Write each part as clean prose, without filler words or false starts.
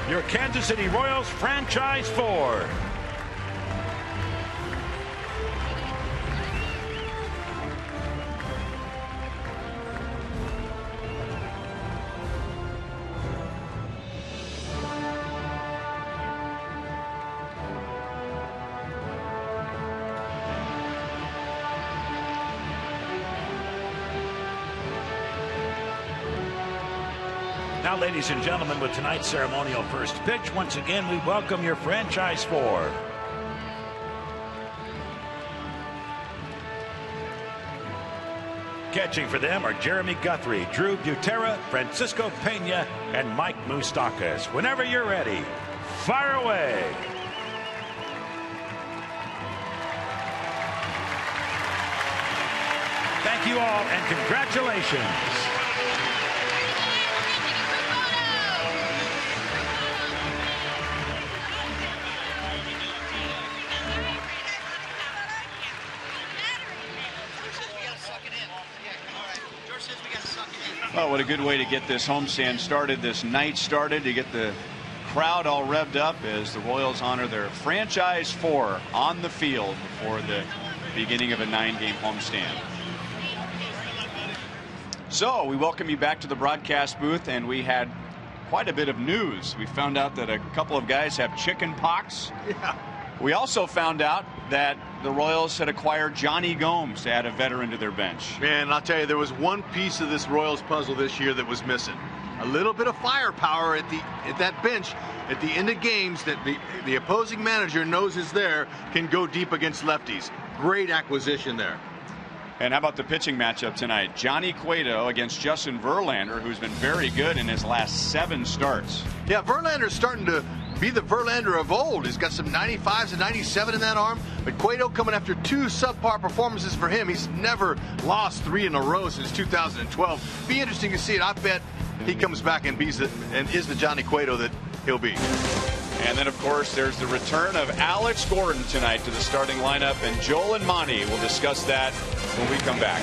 your Kansas City Royals franchise 4. Now, ladies and gentlemen, with tonight's ceremonial first pitch, once again, we welcome your franchise 4. Catching for them are Jeremy Guthrie, Drew Butera, Francisco Pena, and Mike Moustakas. Whenever you're ready, fire away. Thank you all, and congratulations. Well, what a good way to get this homestand started, this night started, to get the crowd all revved up as the Royals honor their franchise 4 on the field before the beginning of a 9-game homestand. So we welcome you back to the broadcast booth, and we had quite a bit of news. We found out that a couple of guys have chicken pox. Yeah. We also found out that the Royals had acquired Johnny Gomes to add a veteran to their bench. Man, I'll tell you, there was one piece of this Royals puzzle this year that was missing. A little bit of firepower at that bench at the end of games that the opposing manager knows is there, can go deep against lefties. Great acquisition there. And how about the pitching matchup tonight? Johnny Cueto against Justin Verlander, who's been very good in his last 7 starts. Yeah, Verlander's starting to be the Verlander of old. He's got some 95s and 97 in that arm. But Cueto coming after 2 subpar performances for him. He's never lost 3 in a row since 2012. Be interesting to see it. I bet he comes back and is the Johnny Cueto that he'll be. And then, of course, there's the return of Alex Gordon tonight to the starting lineup. And Joel and Monty will discuss that when we come back.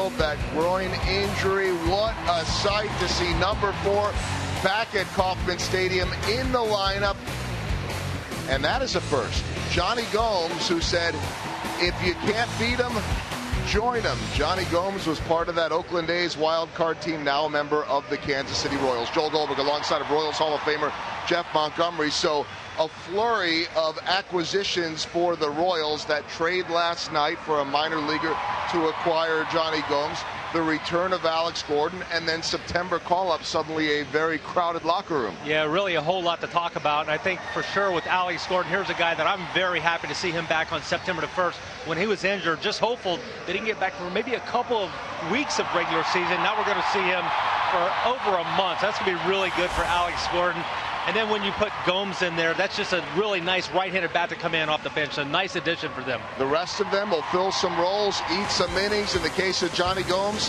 field, that groin injury. What a sight to see number 4 back at Kauffman Stadium in the lineup. And that is a first. Johnny Gomes, who said, if you can't beat him, join him. Johnny Gomes was part of that Oakland A's wild card team, now a member of the Kansas City Royals. Joel Goldberg alongside of Royals Hall of Famer Jeff Montgomery. So a flurry of acquisitions for the Royals. That trade last night for a minor leaguer to acquire Johnny Gomes, the return of Alex Gordon, and then September call-up, suddenly a very crowded locker room. Yeah, really a whole lot to talk about. And I think for sure with Alex Gordon, here's a guy that I'm very happy to see him back on September the 1st when he was injured. Just hopeful that he can get back for maybe a couple of weeks of regular season. Now we're going to see him for over a month. That's going to be really good for Alex Gordon. And then when you put Gomes in there, that's just a really nice right-handed bat to come in off the bench. A nice addition for them. The rest of them will fill some roles, eat some innings. In the case of Johnny Gomes,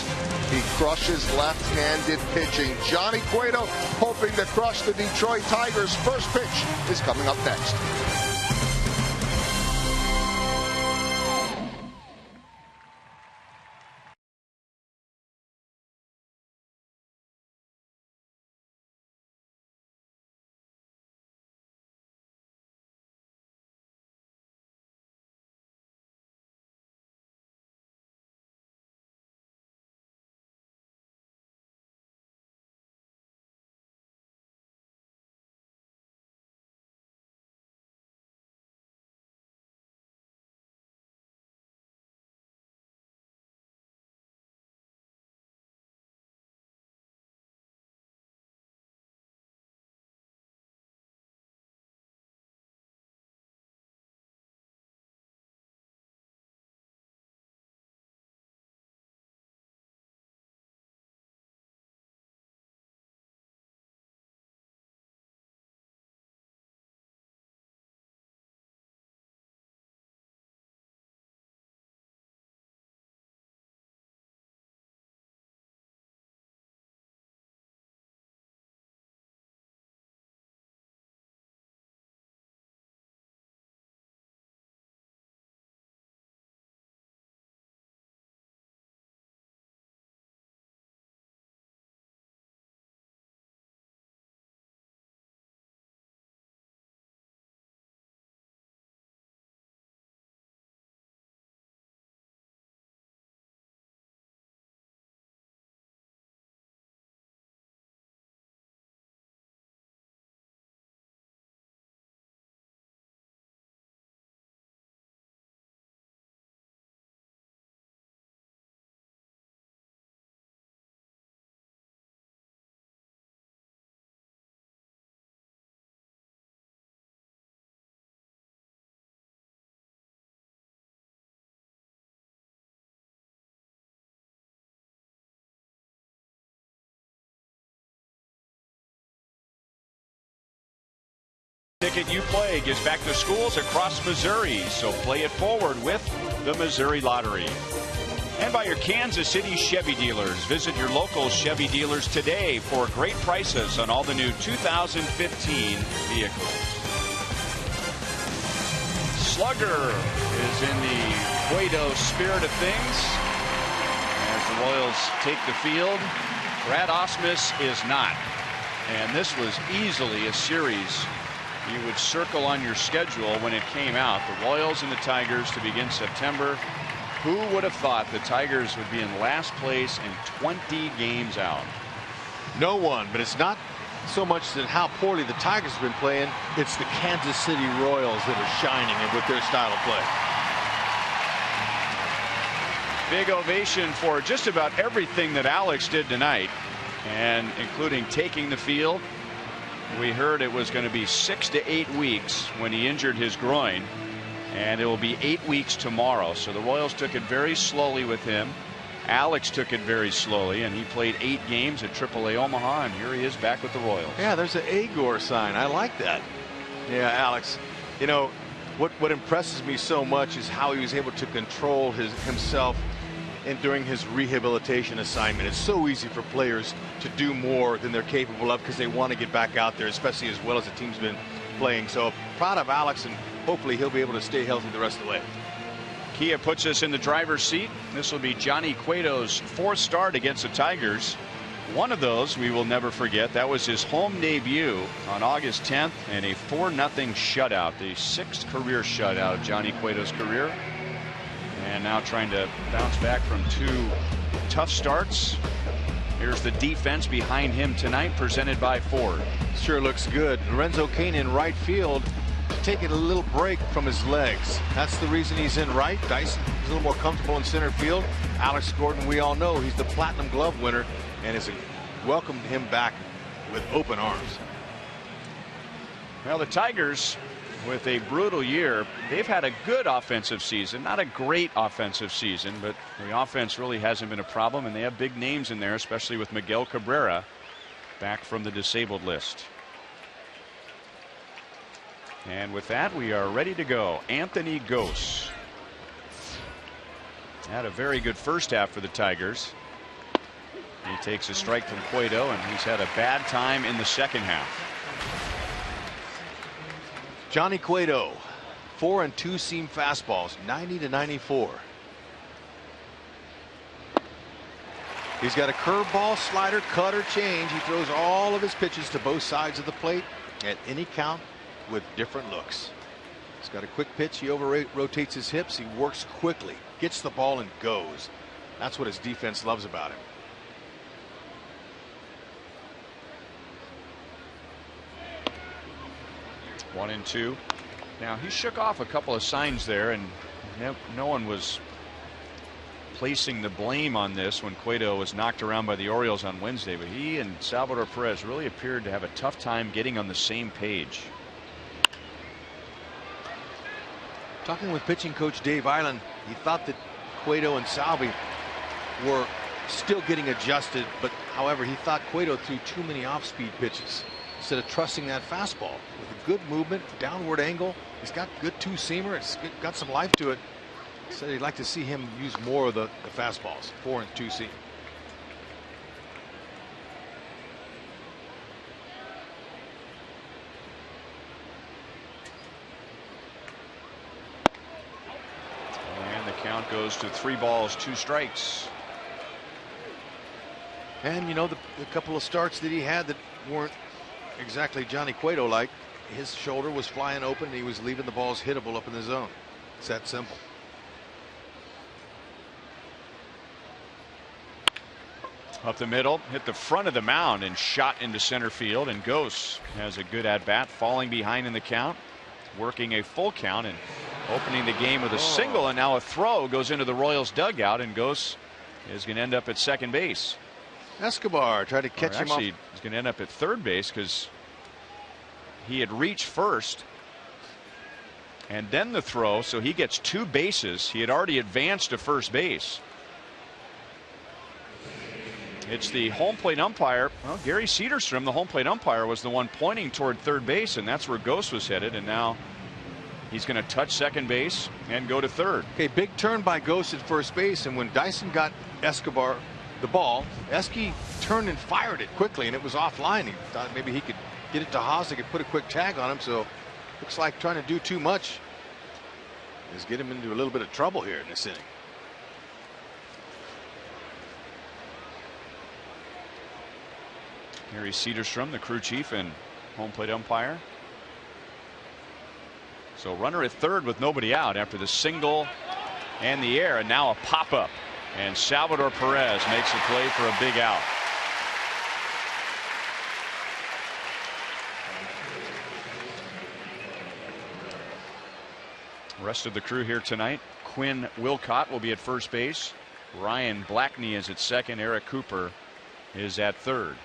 he crushes left-handed pitching. Johnny Cueto hoping to crush the Detroit Tigers. First pitch is coming up next. Ticket you play gives back to schools across Missouri, so play it forward with the Missouri Lottery. And by your Kansas City Chevy dealers. Visit your local Chevy dealers today for great prices on all the new 2015 vehicles. Slugger is in the Cueto spirit of things as the Royals take the field. Brad Ausmus is not. And this was easily a series you would circle on your schedule when it came out. The Royals and the Tigers to begin September. Who would have thought the Tigers would be in last place and 20 games out? No one, but it's not so much that how poorly the Tigers have been playing. It's the Kansas City Royals that are shining with their style of play. Big ovation for just about everything that Alex did tonight, and including taking the field. We heard it was going to be 6 to 8 weeks when he injured his groin, and it will be 8 weeks tomorrow. So the Royals took it very slowly with him. Alex took it very slowly, and he played 8 games at AAA Omaha, and here he is back with the Royals. Yeah, there's an Agor sign. I like that. Yeah, Alex, you know, what impresses me so much is how he was able to control himself during his rehabilitation assignment. It's so easy for players to do more than they're capable of because they want to get back out there, especially as well as the team's been playing. So proud of Alex, and hopefully he'll be able to stay healthy the rest of the way. Kia puts us in the driver's seat. This will be Johnny Cueto's 4th start against the Tigers. One of those we will never forget. That was his home debut on August 10th and a 4-0 shutout, the 6th career shutout of Johnny Cueto's career. And now trying to bounce back from 2 tough starts. Here's the defense behind him tonight, presented by Ford. Sure looks good. Lorenzo Cain in right field, taking a little break from his legs. That's the reason he's in right. Dyson is a little more comfortable in center field. Alex Gordon, we all know he's the Platinum Glove winner, and has welcomed him back with open arms. Well, the Tigers, with a brutal year, they've had a good offensive season, not a great offensive season, but the offense really hasn't been a problem, and they have big names in there, especially with Miguel Cabrera back from the disabled list. And with that, we are ready to go. Anthony Gose had a very good first half for the Tigers. He takes a strike from Cueto, and he's had a bad time in the second half. Johnny Cueto, 4 and 2 seam fastballs, 90 to 94. He's got a curveball, slider, cutter, change. He throws all of his pitches to both sides of the plate at any count with different looks. He's got a quick pitch. He rotates his hips. He works quickly, gets the ball, and goes. That's what his defense loves about him. One and two. Now he shook off a couple of signs there, and no one was placing the blame on this when Cueto was knocked around by the Orioles on Wednesday, but he and Salvador Perez really appeared to have a tough time getting on the same page. Talking with pitching coach Dave Island, he thought that Cueto and Salvi were still getting adjusted, but however, he thought Cueto threw too many off-speed pitches instead of trusting that fastball with a good movement, downward angle. He's got good two-seamer. It's got some life to it. Said he'd like to see him use more of the fastballs, 4 and 2 seam. And the count goes to 3 balls, 2 strikes. And you know, the couple of starts that he had that weren't exactly Johnny Cueto like, his shoulder was flying open and he was leaving the balls hittable up in the zone. It's that simple. Up the middle, hit the front of the mound and shot into center field, and Gose has a good at bat, falling behind in the count, working a full count and opening the game with a single, and now a throw goes into the Royals dugout, and Gose is going to end up at second base. Escobar tried to catch him off. He's going to end up at third base because he had reached first and then the throw, so he gets 2 bases. He had already advanced to first base. It's the home plate umpire. Well, Gary Cederstrom, the home plate umpire, was the one pointing toward third base, and that's where Gose was headed, and now he's going to touch second base and go to third. Okay, big turn by Gose at first base, and when Dyson got Escobar the ball, Esky turned and fired it quickly, and it was offline. He thought maybe he could get it to Haas. They could put a quick tag on him, so looks like trying to do too much is get him into a little bit of trouble here in this inning. Gary Cederstrom, the crew chief and home plate umpire. So runner at third with nobody out after the single and the air, and now a pop-up, and Salvador Perez makes a play for a big out. Rest of the crew here tonight: Quinn Wilcott will be at first base, Ryan Blackney is at second, Eric Cooper is at third.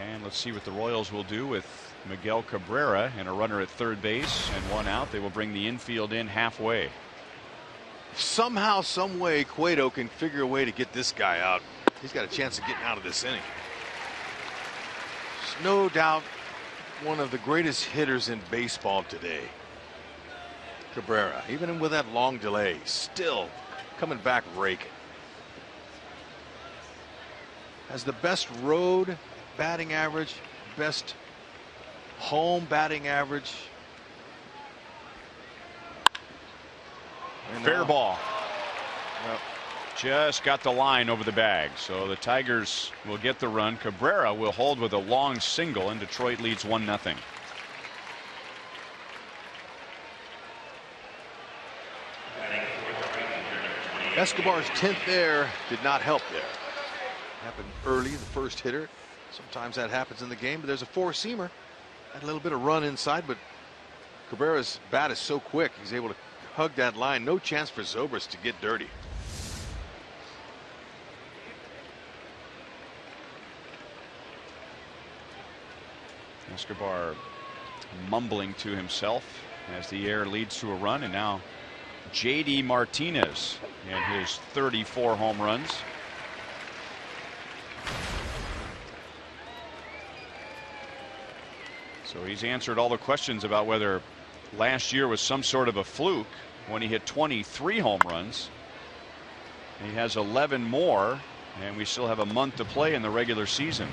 And let's see what the Royals will do with Miguel Cabrera and a runner at third base and 1 out. They will bring the infield in halfway. Somehow, some way, Cueto can figure a way to get this guy out. He's got a chance of getting out of this inning. There's no doubt one of the greatest hitters in baseball today. Cabrera, even with that long delay, still coming back raking. Has the best road batting average, best home batting average. And Fair ball. Yep. Just got the line over the bag. So the Tigers will get the run. Cabrera will hold with a long single, and Detroit leads 1-0. Escobar's 10th error did not help there. Happened early, the first hitter. Sometimes that happens in the game, but there's a four-seamer. Had a little bit of run inside, but Cabrera's bat is so quick, he's able to hug that line. No chance for Zobrist to get dirty. Escobar mumbling to himself as the air leads to a run, and now J.D. Martinez and his 34 home runs. So he's answered all the questions about whether last year was some sort of a fluke when he hit 23 home runs. He has 11 more, and we still have a month to play in the regular season.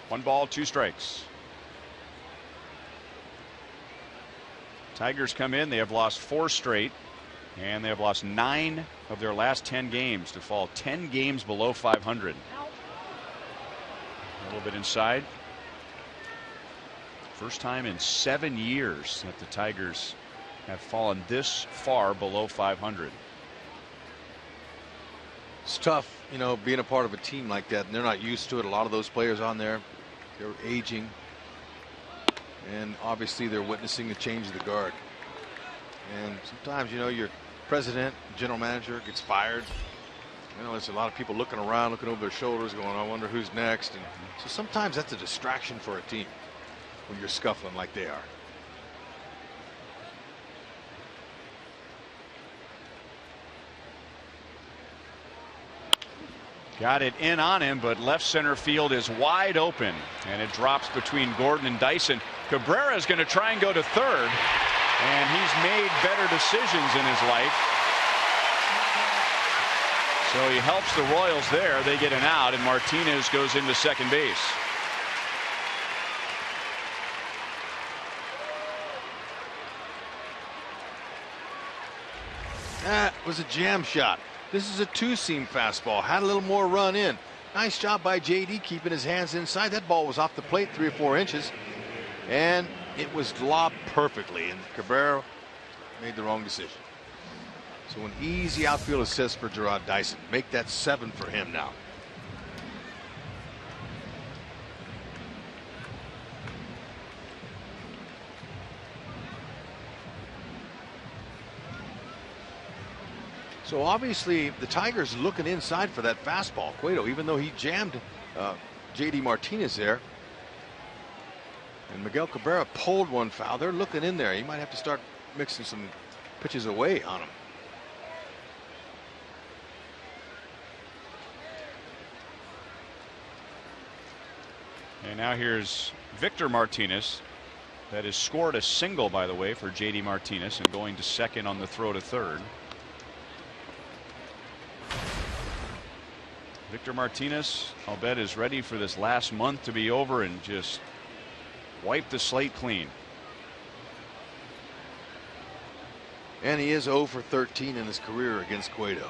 One ball, two strikes. Tigers come in. They have lost 4 straight, and they have lost 9 of their last 10 games to fall 10 games below 500. A little bit inside. First time in 7 years that the Tigers have fallen this far below 500. It's tough, you know, being a part of a team like that, and they're not used to it. A lot of those players on there, they're aging, and obviously they're witnessing the change of the guard. And sometimes, you know, your president, general manager gets fired. You know, there's a lot of people looking around, looking over their shoulders, going, I wonder who's next. And so sometimes that's a distraction for a team when you're scuffling like they are. Got it in on him, but left center field is wide open, and it drops between Gordon and Dyson. Cabrera is going to try and go to third, and he's made better decisions in his life. So he helps the Royals there. They get an out, and Martinez goes into second base. That was a jam shot. This is a two-seam fastball. Had a little more run in. Nice job by JD keeping his hands inside. That ball was off the plate 3 or 4 inches, and it was lobbed perfectly, and Cabrera made the wrong decision. So an easy outfield assist for Gerard Dyson. Make that 7 for him now. So obviously the Tigers looking inside for that fastball. Cueto, even though he jammed J.D. Martinez there, and Miguel Cabrera pulled one foul, they're looking in there. He might have to start mixing some pitches away on him. And now here's Victor Martinez, that has scored a single, by the way, for J.D. Martinez, and going to second on the throw to third. Victor Martinez, I'll bet, is ready for this last month to be over and just wipe the slate clean. And he is 0 for 13 in his career against Cueto.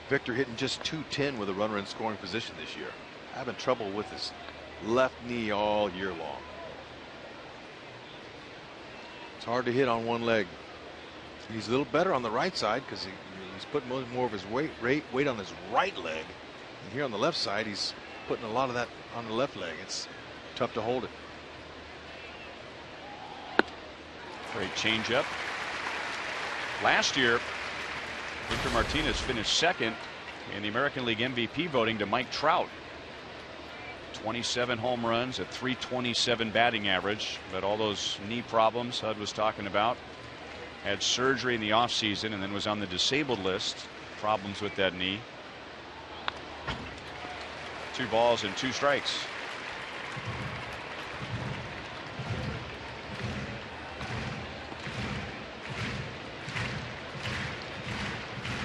Victor hitting just .210 with a runner in scoring position this year. Having trouble with his left knee all year long. It's hard to hit on one leg. He's a little better on the right side because he's putting more of his weight on his right leg. And here on the left side, he's putting a lot of that on the left leg. It's tough to hold it. Great changeup. Last year, Victor Martinez finished second in the American League MVP voting to Mike Trout. 27 home runs at .327 batting average, but all those knee problems Hud was talking about Had surgery in the offseason and then was on the disabled list. Problems with that knee. 2 balls and 2 strikes.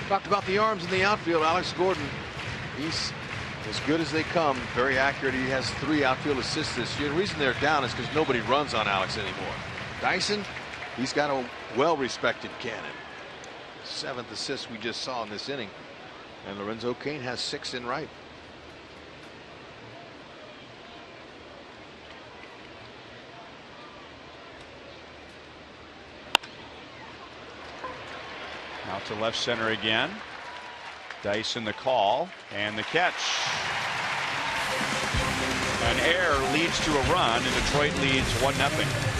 Talked about the arms in the outfield. Alex Gordon, he's as good as they come. Very accurate. He has 3 outfield assists this year. The reason they're down is because nobody runs on Alex anymore. Dyson, he's got a well-respected cannon. 7th assist we just saw in this inning. And Lorenzo Cain has 6 in right. Out to left center again. Dyson the call and the catch. An error leads to a run, and Detroit leads 1-0.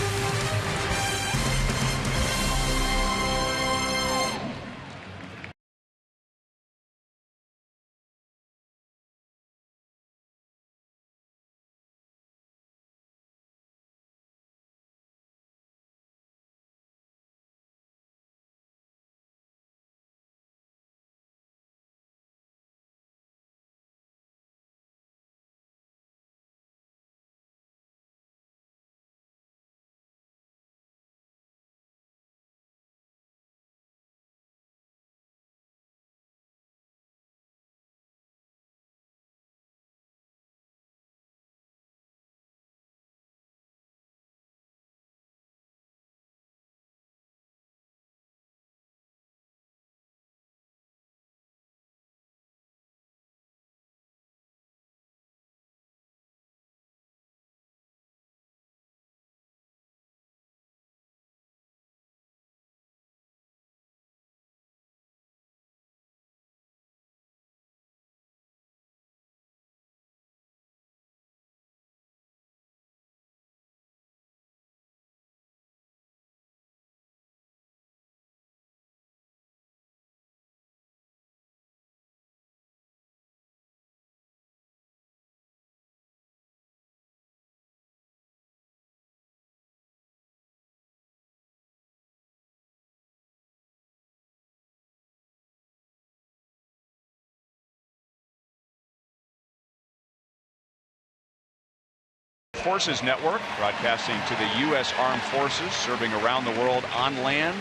Forces Network, broadcasting to the U.S. Armed Forces, serving around the world on land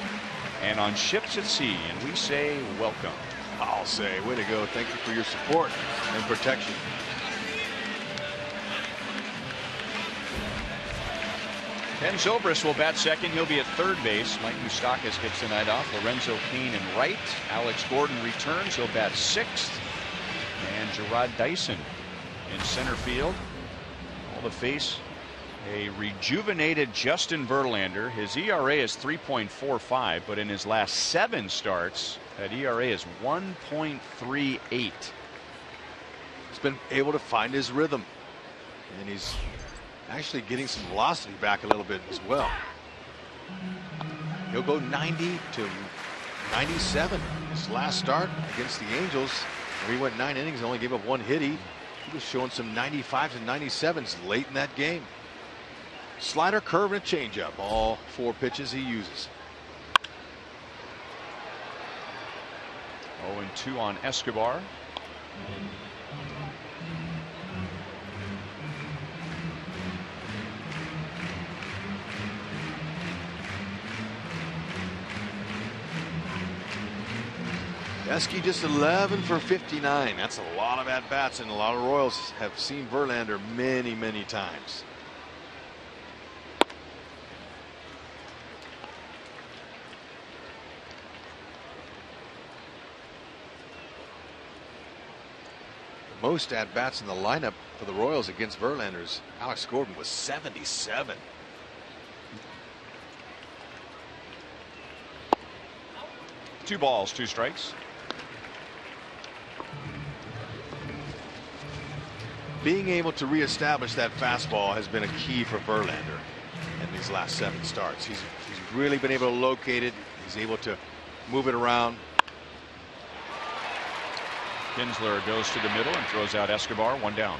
and on ships at sea. And we say welcome. I'll say, way to go. Thank you for your support and protection. Ken Zobrist will bat second. He'll be at third base. Mike Moustakas gets the night off. Lorenzo Cain in right. Alex Gordon returns. He'll bat sixth. And Gerard Dyson in center field. To face a rejuvenated Justin Verlander. His ERA is 3.45, but in his last 7 starts, that ERA is 1.38. He's been able to find his rhythm, and he's actually getting some velocity back a little bit as well. He'll go 90 to 97. His last start against the Angels, where he went 9 innings, only gave up 1 hit. He was showing some 95s and 97s late in that game. Slider, curve, and a changeup. All 4 pitches he uses. 0-2 on Escobar. Esky just 11 for 59. That's a lot of at-bats, and a lot of Royals have seen Verlander many, many times. The most at-bats in the lineup for the Royals against Verlander's Alex Gordon was 77. Two balls, 2 strikes. Being able to reestablish that fastball has been a key for Verlander in these last 7 starts. He's really been able to locate it. He's able to move it around. Kinsler goes to the middle and throws out Escobar, 1 down.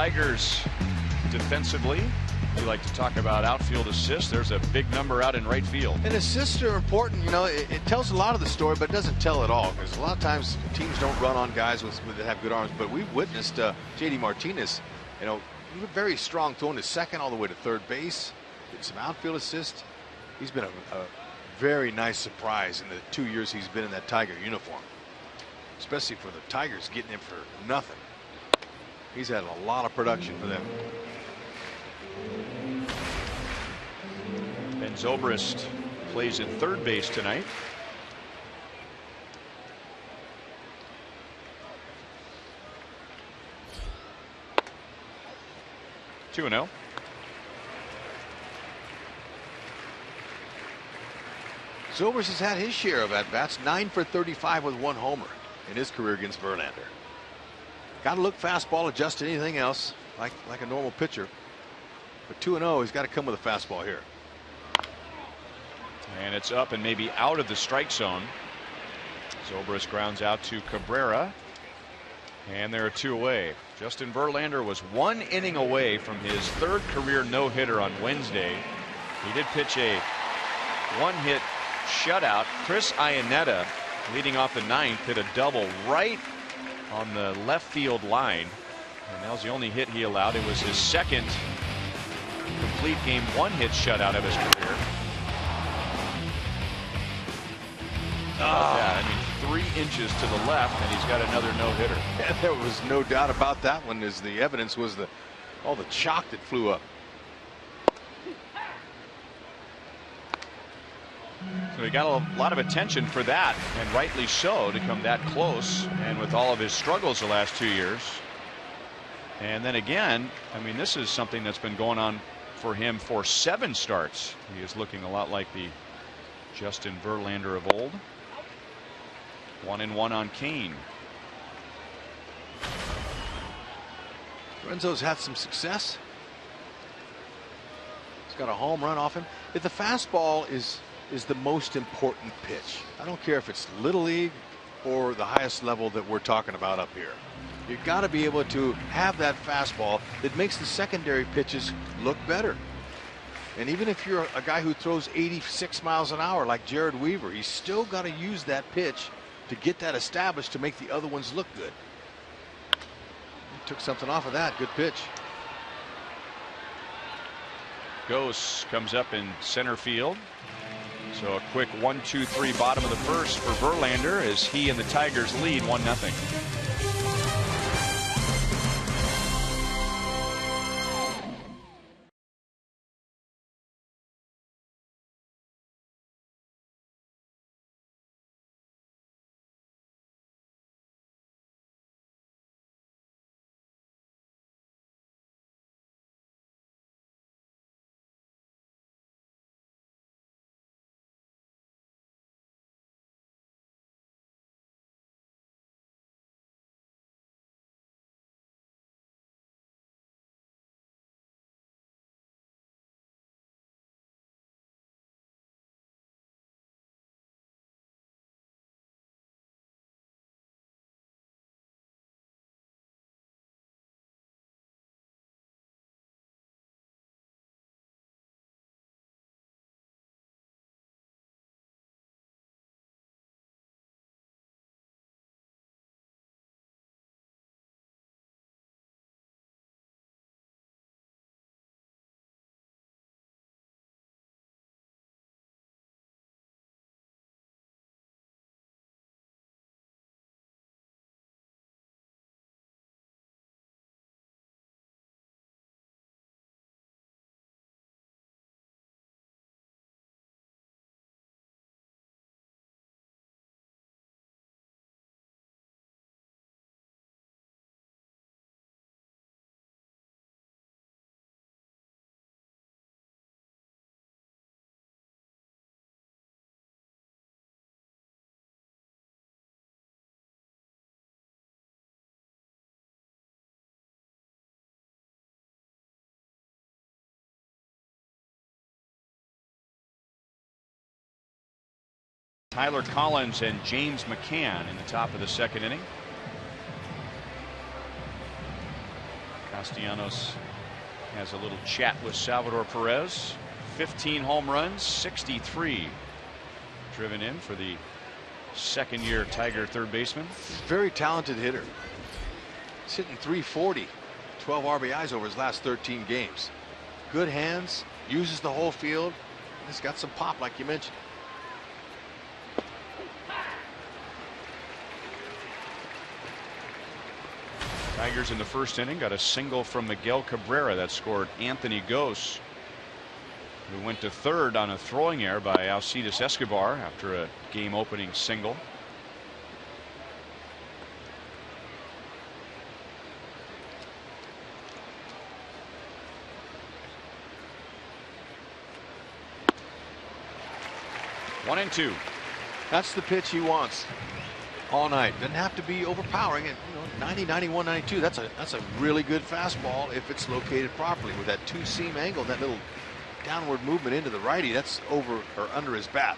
Tigers defensively, we like to talk about outfield assists. There's a big number out in right field. And assists are important. You know, it tells a lot of the story, but it doesn't tell it all, because a lot of times teams don't run on guys that have good arms. But we've witnessed J.D. Martinez, you know, very strong, throwing to second all the way to third base. Getting some outfield assists. He's been a very nice surprise in the 2 years he's been in that Tiger uniform, especially for the Tigers, getting him for nothing. He's had a lot of production for them. Ben Zobrist plays at third base tonight. Two and 0. Zobrist has had his share of at-bats, 9 for 35 with 1 homer in his career against Verlander. Got to look fastball, adjust to anything else like a normal pitcher. But 2-0, he's got to come with a fastball here. And it's up and maybe out of the strike zone. Zobrist grounds out to Cabrera. And there are 2 away. Justin Verlander was 1 inning away from his 3rd career no-hitter on Wednesday. He did pitch a 1-hit shutout. Chris Iannetta, leading off the 9th, hit a double right on the left field line. And that was the only hit he allowed. It was his 2nd complete game 1-hit shutout of his career. Yeah, I mean, 3 inches to the left, and he's got another no-hitter. Yeah, there was no doubt about that one, as the evidence was all the chalk that flew up. So he got a lot of attention for that, and rightly so, to come that close, and with all of his struggles the last 2 years. And then again, I mean, this is something that's been going on for him for 7 starts. He is looking a lot like the Justin Verlander of old. 1-1 on Kane. Renzo's had some success. He's got a home run off him. If the fastball is the most important pitch, I don't care if it's Little League or the highest level that we're talking about up here. You've got to be able to have that fastball that makes the secondary pitches look better. And even if you're a guy who throws 86 miles an hour like Jared Weaver, he's still got to use that pitch to get that established to make the other ones look good. He took something off of that. Good pitch. Gose comes up in center field. So a quick 1-2-3 bottom of the 1st for Verlander as he and the Tigers lead 1-0. Tyler Collins and James McCann in the top of the 2nd inning. Castellanos has a little chat with Salvador Perez. 15 home runs, 63 driven in for the second-year Tiger third baseman. He's a very talented hitter. He's hitting .340, 12 RBIs over his last 13 games. Good hands, uses the whole field. He's got some pop, like you mentioned. Tigers in the first inning got a single from Miguel Cabrera that scored Anthony Gose, who went to third on a throwing error by Alcides Escobar after a game-opening single. One and two. That's the pitch he wants all night. Doesn't have to be overpowering. And 90, 91, 92. That's a really good fastball if it's located properly with that two-seam angle, that little downward movement into the righty. That's over or under his bat.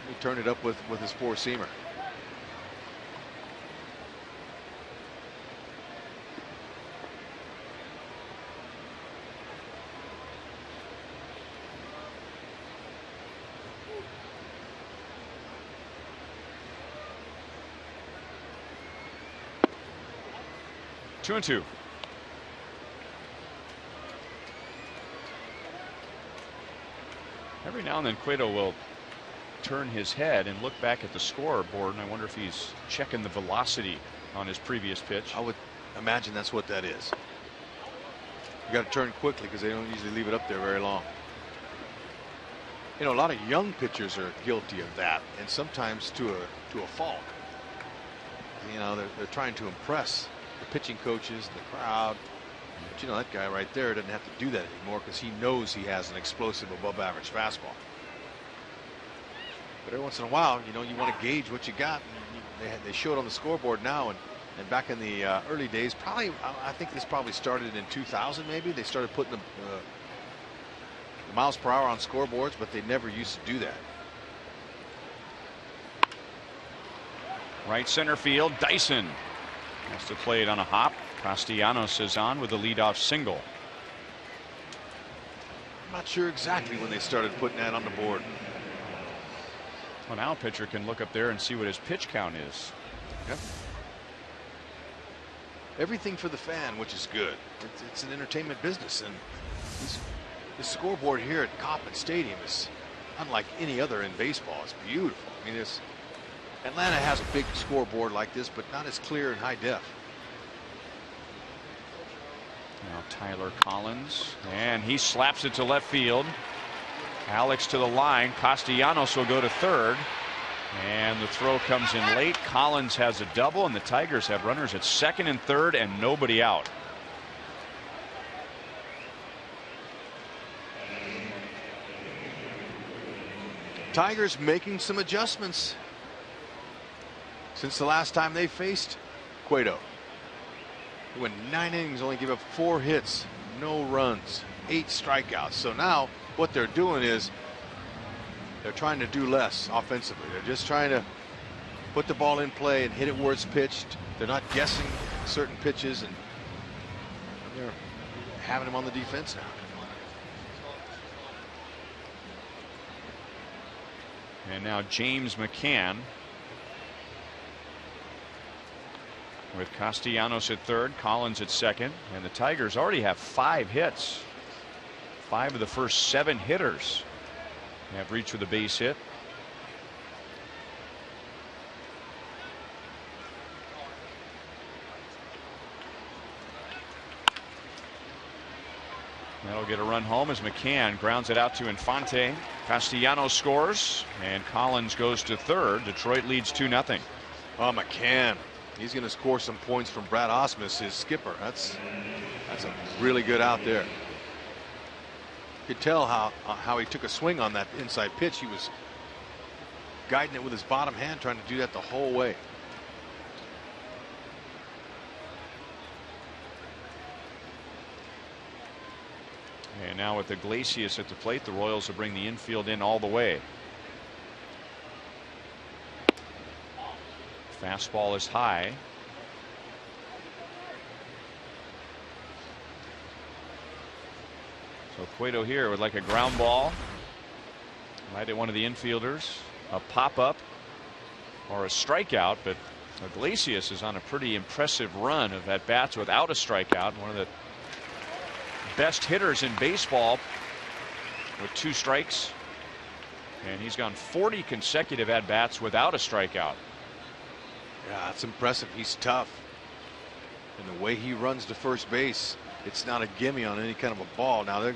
He turned it up with his four-seamer. Two and two. Every now and then Cueto will turn his head and look back at the scoreboard, and I wonder if he's checking the velocity on his previous pitch. I would imagine that's what that is. You got to turn quickly because they don't usually leave it up there very long. A lot of young pitchers are guilty of that, and sometimes to a fault. They're trying to impress the pitching coaches, the crowd. But that guy right there doesn't have to do that anymore because he knows he has an explosive above average fastball. But every once in a while, you want to gauge what you got. They show it on the scoreboard now, and back in the early days, probably I think this probably started in 2000 maybe. They started putting the miles per hour on scoreboards, but they never used to do that. Right center field, Dyson has to play it on a hop. Castellanos is on with a leadoff single. I'm not sure exactly when they started putting that on the board. Well, now a pitcher can look up there and see what his pitch count is. Yep. Everything for the fan, which is good. It's an entertainment business, and the scoreboard here at Kauffman Stadium is unlike any other in baseball. It's beautiful. I mean, Atlanta has a big scoreboard like this, but not as clear and high def. Now Tyler Collins, and he slaps it to left field. Alex to the line. Castellanos will go to third, and the throw comes in late. Collins has a double, and the Tigers have runners at second and third and nobody out. Tigers making some adjustments since the last time they faced Cueto. He went 9 innings, only gave up 4 hits, no runs, 8 strikeouts. So now what they're doing is they're trying to do less offensively. They're just trying to put the ball in play and hit it where it's pitched. They're not guessing certain pitches, and they're having him on the defense now. And now James McCann with Castellanos at third, Collins at second, and the Tigers already have 5 hits. 5 of the first 7 hitters have reached with a base hit. That'll get a run home as McCann grounds it out to Infante. Castellanos scores, and Collins goes to third. Detroit leads 2-0. Oh, McCann. He's going to score some points from Brad Ausmus, his skipper. That's a really good out there. You could tell how he took a swing on that inside pitch. He was guiding it with his bottom hand, trying to do that the whole way. And now with Iglesias at the plate, the Royals will bring the infield in all the way. Fastball is high. So Cueto here would like a ground ball. Might hit one of the infielders, a pop up or a strikeout, but Iglesias is on a pretty impressive run of at bats without a strikeout. One of the best hitters in baseball with 2 strikes, and he's gone 40 consecutive at bats without a strikeout. Yeah, that's impressive. He's tough, and the way he runs to first base, it's not a gimme on any kind of a ball. Now,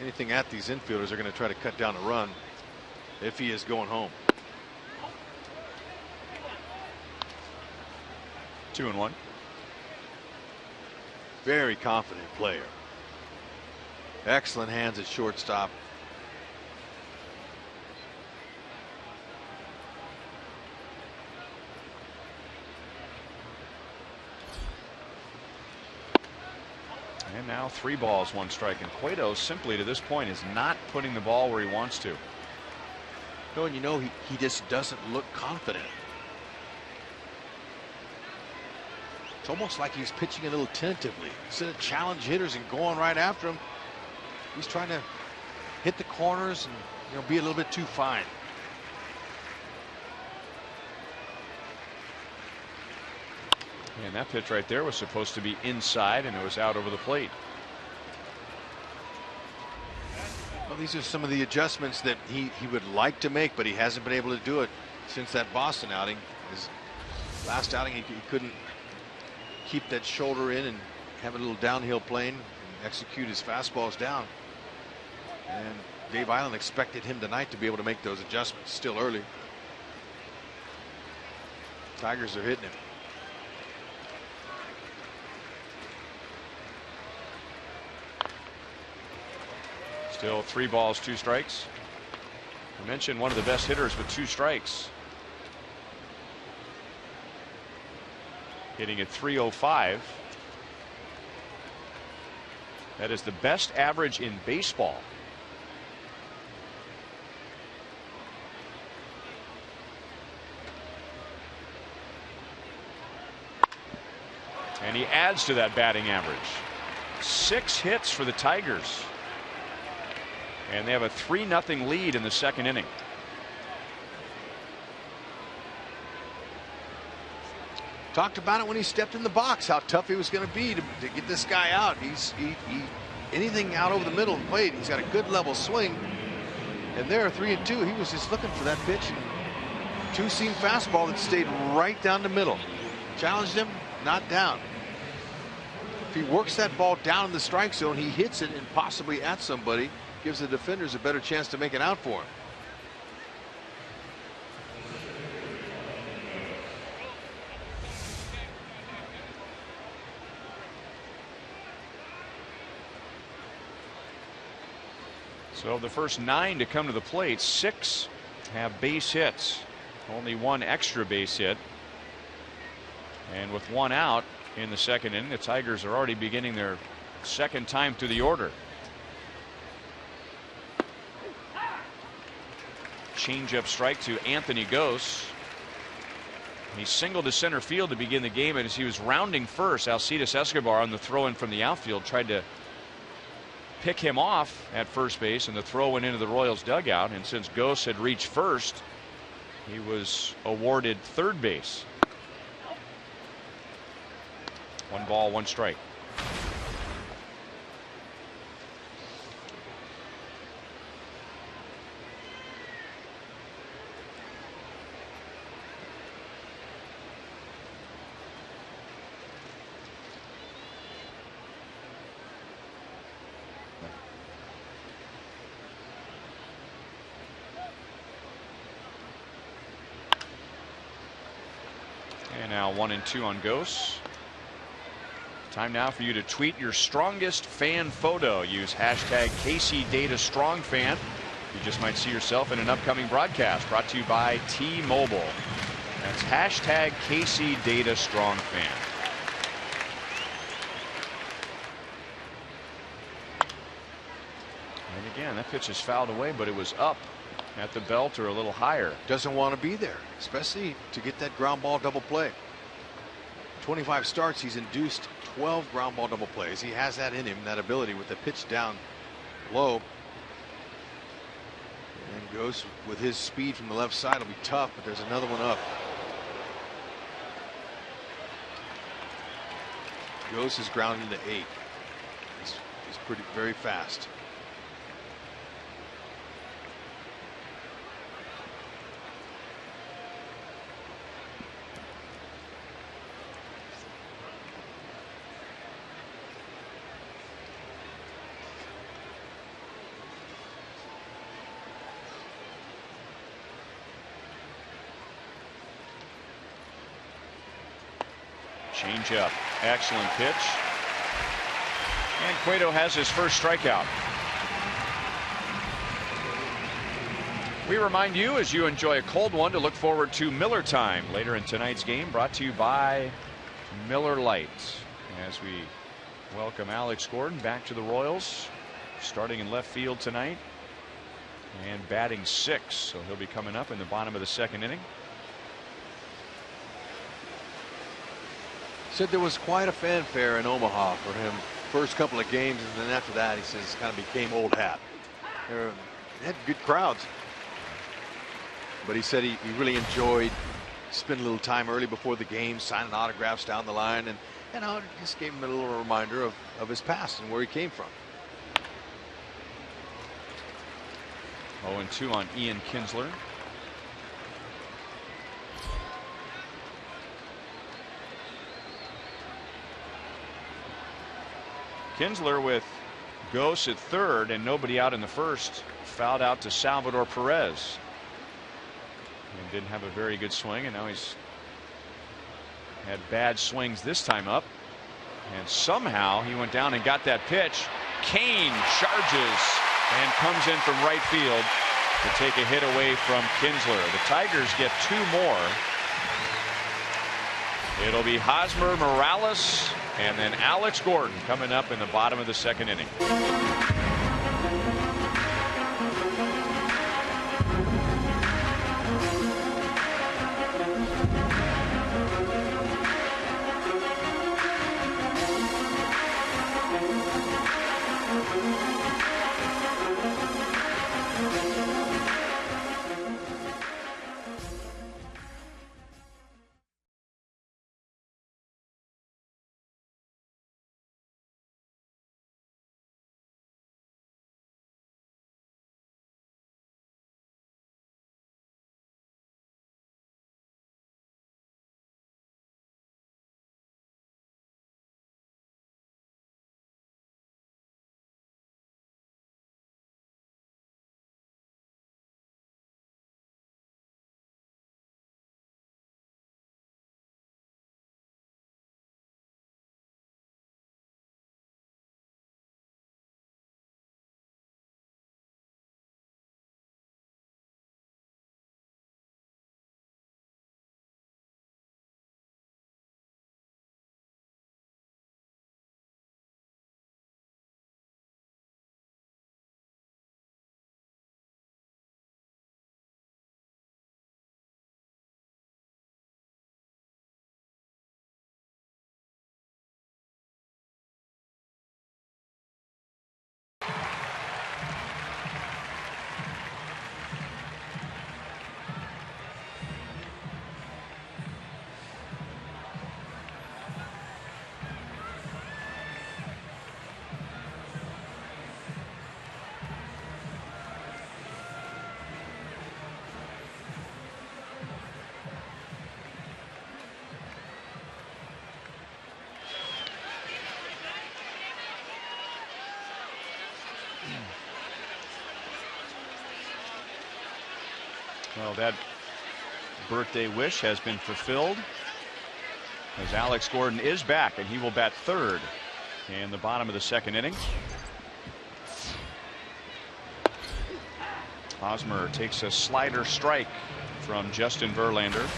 anything at these infielders are going to try to cut down the run if he is going home. 2-1. Very confident player. Excellent hands at shortstop. And now 3 balls, 1 strike. And Cueto simply to this point is not putting the ball where he wants to. No, and you know, he just doesn't look confident. It's almost like he's pitching a little tentatively. Instead of challenge hitters and going right after him, he's trying to hit the corners and, you know, be a little bit too fine. And that pitch right there was supposed to be inside, and it was out over the plate. Well, these are some of the adjustments that he would like to make, but he hasn't been able to do it since that Boston outing. His last outing, he couldn't keep that shoulder in and have a little downhill plane and execute his fastballs down. And Dave Island expected him tonight to be able to make those adjustments. Still early. Tigers are hitting him. Still 3 balls, 2 strikes. I mentioned one of the best hitters with 2 strikes. Hitting at .305. That is the best average in baseball. And he adds to that batting average. 6 hits for the Tigers. And they have a 3-0 lead in the 2nd inning. Talked about it when he stepped in the box, how tough he was going to be to get this guy out. Anything out over the middle of the plate, he's got a good level swing. And there, 3-2, he was just looking for that pitch. And 2-seam fastball that stayed right down the middle. Challenged him, not down. If he works that ball down in the strike zone, he hits it and possibly at somebody. Gives the defenders a better chance to make it out for him. So the first 9 to come to the plate, 6 have base hits. Only 1 extra base hit. And with 1 out in the 2nd inning, the Tigers are already beginning their 2nd time through the order. Changeup strike to Anthony Gose. He singled to center field to begin the game, and as he was rounding first, Alcides Escobar on the throw in from the outfield tried to pick him off at first base, and the throw went into the Royals dugout. And since Gose had reached first, he was awarded 3rd base. 1 ball, 1 strike. Now 1-2 on Gose. Time now for you to tweet your strongest fan photo. Use hashtag KCDataStrongFan. You just might see yourself in an upcoming broadcast brought to you by T-Mobile. That's hashtag KCDataStrongFan. And again, that pitch is fouled away, but it was up at the belt or a little higher. Doesn't want to be there, especially to get that ground ball double play. 25 starts, he's induced 12 ground ball double plays. He has that in him, that ability with the pitch down low. And goes with his speed from the left side. It'll be tough, but there's another one up. Ghost is grounded to 8. He's pretty very fast. Change up. Excellent pitch. And Cueto has his first strikeout. We remind you, as you enjoy a cold one, to look forward to Miller Time later in tonight's game, brought to you by Miller Lite. As we welcome Alex Gordon back to the Royals, starting in left field tonight and batting 6th, so he'll be coming up in the bottom of the 2nd inning. Said there was quite a fanfare in Omaha for him first couple of games, and then after that he says kind of became old hat. They had good crowds, but he said he really enjoyed spending a little time early before the game, signing autographs down the line, and it just gave him a little reminder of his past and where he came from. 0-2 on Ian Kinsler. Kinsler with Ghost at 3rd and nobody out in the 1st, fouled out to Salvador Perez. And didn't have a very good swing, and now he's had bad swings this time up. And somehow he went down and got that pitch. Kane charges and comes in from right field to take a hit away from Kinsler. The Tigers get 2 more. It'll be Hosmer, Morales, and then Alex Gordon coming up in the bottom of the 2nd inning. Well, that birthday wish has been fulfilled, as Alex Gordon is back, and he will bat 3rd in the bottom of the 2nd inning. Hosmer takes a slider strike from Justin Verlander.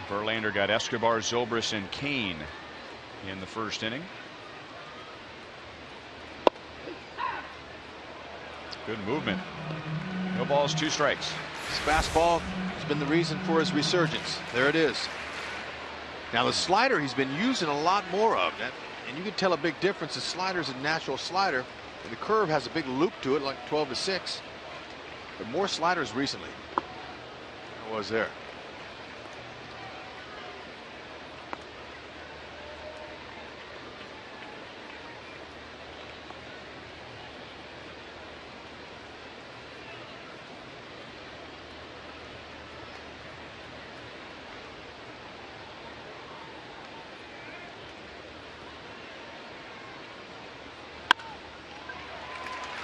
Verlander got Escobar, Zobrist, and Kane in the 1st inning. Good movement. No balls, 2 strikes. His fastball is been the reason for his resurgence. There it is. Now the slider he's been using a lot more of that, and you can tell a big difference. The slider's a natural slider, and the curve has a big loop to it, like 12-6. But more sliders recently. There was there.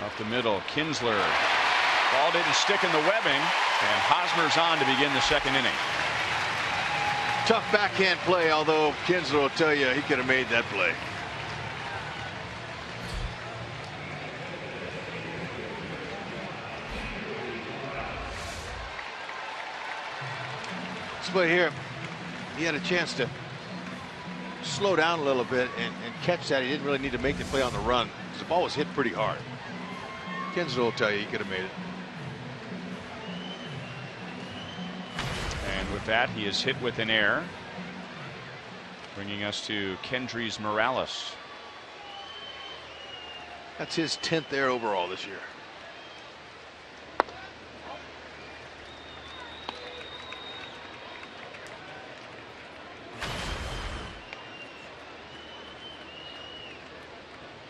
Up the middle, Kinsler. Ball didn't stick in the webbing, and Hosmer's on to begin the second inning. Tough backhand play, although Kinsler will tell you he could have made that play. This play here, he had a chance to slow down a little bit and catch that. He didn't really need to make the play on the run because the ball was hit pretty hard. Kinsler will tell you he could have made it. And with that, he is hit with an error, bringing us to Kendrys Morales. That's his 10th error overall this year.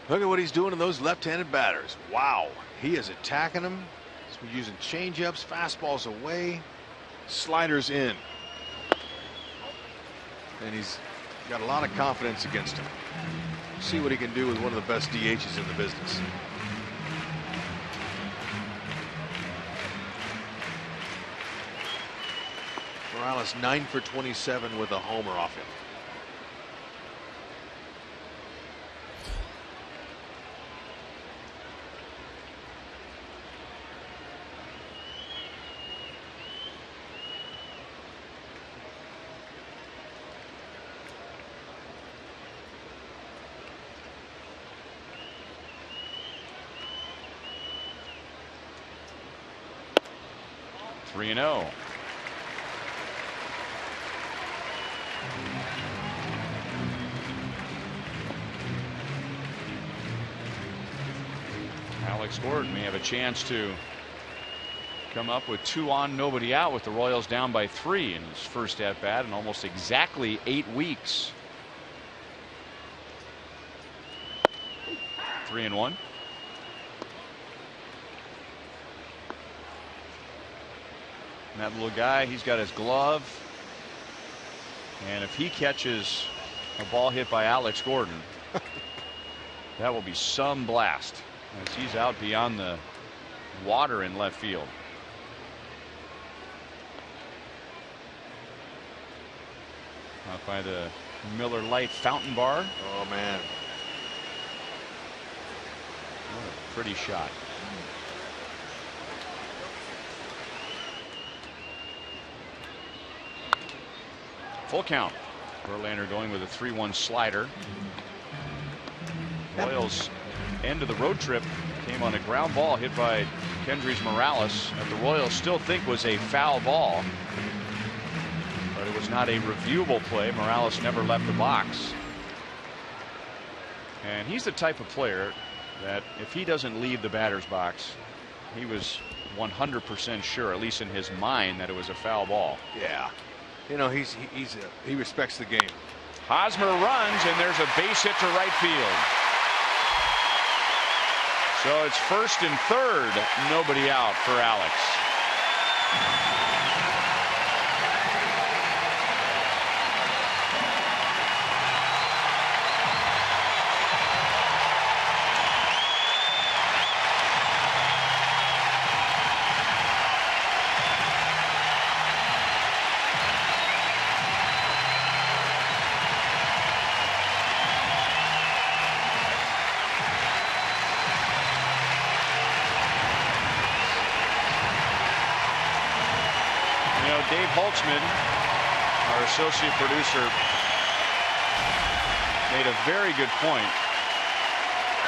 Look at what he's doing to those left-handed batters. Wow. He is attacking them. He's using change-ups, fastballs away, sliders in. And he's got a lot of confidence against him. See what he can do with one of the best DHs in the business. Morales 9 for 27 with a homer off him. Three and 0. Alex Gordon may have a chance to come up with 2 on, nobody out, with the Royals down by 3 in his first at bat in almost exactly 8 weeks. 3-1. And that little guy, he's got his glove, and if he catches a ball hit by Alex Gordon, that will be some blast, as he's out beyond the water in left field. Out by the Miller Lite fountain bar. Oh man, what a pretty shot. Full count. Verlander going with a 3-1 slider. Royals end of the road trip came on a ground ball hit by Kendrys Morales that the Royals still think was a foul ball, but it was not a reviewable play. Morales never left the box, and he's the type of player that if he doesn't leave the batter's box, he was 100% sure, at least in his mind, that it was a foul ball. Yeah. You know, he respects the game. Hosmer runs, and there's a base hit to right field. So it's first and third, nobody out for Alex. Dave Holtzman, our associate producer, made a very good point.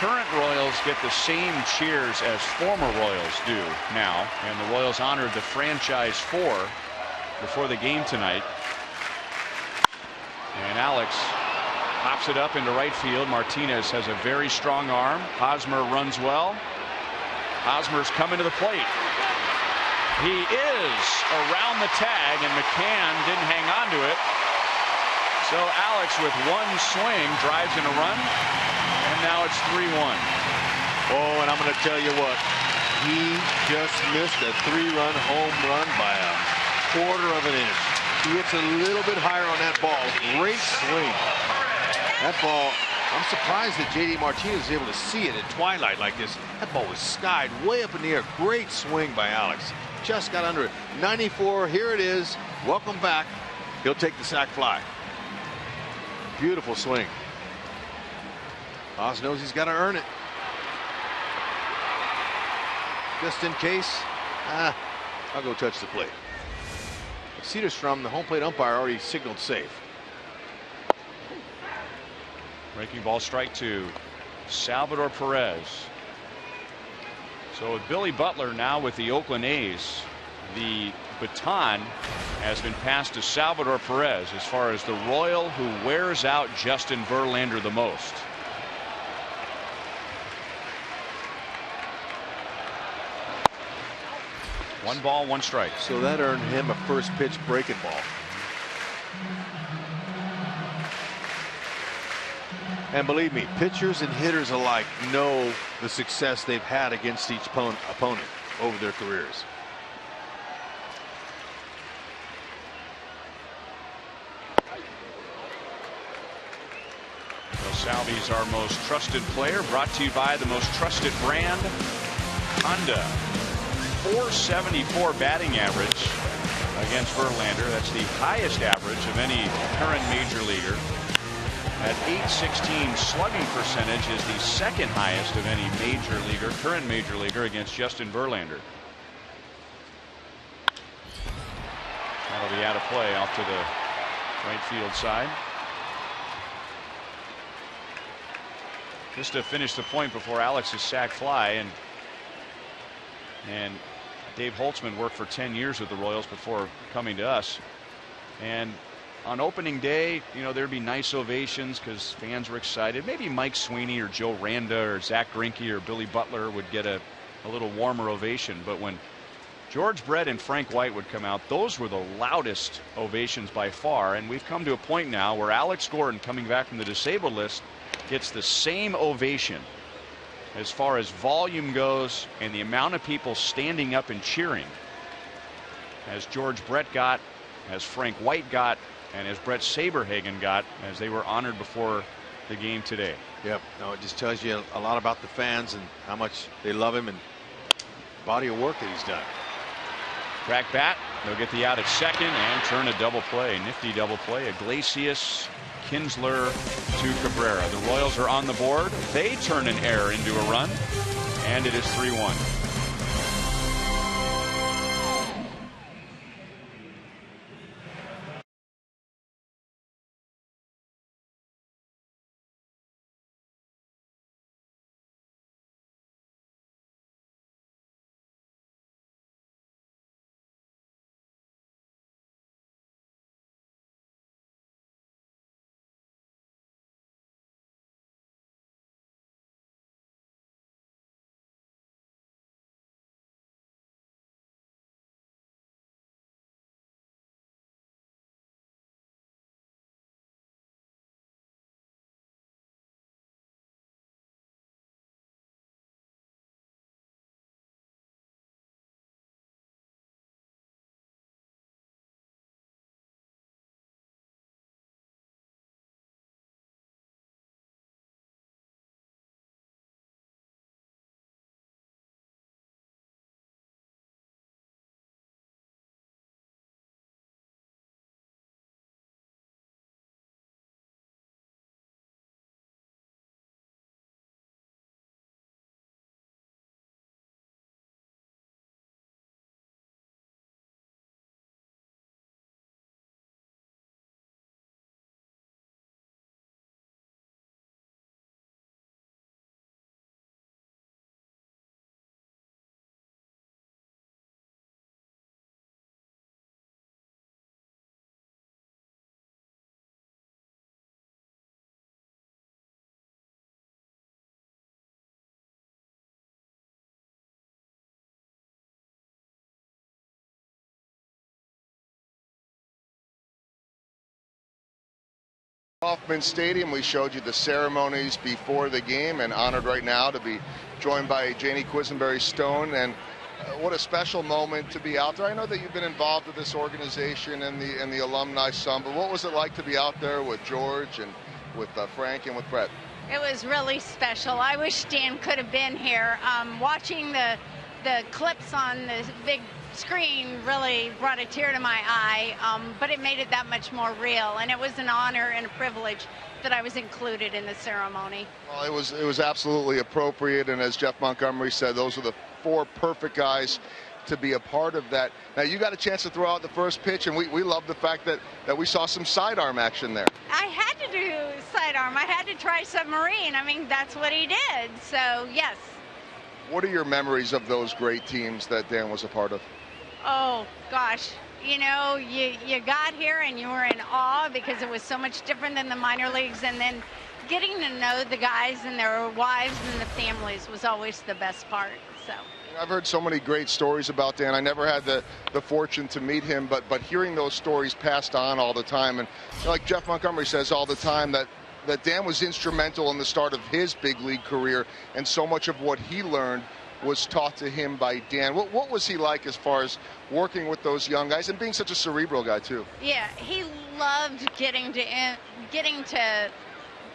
Current Royals get the same cheers as former Royals do now, and the Royals honored the franchise 4 before the game tonight. And Alex pops it up into right field. Martinez has a very strong arm. Hosmer runs well. Hosmer's coming to the plate. He is around the tag, and McCann didn't hang on to it. So Alex, with one swing, drives in a run, and now it's 3-1. Oh, and I'm going to tell you what, he just missed a 3-run home run by a quarter of an inch. He hits a little bit higher on that ball. Great swing. That ball, I'm surprised that J.D. Martinez is able to see it at twilight like this. That ball was skied way up in the air. Great swing by Alex. Just got under it. 94, here it is. Welcome back. He'll take the sac fly. Beautiful swing. Oz knows he's got to earn it. Just in case, I'll go touch the plate. Cedarstrom, the home plate umpire, already signaled safe. Breaking ball, strike 2. Salvador Perez. So with Billy Butler now with the Oakland A's, the baton has been passed to Salvador Perez as far as the Royal who wears out Justin Verlander the most. One ball, one strike. So that earned him a first pitch breaking ball. And believe me, pitchers and hitters alike know the success they've had against each opponent over their careers. Well, Salvi's our most trusted player, brought to you by the most trusted brand, Honda. 474 batting average against Verlander. That's the highest average of any current major leaguer. At 816 slugging percentage is the second highest of any major leaguer, current major leaguer, against Justin Verlander. That'll be out of play off to the right field side. Just to finish the point before Alex's sac fly, and Dave Holtzman worked for 10 years with the Royals before coming to us. And on opening day, you know, there'd be nice ovations because fans were excited. Maybe Mike Sweeney or Joe Randa or Zach Greinke or Billy Butler would get a little warmer ovation. But when George Brett and Frank White would come out, those were the loudest ovations by far. And we've come to a point now where Alex Gordon, coming back from the disabled list, gets the same ovation as far as volume goes and the amount of people standing up and cheering as George Brett got, as Frank White got, and as Brett Saberhagen got, as they were honored before the game today. Yep. No, it just tells you a lot about the fans and how much they love him and body of work that he's done. Crack bat. They'll get the out at second and turn a double play. Nifty double play. Iglesias, Kinsler to Cabrera. The Royals are on the board. They turn an error into a run, and it is 3-1. Kauffman Stadium. We showed you the ceremonies before the game, and honored right now to be joined by Janie Quisenberry Stone. And what a special moment to be out there. I know that you've been involved with this organization and the alumni some, but what was it like to be out there with George and with Frank and with Brett? It was really special. I wish Dan could have been here. Watching the clips on the big screen really brought a tear to my eye, but it made it that much more real, and it was an honor and a privilege that I was included in the ceremony. Well, it was absolutely appropriate, and as Jeff Montgomery said, those are the 4 perfect guys to be a part of that. Now, you got a chance to throw out the first pitch, and we love the fact that we saw some sidearm action there. I had to do sidearm. I had to try submarine. I mean, that's what he did, so yes. What are your memories of those great teams that Dan was a part of? Oh, gosh. You know, you got here and you were in awe because it was so much different than the minor leagues, and then getting to know the guys and their wives and the families was always the best part. So I've heard so many great stories about Dan. I never had the fortune to meet him, but hearing those stories passed on all the time, and like Jeff Montgomery says all the time, that Dan was instrumental in the start of his big league career, and so much of what he learned was taught to him by Dan. What was he like as far as working with those young guys and being such a cerebral guy too? Yeah, he loved getting to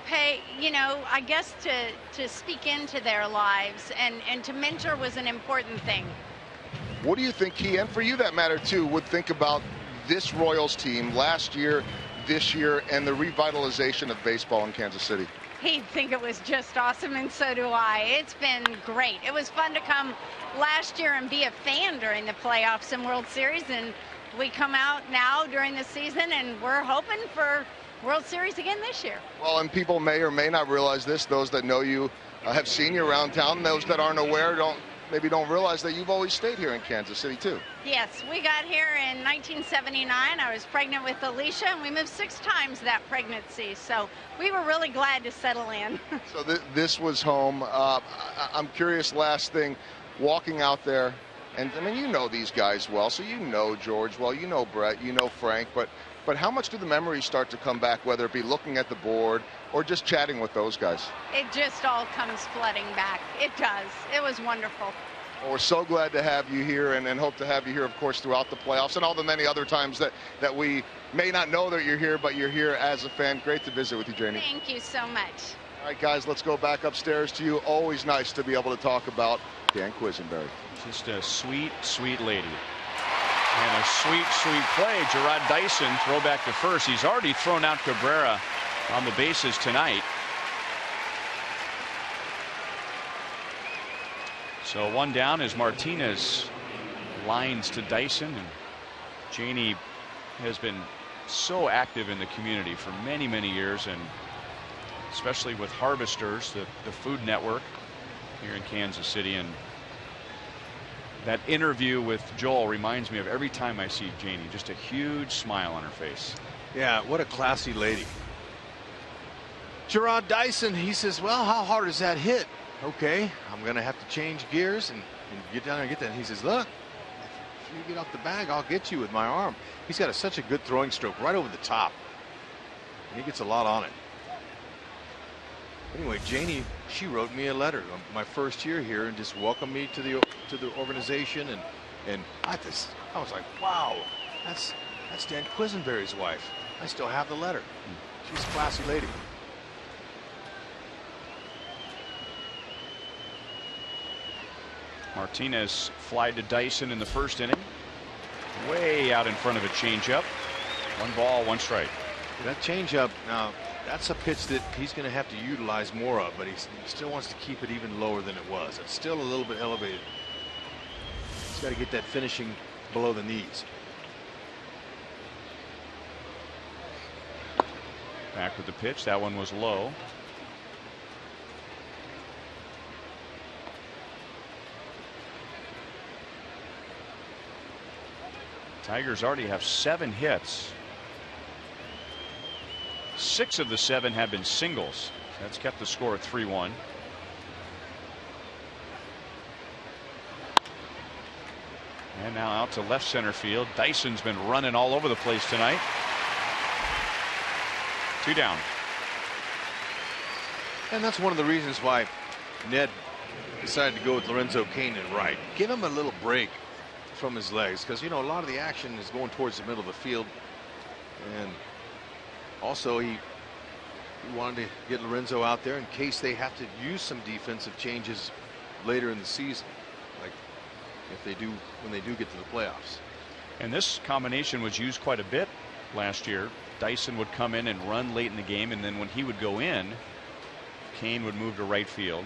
pay, you know, I guess to speak into their lives, and to mentor was an important thing. What do you think he, and for you that matter too, would think about this Royals team last year, this year, and the revitalization of baseball in Kansas City? He'd think it was just awesome, and so do I. It's been great. It was fun to come last year and be a fan during the playoffs and World Series, and we come out now during the season, and we're hoping for World Series again this year. Well, and people may or may not realize this. Those that know you have seen you around town. Those that aren't aware maybe don't realize that you've always stayed here in Kansas City too. Yes, we got here in 1979. I was pregnant with Alicia, and we moved 6 times that pregnancy. So we were really glad to settle in. So this was home. I'm curious, last thing, walking out there, and I mean, you know these guys well, so you know George well, you know Brett, you know Frank, but how much do the memories start to come back, whether it be looking at the board or just chatting with those guys? It just all comes flooding back. It does. It was wonderful. Well, we're so glad to have you here, and hope to have you here, of course, throughout the playoffs and all the many other times that we may not know that you're here, but you're here as a fan. Great to visit with you, Janie. Thank you so much. All right, guys, let's go back upstairs to you. Always nice to be able to talk about Dan Quisenberry. Just a sweet, sweet lady. And a sweet, sweet play. Gerard Dyson, throwback to first. He's already thrown out Cabrera on the bases tonight. So 1 down as Martinez lines to Dyson, and Janie has been so active in the community for many, many years, and especially with Harvesters, the Food Network here in Kansas City. And that interview with Joel reminds me of every time I see Janie, just a huge smile on her face. Yeah, what a classy lady. Gerard Dyson, he says, well, how hard is that hit? Okay, I'm going to have to change gears and get down there and get that. And he says, look, if you get off the bag, I'll get you with my arm. He's got such a good throwing stroke right over the top. And he gets a lot on it. Anyway, Janie, she wrote me a letter my first year here and just welcomed me to the organization, and I was like, wow, that's Dan Quisenberry's wife. I still have the letter. She's a classy lady. Martinez flied to Dyson in the first inning, way out in front of a changeup. 1 ball, 1 strike. That changeup, now that's a pitch that he's going to have to utilize more of, but he still wants to keep it even lower than it was. It's still a little bit elevated. He's got to get that finishing below the knees. Back with the pitch. That one was low. Tigers already have 7 hits. 6 of the 7 have been singles. That's kept the score at 3-1. And now out to left center field. Dyson's been running all over the place tonight. 2 down. And that's one of the reasons why Ned decided to go with Lorenzo Cain in right. Give him a little break from his legs, because, you know, a lot of the action is going towards the middle of the field. And also he wanted to get Lorenzo out there in case they have to use some defensive changes later in the season, like if they do, when they do get to the playoffs. And this combination was used quite a bit last year. Dyson would come in and run late in the game, and then when he would go in, Cain would move to right field.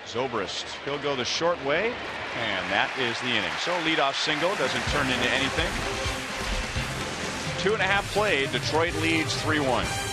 Zobrist, he'll go the short way, and that is the inning. So leadoff single doesn't turn into anything. 2.5 played. Detroit leads 3-1.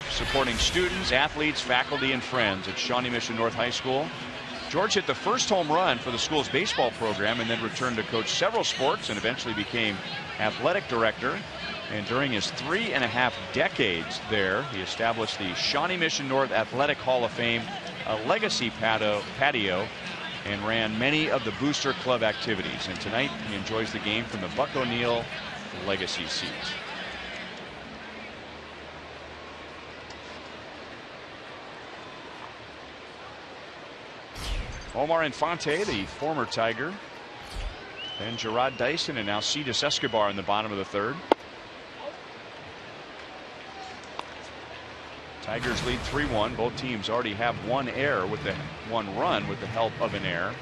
Supporting students, athletes, faculty, and friends at Shawnee Mission North High School. George hit the first home run for the school's baseball program and then returned to coach several sports and eventually became athletic director. And during his 3.5 decades there, he established the Shawnee Mission North Athletic Hall of Fame, a legacy patio, and ran many of the booster club activities. And tonight he enjoys the game from the Buck O'Neill legacy seat. Omar Infante, the former Tiger, then Gerard Dyson, and now Cetus Escobar in the bottom of the third. Tigers lead 3-1. Both teams already have one error with the one run with the help of an error.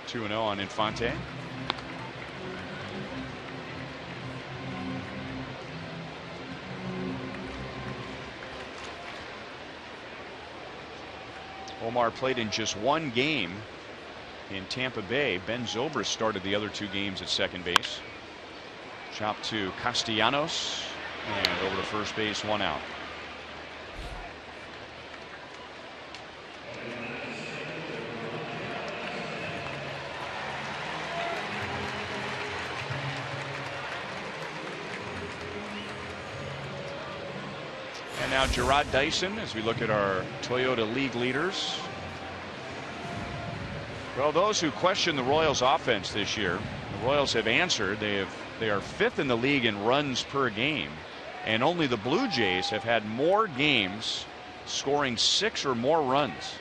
Two 2-0 on Infante. Omar played in just one game in Tampa Bay. Ben Zobrist started the other 2 games at second base. Chop to Castellanos and over to first base, 1 out. And now Gerard Dyson, as we look at our Toyota League leaders. Well, those who question the Royals offense this year, the Royals have answered. They are 5th in the league in runs per game, and only the Blue Jays have had more games scoring 6 or more runs.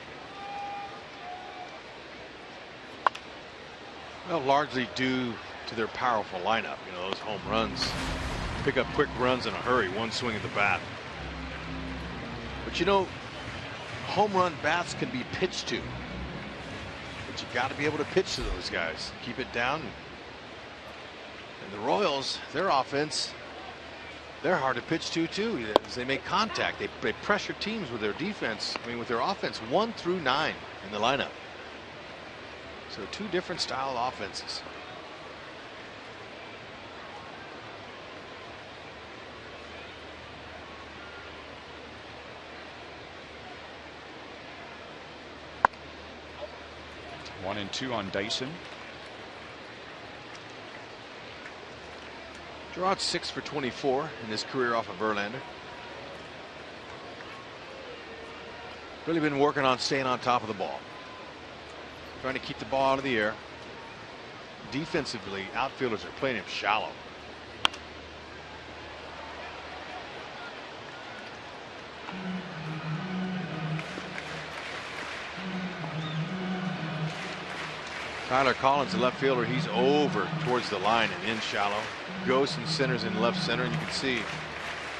Well, largely due to their powerful lineup. You know, those home runs, pick up quick runs in a hurry, one swing of the bat. But you know, home run bats can be pitched to. But you got to be able to pitch to those guys. Keep it down. And the Royals, their offense, they're hard to pitch to too. As they make contact, they pressure teams with their defense. I mean, with their offense 1 through 9 in the lineup. So 2 different style offenses. 1-2 on Dyson. Gerard's 6 for 24 in his career off of Verlander. Really been working on staying on top of the ball. Trying to keep the ball out of the air. Defensively, outfielders are playing him shallow. Tyler Collins, the left fielder, he's over towards the line and in shallow. Ghosts and centers in left center, and you can see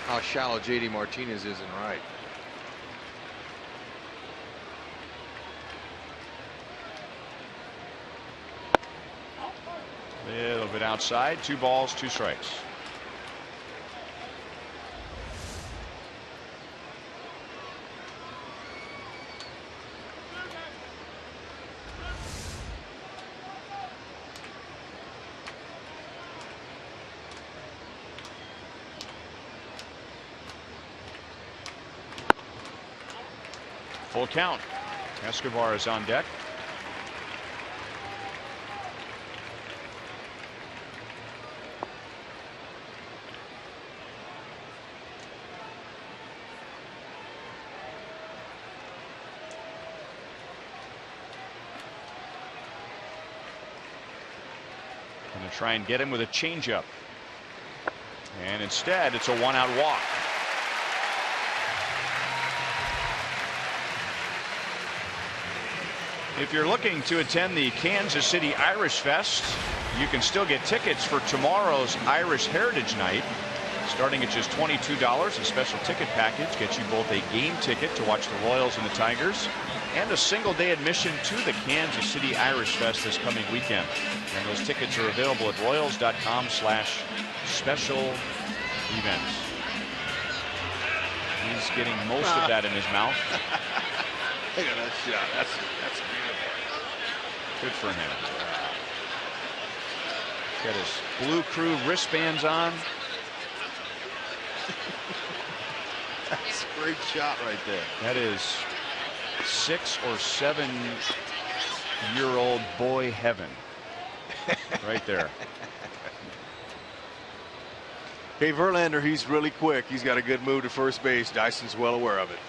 how shallow JD Martinez is in right. A little bit outside. 2 balls, 2 strikes. Full count. Escobar is on deck. Going to try and get him with a changeup. And instead, it's a 1-out walk. If you're looking to attend the Kansas City Irish Fest, you can still get tickets for tomorrow's Irish Heritage Night. Starting at just $22, a special ticket package gets you both a game ticket to watch the Royals and the Tigers and a single-day admission to the Kansas City Irish Fest this coming weekend. And those tickets are available at royals.com/special events. He's getting most of that in his mouth. Look at that shot. That's beautiful. Good for him. Got his Blue Crew wristbands on. That's a great shot right there. That is 6 or 7 year old boy heaven right there. Hey, Verlander, he's really quick. He's got a good move to first base. Dyson's well aware of it.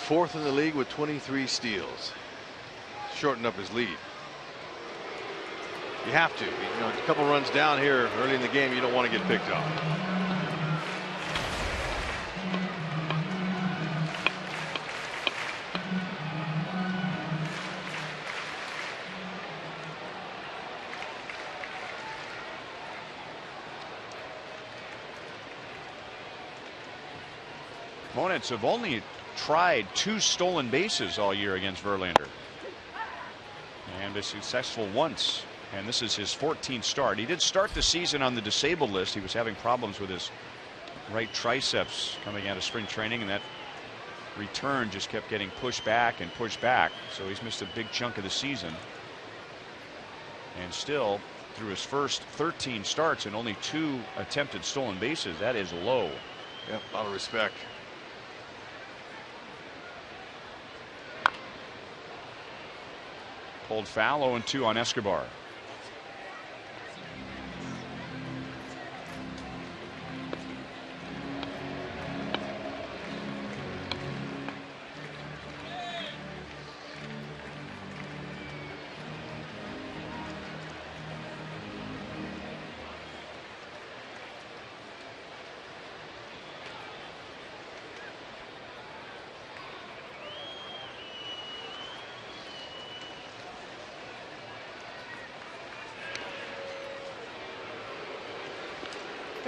Fourth in the league with 23 steals. Shortened up his lead. You have to. You know, a couple runs down here early in the game, you don't want to get picked off. Opponents have only tried 2 stolen bases all year against Verlander. And been successful once. And this is his 14th start. He did start the season on the disabled list. He was having problems with his right triceps coming out of spring training, and that return just kept getting pushed back and pushed back. So he's missed a big chunk of the season. And still, through his first 13 starts and only 2 attempted stolen bases, that is low. Yep, a lot of respect. Pulled foul. 0-2 on Escobar.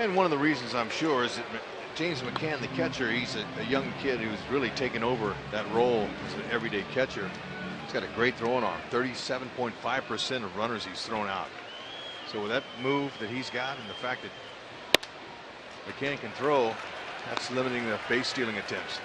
And one of the reasons, I'm sure, is that James McCann, the catcher, he's a young kid who's really taken over that role as an everyday catcher. He's got a great throwing arm. 37.5% of runners he's thrown out. So with that move that he's got and the fact that McCann can throw, that's limiting the base stealing attempts.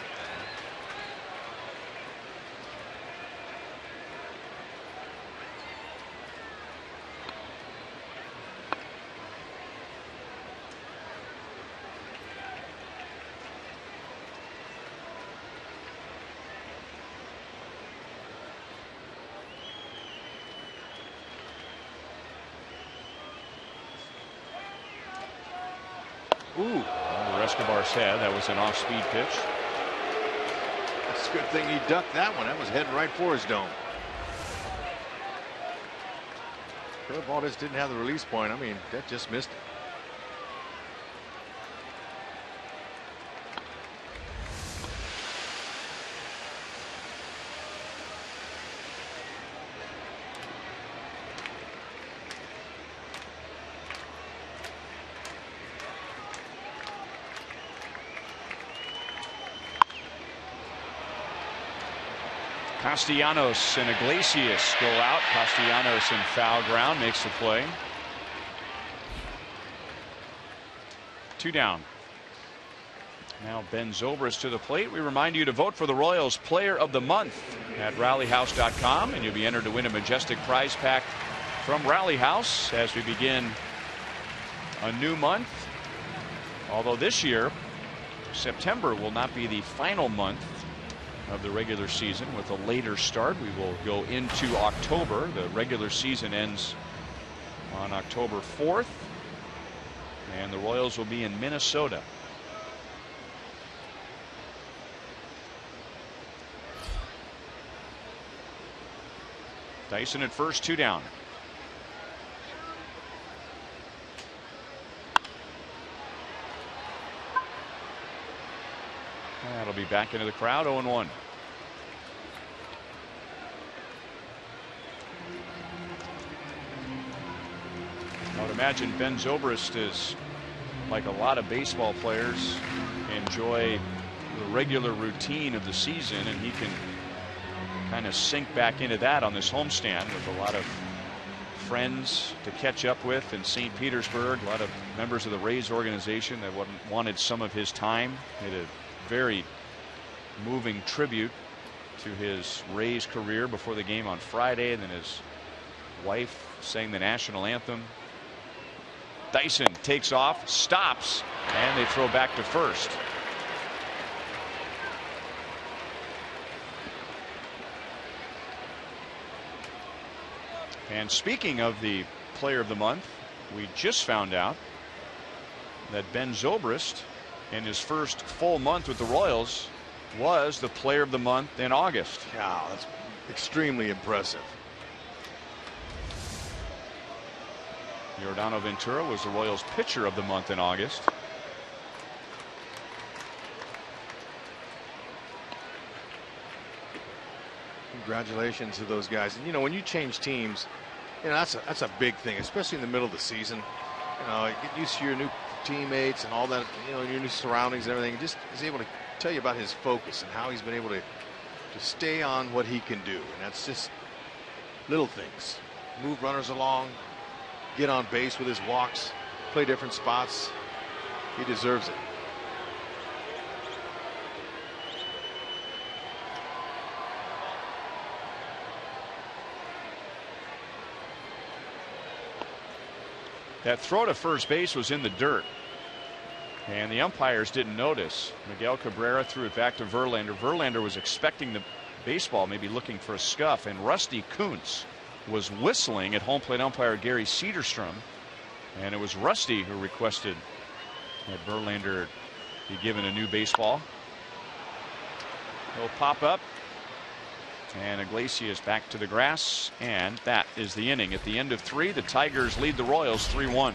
Ooh, over Escobar's head. That was an off-speed pitch. It's a good thing he ducked that one. That was heading right for his dome. Curveball just didn't have the release point. I mean, that just missed it. Castellanos and Iglesias go out. Castellanos in foul ground makes the play. 2 down. Now Ben Zobrist to the plate. We remind you to vote for the Royals Player of the Month at rallyhouse.com, and you'll be entered to win a majestic prize pack from Rally House as we begin a new month. Although this year, September will not be the final month of the regular season. With a later start, we will go into October. The regular season ends on October 4th, and the Royals will be in Minnesota. Dyson at first, 2 down. That'll be back into the crowd. 0-1. I would imagine Ben Zobrist is, like a lot of baseball players, enjoy the regular routine of the season, and he can kind of sink back into that on this homestand with a lot of friends to catch up with in St. Petersburg. A lot of members of the Rays organization that wanted some of his time. Made a very moving tribute to his Rays career before the game on Friday, and then his wife sang the national anthem. Dyson takes off, stops, and they throw back to first. And speaking of the Player of the Month, we just found out that Ben Zobrist, in his first full month with the Royals, was the Player of the Month in August. Wow, that's extremely impressive. Yordano Ventura was the Royals Pitcher of the Month in August. Congratulations to those guys. And you know, when you change teams, you know, that's a big thing, especially in the middle of the season. You know, you get used to your new teammates and all that, you know, your new surroundings and everything. Just is able to tell you about his focus and how he's been able to stay on what he can do. And that's just little things. Move runners along, get on base with his walks, play different spots. He deserves it. That throw to first base was in the dirt, and the umpires didn't notice. Miguel Cabrera threw it back to Verlander. Verlander was expecting the baseball, maybe looking for a scuff, and Rusty Kuntz was whistling at home plate umpire Gary Cederstrom, and it was Rusty who requested that Verlander be given a new baseball. He'll pop up, and Iglesias back to the grass, and that is the inning. At the end of 3, the Tigers lead the Royals 3-1.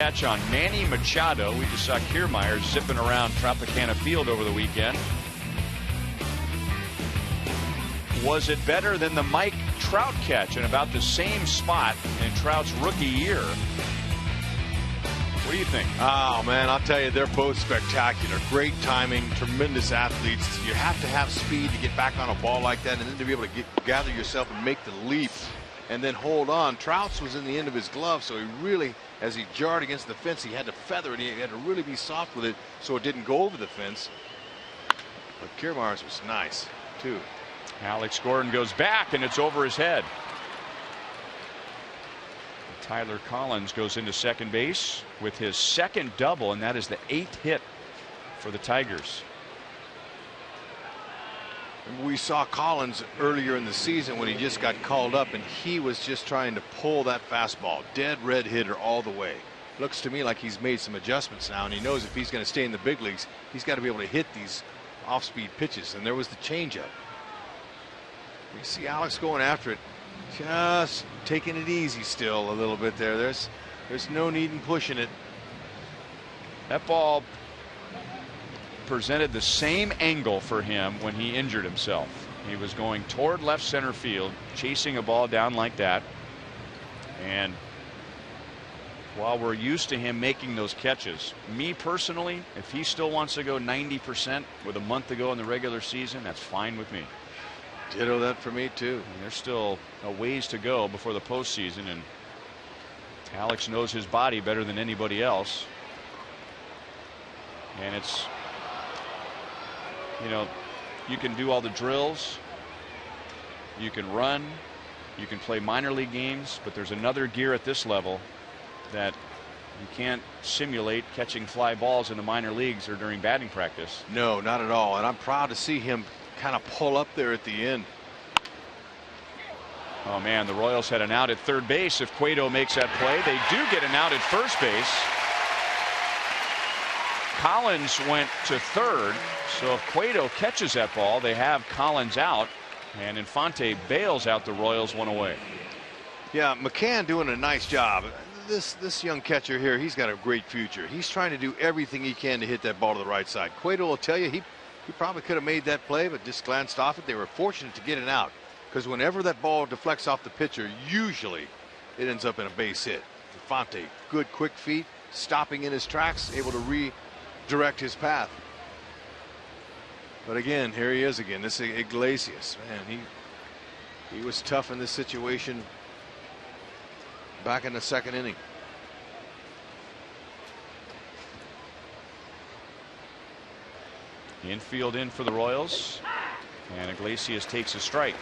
Catch on Manny Machado. We just saw Kiermaier zipping around Tropicana Field over the weekend. Was it better than the Mike Trout catch in about the same spot in Trout's rookie year? What do you think? Oh, man, I'll tell you, they're both spectacular. Great timing, tremendous athletes. You have to have speed to get back on a ball like that, and then to be able to gather yourself and make the leap and then hold on. Trout's was in the end of his glove, so he really, as he jarred against the fence, he had to feather it. He had to really be soft with it so it didn't go over the fence. But Kiermaier's was nice, too. Alex Gordon goes back, and it's over his head. Tyler Collins goes into second base with his second double, and that is the 8th hit for the Tigers. We saw Collins earlier in the season when he just got called up, and he was just trying to pull that fastball. Dead red hitter all the way. Looks to me like he's made some adjustments now, and he knows if he's going to stay in the big leagues, he's got to be able to hit these off-speed pitches. And there was the changeup. We see Alex going after it, just taking it easy still a little bit there. There's no need in pushing it. That ball presented the same angle for him when he injured himself. He was going toward left center field, chasing a ball down like that. And while we're used to him making those catches, me personally, if he still wants to go 90% with a month to go in the regular season, that's fine with me. Ditto that for me too. And there's still a ways to go before the postseason, and Alex knows his body better than anybody else. And it's, you know, you can do all the drills, you can run, you can play minor league games, but there's another gear at this level that you can't simulate catching fly balls in the minor leagues or during batting practice. No, not at all. And I'm proud to see him kind of pull up there at the end. Oh man, the Royals had an out at third base. If Cueto makes that play, they do get an out at first base. Collins went to third, so if Cueto catches that ball, they have Collins out, and Infante bails out the Royals one away. Yeah, McCann doing a nice job. This young catcher here, he's got a great future. He's trying to do everything he can to hit that ball to the right side. Cueto will tell you he probably could have made that play, but just glanced off it. They were fortunate to get it out, because whenever that ball deflects off the pitcher, usually it ends up in a base hit. Infante, good quick feet, stopping in his tracks, able to redirect his path. But again, here he is again. This is Iglesias. Man, he was tough in this situation back in the second inning. Infield in for the Royals, and Iglesias takes a strike.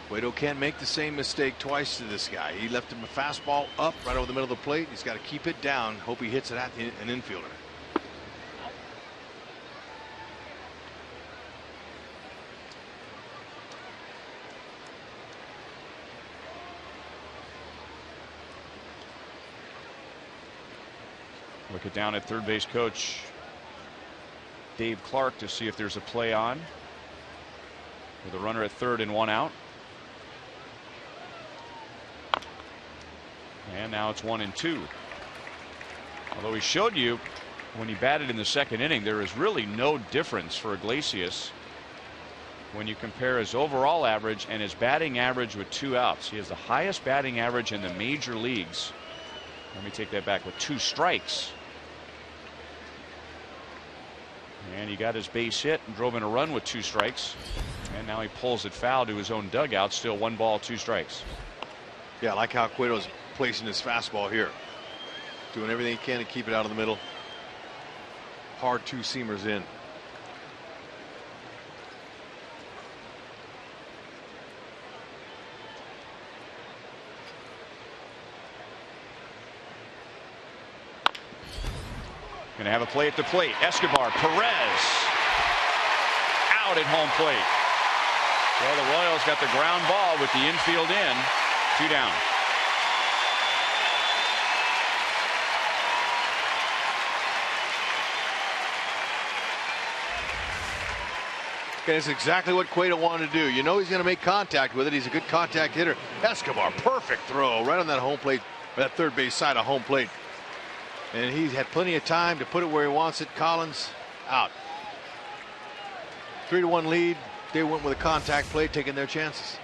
Cueto can't make the same mistake twice to this guy. He left him a fastball up right over the middle of the plate. He's got to keep it down. Hope he hits it at an infielder. Look it down at third base coach Dave Clark to see if there's a play on with a runner at third and one out. And now it's 1-2. Although he showed you when he batted in the second inning, there is really no difference for Iglesias when you compare his overall average and his batting average with 2 outs. He has the highest batting average in the major leagues. Let me take that back, with 2 strikes. And he got his base hit and drove in a run with 2 strikes. And now he pulls it foul to his own dugout. Still 1 ball, 2 strikes. Yeah, I like how Cueto's placing his fastball here. Doing everything he can to keep it out of the middle. Hard 2-seamers in. Going to have a play at the plate. Escobar, Perez out at home plate. Well, the Royals got the ground ball with the infield in. 2 down. And it's exactly what Cueto wanted to do. You know he's going to make contact with it. He's a good contact hitter. Escobar, perfect throw right on that home plate, that third base side of home plate. And he's had plenty of time to put it where he wants it. Collins out. 3-1 lead. They went with a contact play, taking their chances.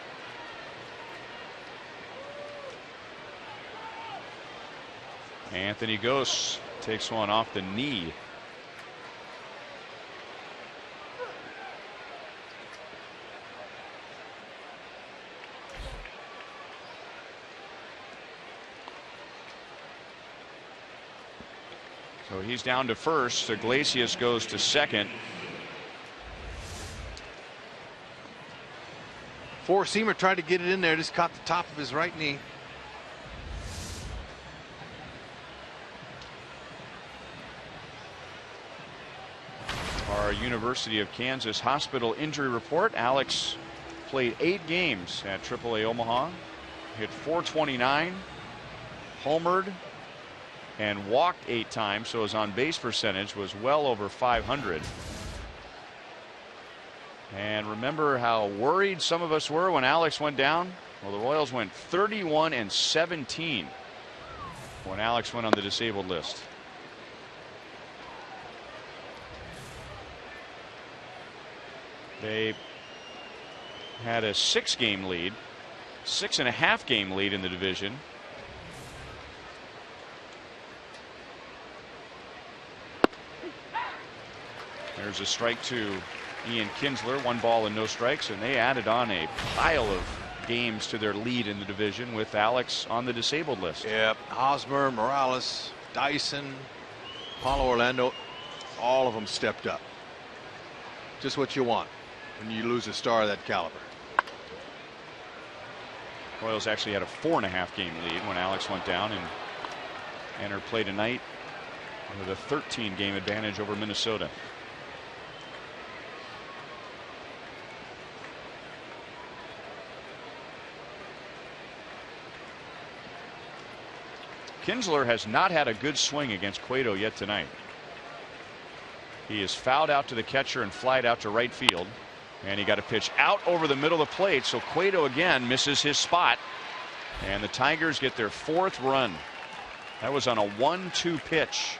Anthony Gose takes one off the knee. So he's down to first. Iglesias goes to second. Four-seamer tried to get it in there, just caught the top of his right knee. Our University of Kansas hospital injury report. Alex played 8 games at AAA Omaha, hit .429, homered, and walked 8 times, so his on-base percentage was well over 500. And remember how worried some of us were when Alex went down? Well, the Royals went 31-17 when Alex went on the disabled list. They had a 6-game lead, 6.5-game lead in the division. There's a strike to Ian Kinsler, 1 ball and no strikes, and they added on a pile of games to their lead in the division with Alex on the disabled list. Yep, Hosmer, Morales, Dyson, Paulo Orlando, all of them stepped up. Just what you want when you lose a star of that caliber. Royals actually had a 4.5-game lead when Alex went down and entered play tonight with a 13-game advantage over Minnesota. Kinsler has not had a good swing against Cueto yet tonight. He is fouled out to the catcher and flied out to right field. And he got a pitch out over the middle of the plate. So Cueto again misses his spot. And the Tigers get their 4th run. That was on a 1-2 pitch.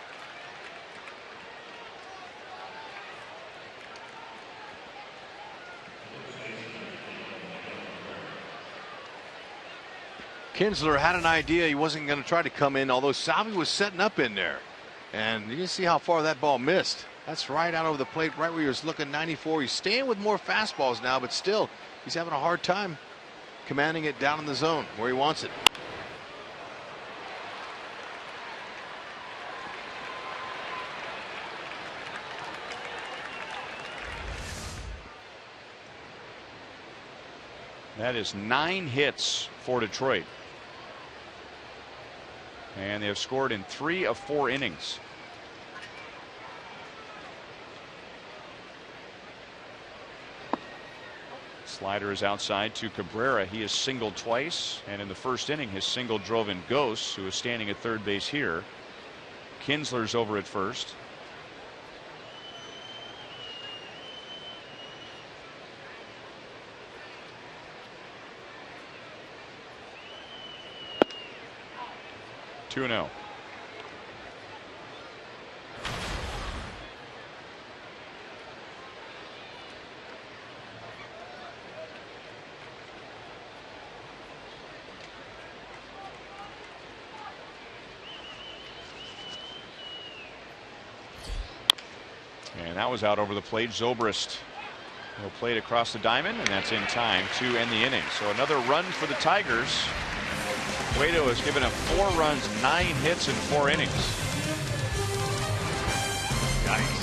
Kinsler had an idea he wasn't going to try to come in, although Salvi was setting up in there. And you can see how far that ball missed. That's right out over the plate, right where he was looking. 94. He's staying with more fastballs now, but still, he's having a hard time commanding it down in the zone where he wants it. That is 9 hits for Detroit. And they have scored in 3 of 4 innings. Slider is outside to Cabrera. He has singled twice, and in the first inning his single drove in Gose, who is standing at third base here. Kinsler's over at first. Two 2-0. And that was out over the plate. Zobrist will play it across the diamond, and that's in time to end the inning. So another run for the Tigers. Cueto has given up 4 runs, 9 hits in 4 innings. Yikes.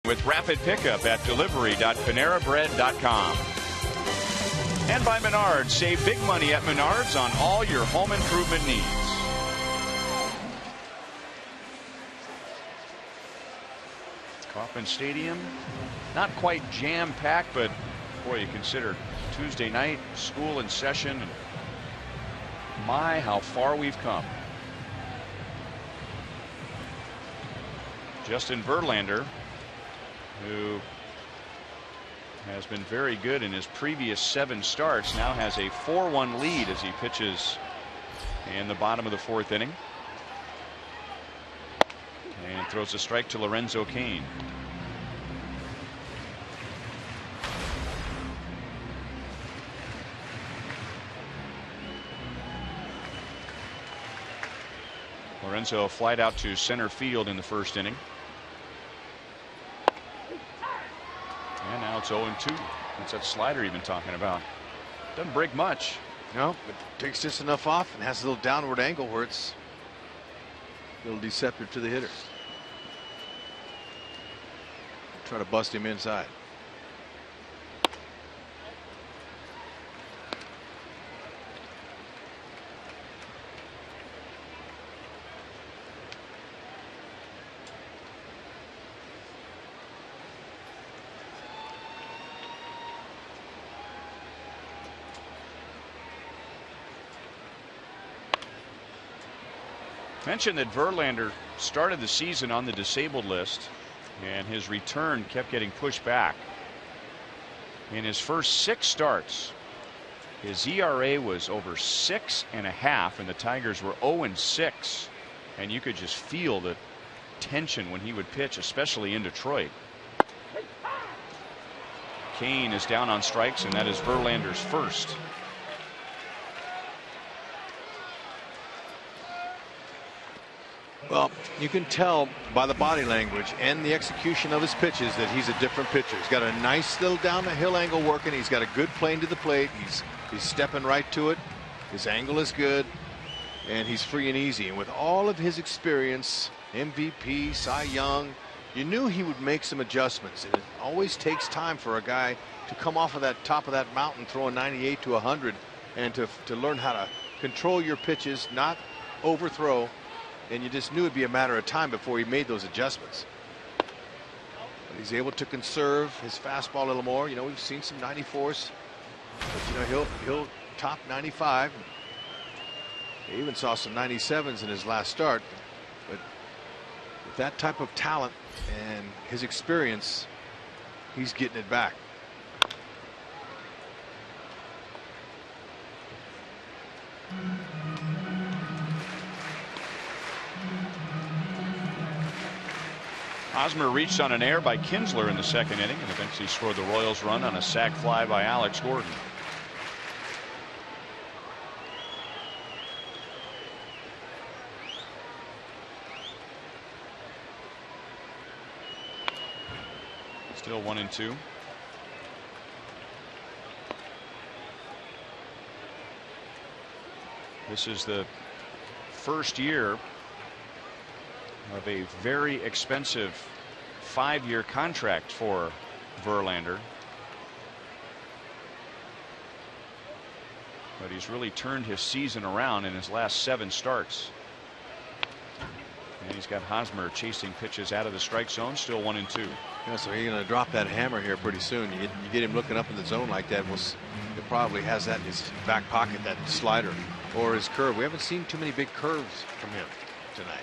with rapid pickup at delivery.panerabread.com. And by Menards. Save big money at Menards on all your home improvement needs. Kauffman Stadium, not quite jam-packed, but boy, you consider Tuesday night, school in session, and my, how far we've come. Justin Verlander, who has been very good in his previous 7 starts, now has a 4-1 lead as he pitches in the bottom of the 4th inning. And throws a strike to Lorenzo Cain. Lorenzo flied out to center field in the 1st inning. And now it's 0-2. That's that slider you've been talking about. Doesn't break much. No, but takes just enough off and has a little downward angle where it's a little deceptive to the hitter. Try to bust him inside. Mentioned that Verlander started the season on the disabled list, and his return kept getting pushed back. In his first 6 starts, his ERA was over 6.5, and the Tigers were 0-6, and you could just feel the tension when he would pitch, especially in Detroit. Cain is down on strikes, and that is Verlander's first. Well, you can tell by the body language and the execution of his pitches that he's a different pitcher. He's got a nice little down the hill angle working. He's got a good plane to the plate. He's stepping right to it. His angle is good, and he's free and easy. And with all of his experience, MVP, Cy Young, you knew he would make some adjustments. And it always takes time for a guy to come off of that top of that mountain throwing 98 to 100 and to learn how to control your pitches, not overthrow. And you just knew it'd be a matter of time before he made those adjustments. But he's able to conserve his fastball a little more. You know, we've seen some 94s, but you know he'll top 95. He even saw some 97s in his last start. But with that type of talent and his experience, he's getting it back. Hosmer reached on an error by Kinsler in the 2nd inning and eventually scored the Royals run on a sac fly by Alex Gordon. Still 1-2. This is the first year of a very expensive 5-year contract for Verlander. But he's really turned his season around in his last 7 starts. And he's got Hosmer chasing pitches out of the strike zone, still 1-2. Yeah, so you're going to drop that hammer here pretty soon. You get him looking up in the zone like that. He probably has that in his back pocket, that slider or his curve. We haven't seen too many big curves from him tonight.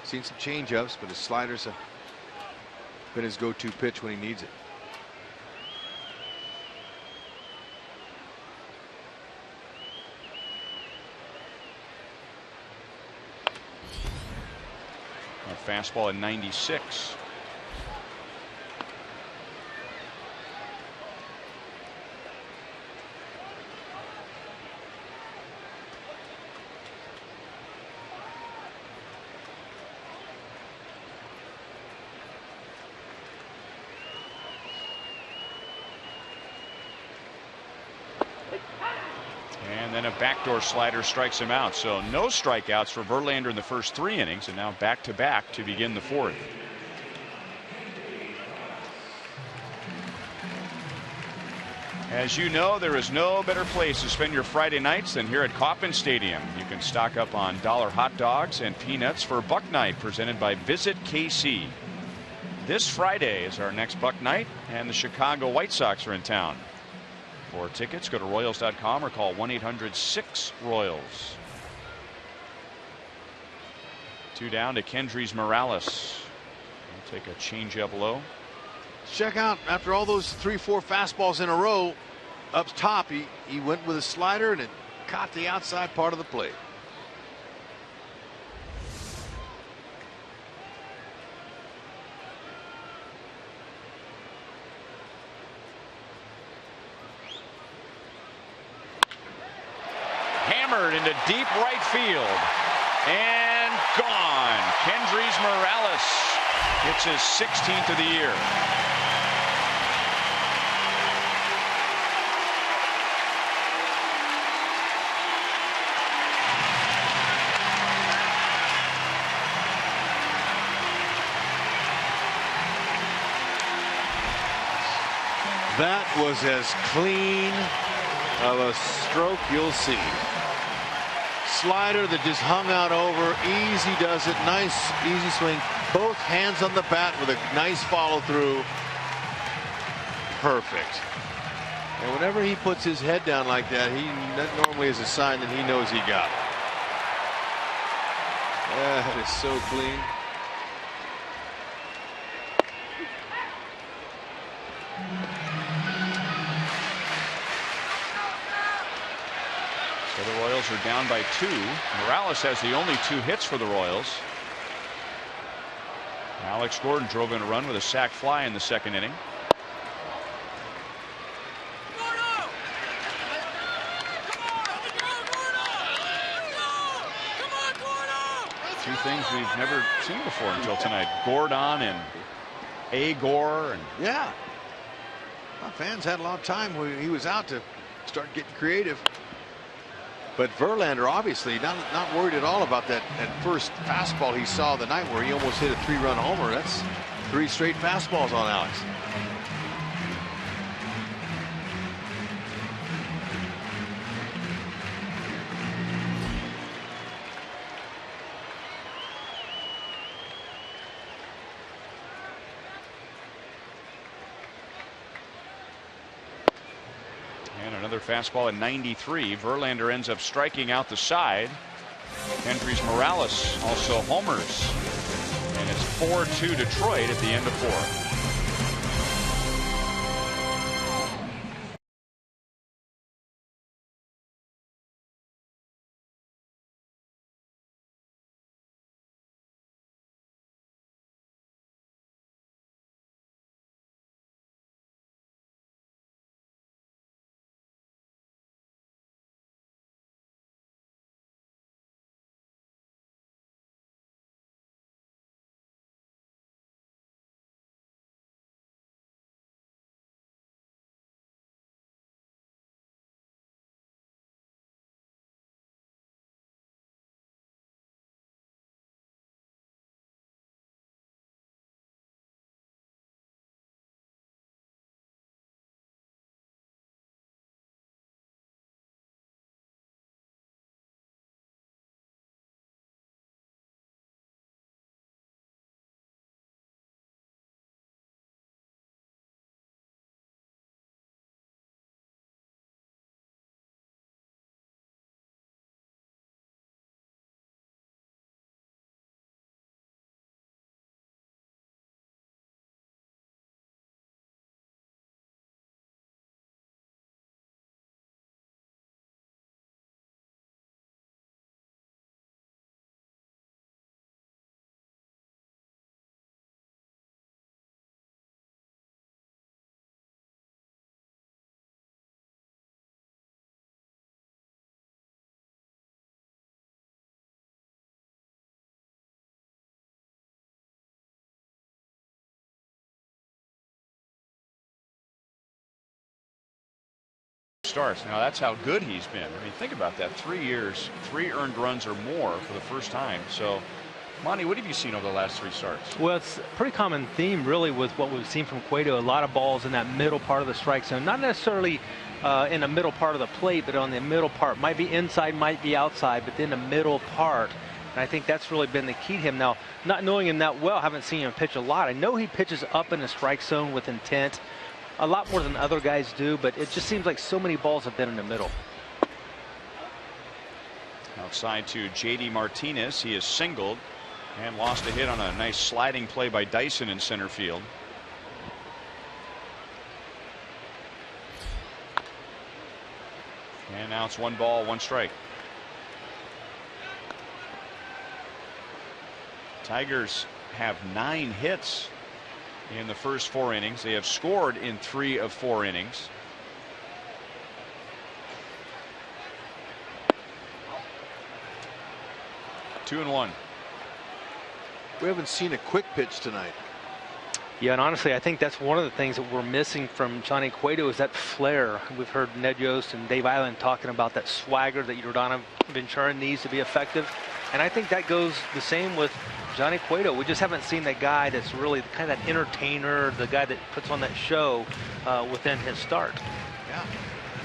Seen some changeups, but his sliders have been his go-to pitch when he needs it. A fastball at 96. And then a backdoor slider strikes him out. So no strikeouts for Verlander in the first 3 innings, and now back-to-back to begin the 4th. As you know, there is no better place to spend your Friday nights than here at Kauffman Stadium. You can stock up on dollar hot dogs and peanuts for Buck Night, presented by Visit KC. This Friday is our next Buck Night, and the Chicago White Sox are in town. For tickets, go to Royals.com or call 1-800-6-ROYALS. 2 down to Kendrys Morales. He'll take a changeup low. Check out, after all those 3-4 fastballs in a row up top, he went with a slider and it caught the outside part of the plate. Hammered into deep right field and gone. Kendrys Morales gets his 16th of the year. That was as clean of a stroke you'll see. Slider that just hung out over. Easy does it. Nice easy swing. Both hands on the bat with a nice follow through. Perfect. And whenever he puts his head down like that, that normally is a sign that he knows he got it. That is so clean. So the Royals are down by 2. Morales has the only 2 hits for the Royals. Alex Gordon drove in a run with a sac fly in the 2nd inning. Two things we've never seen before until tonight. Gordon and Agor. And yeah. Well, fans had a lot of time when he was out to start getting creative. But Verlander obviously not worried at all about that first fastball he saw the night where he almost hit a 3-run homer. That's 3 straight fastballs on Alex. Another fastball at 93. Verlander ends up striking out the side. Kendrys Morales also homers. And it's 4-2 Detroit at the end of 4. Starts. Now that's how good he's been. I mean, think about that. 3 years, 3 earned runs or more for the first time. So Monty, what have you seen over the last 3 starts? Well, it's a pretty common theme, really, with what we've seen from Cueto. A lot of balls in that middle part of the strike zone. Not necessarily in the middle part of the plate, but on the middle part. Might be inside, might be outside, but then the middle part. And I think that's really been the key to him. Now, not knowing him that well, haven't seen him pitch a lot. I know he pitches up in the strike zone with intent, a lot more than other guys do, but it just seems like so many balls have been in the middle. Outside to J.D. Martinez. He is singled and lost a hit on a nice sliding play by Dyson in center field. And now it's 1 ball, 1 strike. Tigers have 9 hits in the first 4 innings. They have scored in 3 of 4 innings. Two and 1. We haven't seen a quick pitch tonight. Yeah, and honestly, I think that's one of the things that we're missing from Johnny Cueto is that flair. We've heard Ned Yost and Dave Island talking about that swagger that Yordano Ventura needs to be effective. And I think that goes the same with Johnny Cueto. We just haven't seen that guy that's really kind of that entertainer, the guy that puts on that show within his start. Yeah,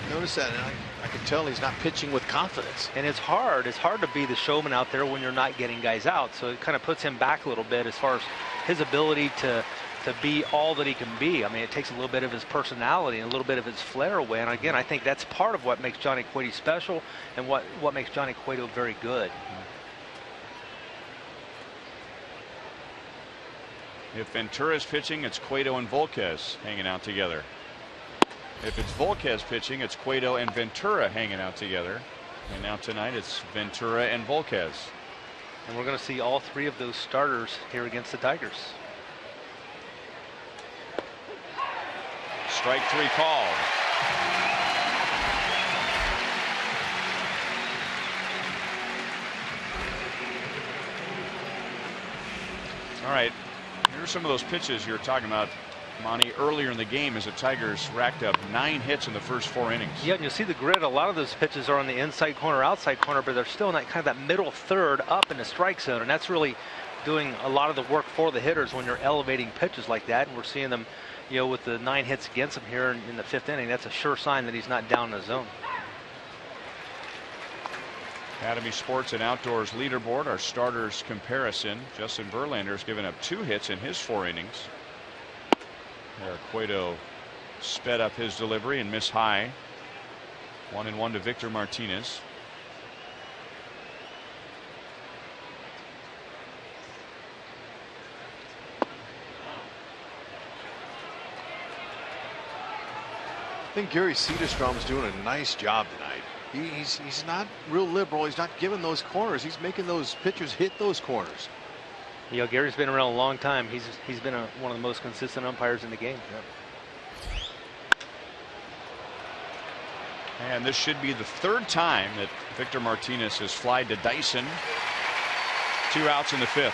notice that. And I can tell he's not pitching with confidence. And it's hard. It's hard to be the showman out there when you're not getting guys out. So it kind of puts him back a little bit as far as his ability to be all that he can be. I mean, it takes a little bit of his personality and a little bit of his flair away. And again, I think that's part of what makes Johnny Cueto special and what makes Johnny Cueto very good. If Ventura's pitching, it's Cueto and Volquez hanging out together. If it's Volquez pitching, it's Cueto and Ventura hanging out together. And now tonight it's Ventura and Volquez. And we're going to see all 3 of those starters here against the Tigers. Strike 3 called. All right. Here's some of those pitches you're talking about, Monty, earlier in the game as the Tigers racked up 9 hits in the first 4 innings. Yeah, and you'll see the grid. A lot of those pitches are on the inside corner, outside corner, but they're still in that kind of that middle third up in the strike zone. And that's really doing a lot of the work for the hitters when you're elevating pitches like that. And we're seeing them, you know, with the 9 hits against him here in the 5th inning. That's a sure sign that he's not down in the zone. Academy Sports and Outdoors leaderboard, our starters comparison. Justin Verlander's given up 2 hits in his 4 innings. There, Cueto sped up his delivery and missed high. 1-1 to Victor Martinez. I think Gary Cederstrom's doing a nice job tonight. He's not real liberal. He's not giving those corners. He's making those pitchers hit those corners. You know, Gary's been around a long time. He's been one of the most consistent umpires in the game. Yep. And this should be the 3rd time that Victor Martinez has flied to Dyson. 2 outs in the 5th.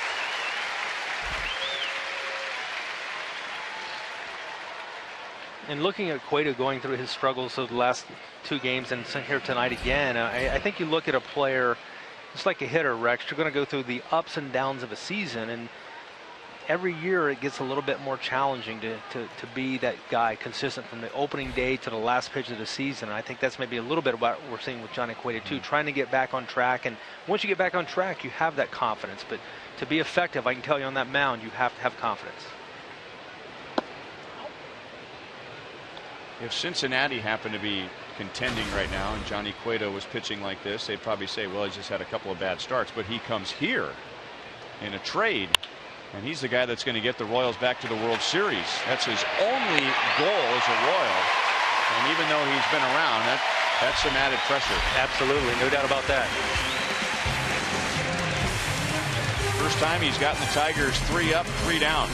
And looking at Cueto going through his struggles of the last 2 games and here tonight again, I think you look at a player, it's like a hitter, Rex. You're going to go through the ups and downs of a season, and every year it gets a little bit more challenging to be that guy consistent from the opening day to the last pitch of the season. And I think that's maybe a little bit of what we're seeing with Johnny Cueto too, trying to get back on track. And once you get back on track, you have that confidence. But to be effective, I can tell you on that mound, you have to have confidence. If Cincinnati happened to be contending right now and Johnny Cueto was pitching like this, they'd probably say, well, he's just had a couple of bad starts. But he comes here in a trade, and he's the guy that's going to get the Royals back to the World Series. That's his only goal as a Royal. And even though he's been around, that's some added pressure. Absolutely, no doubt about that. First time he's gotten the Tigers 3 up, 3 down.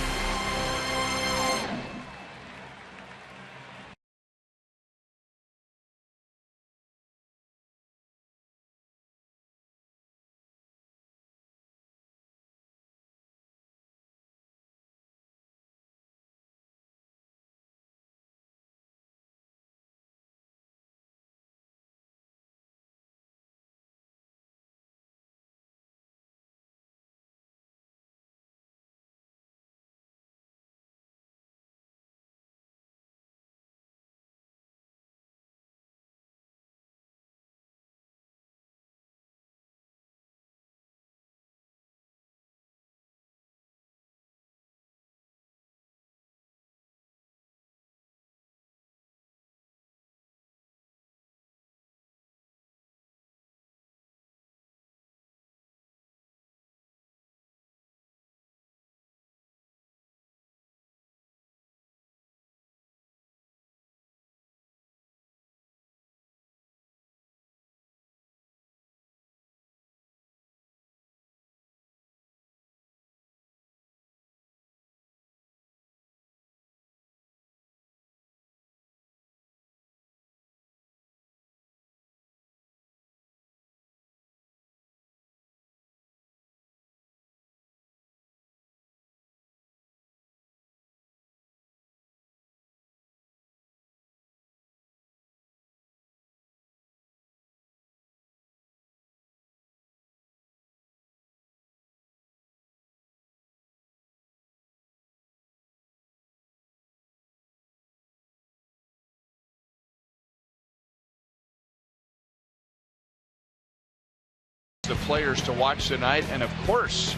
The players to watch tonight, and of course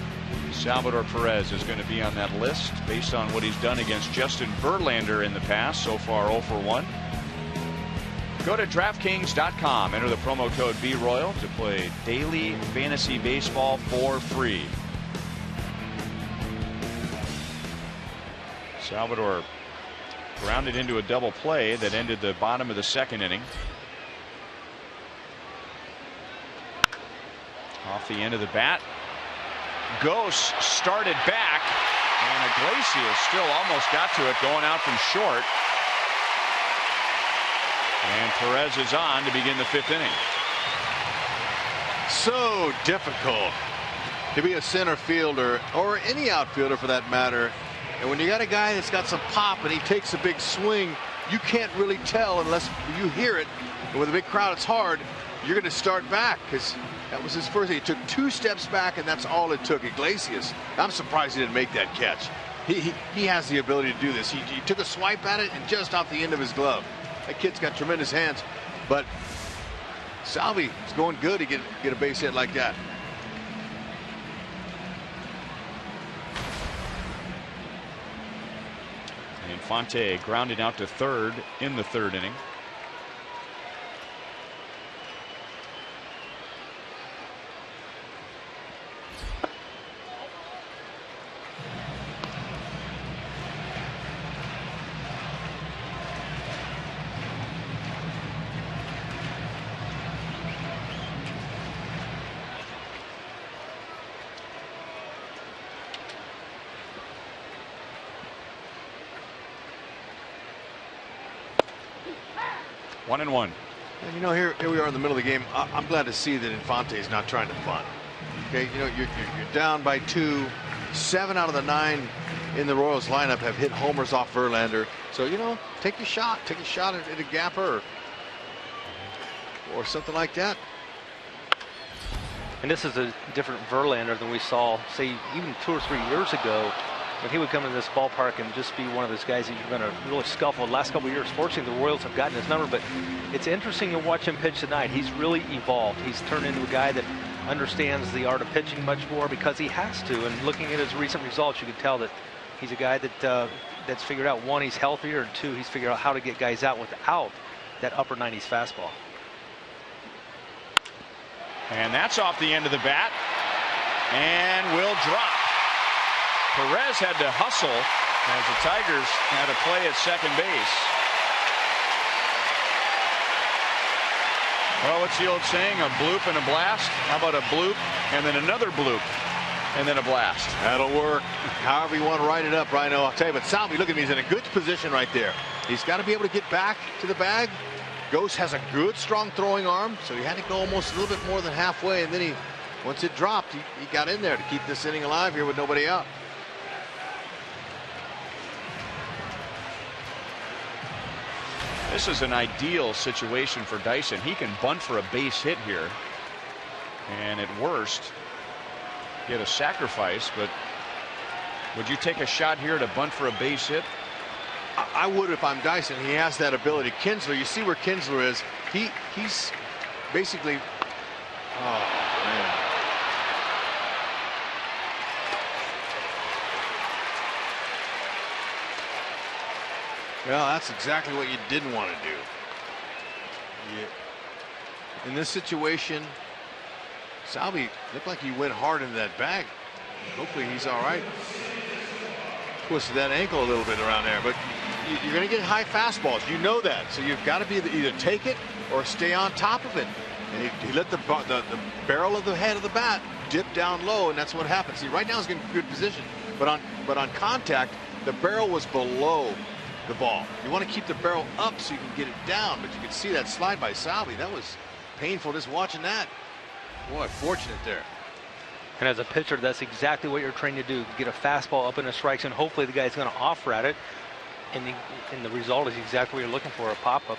Salvador Perez is going to be on that list based on what he's done against Justin Verlander in the past. So far 0 for 1. Go to DraftKings.com, enter the promo code BRoyal to play daily fantasy baseball for free. Salvador grounded into a double play that ended the bottom of the second inning. Off the end of the bat. Ghost started back, and Iglesias still almost got to it, going out from short. And Perez is on to begin the 5th inning. So difficult to be a center fielder, or any outfielder for that matter. And when you got a guy that's got some pop and he takes a big swing, you can't really tell unless you hear it. And with a big crowd, it's hard. You're going to start back, because that was his first. He took 2 steps back, and that's all it took. Iglesias, I'm surprised he didn't make that catch. He has the ability to do this. He took a swipe at it and just off the end of his glove. That kid's got tremendous hands, but Salvi is going good to get a base hit like that. Infante grounded out to third in the 3rd inning. One and one. And you know, here we are in the middle of the game. I'm glad to see that Infante is not trying to bunt. Okay, you know, you're down by 2. 7 out of the 9 in the Royals lineup have hit homers off Verlander. So, you know, take your shot. Take a shot at a gapper or something like that. And this is a different Verlander than we saw, say, even 2 or 3 years ago, when he would come into this ballpark and just be one of those guys that you're going to really scuffle. The last couple of years, fortunately, the Royals have gotten his number, but it's interesting to watch him pitch tonight. He's really evolved. He's turned into a guy that understands the art of pitching much more because he has to. And looking at his recent results, you can tell that he's a guy that that's figured out, 1, he's healthier, and 2, he's figured out how to get guys out without that upper 90s fastball. And that's off the end of the bat and will drop. Perez had to hustle as the Tigers had to play at second base. Well, what's the old saying? A bloop and a blast? How about a bloop and then another bloop and then a blast? That'll work. However you want to write it up, Rhino. I'll tell you, but Salvi, look at me, he's in a good position right there. He's got to be able to get back to the bag. Ghost has a good, strong throwing arm, so he had to go almost a little bit more than halfway, and then once it dropped, he got in there to keep this inning alive here with nobody out. This is an ideal situation for Dyson. He can bunt for a base hit here, and at worst get a sacrifice. But would you take a shot here to bunt for a base hit? I would if I'm Dyson. He has that ability. Kinsler, you see where Kinsler is. He's basically, oh man. Well, that's exactly what you didn't want to do. In this situation, Salvi looked like he went hard into that bag. Hopefully he's all right. Twisted that ankle a little bit around there, but you're going to get high fastballs. You know that, so you've got to be either take it or stay on top of it. And he let the barrel of the head of the bat dip down low, and that's what happened. See, right now he's in good position, but on contact, the barrel was below the ball. You want to keep the barrel up so you can get it down, but you can see that slide by Salvi. That was painful just watching that. Boy, fortunate there. And as a pitcher, that's exactly what you're trying to do. Get a fastball up in the strike zone. Hopefully the guy's going to offer at it. And the result is exactly what you're looking for, a pop-up.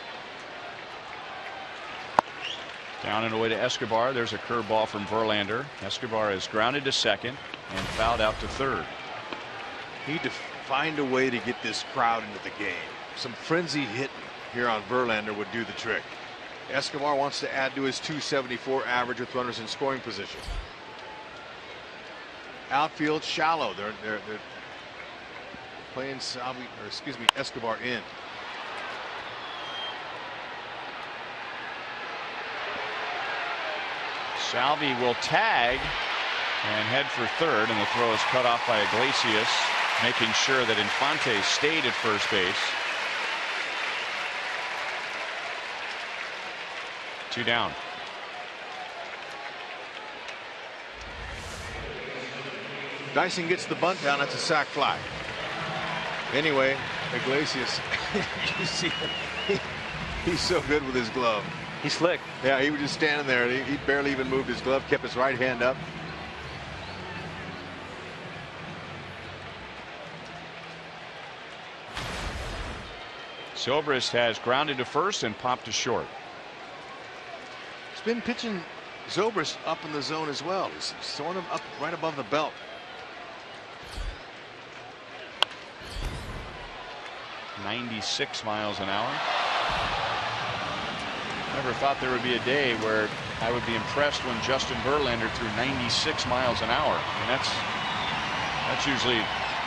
Down and away to Escobar. There's a curveball from Verlander. Escobar is grounded to second and fouled out to third. Need to find a way to get this crowd into the game. Some frenzy hit here on Verlander would do the trick. Escobar wants to add to his .274 average with runners in scoring position. Outfield shallow. They're playing Escobar in. Salvi will tag and head for third, and the throw is cut off by Iglesias, making sure that Infante stayed at first base. 2 down. Dyson gets the bunt down. That's a sac fly. Anyway, Iglesias, you see him. He's so good with his glove. He's slick. Yeah, he was just standing there. He barely even moved his glove, kept his right hand up. Zobrist has grounded to first and popped to short. He's been pitching Zobrist up in the zone as well. He's throwing him up right above the belt. .96 miles an hour. Never thought there would be a day where I would be impressed when Justin Verlander threw 96 miles an hour. And that's usually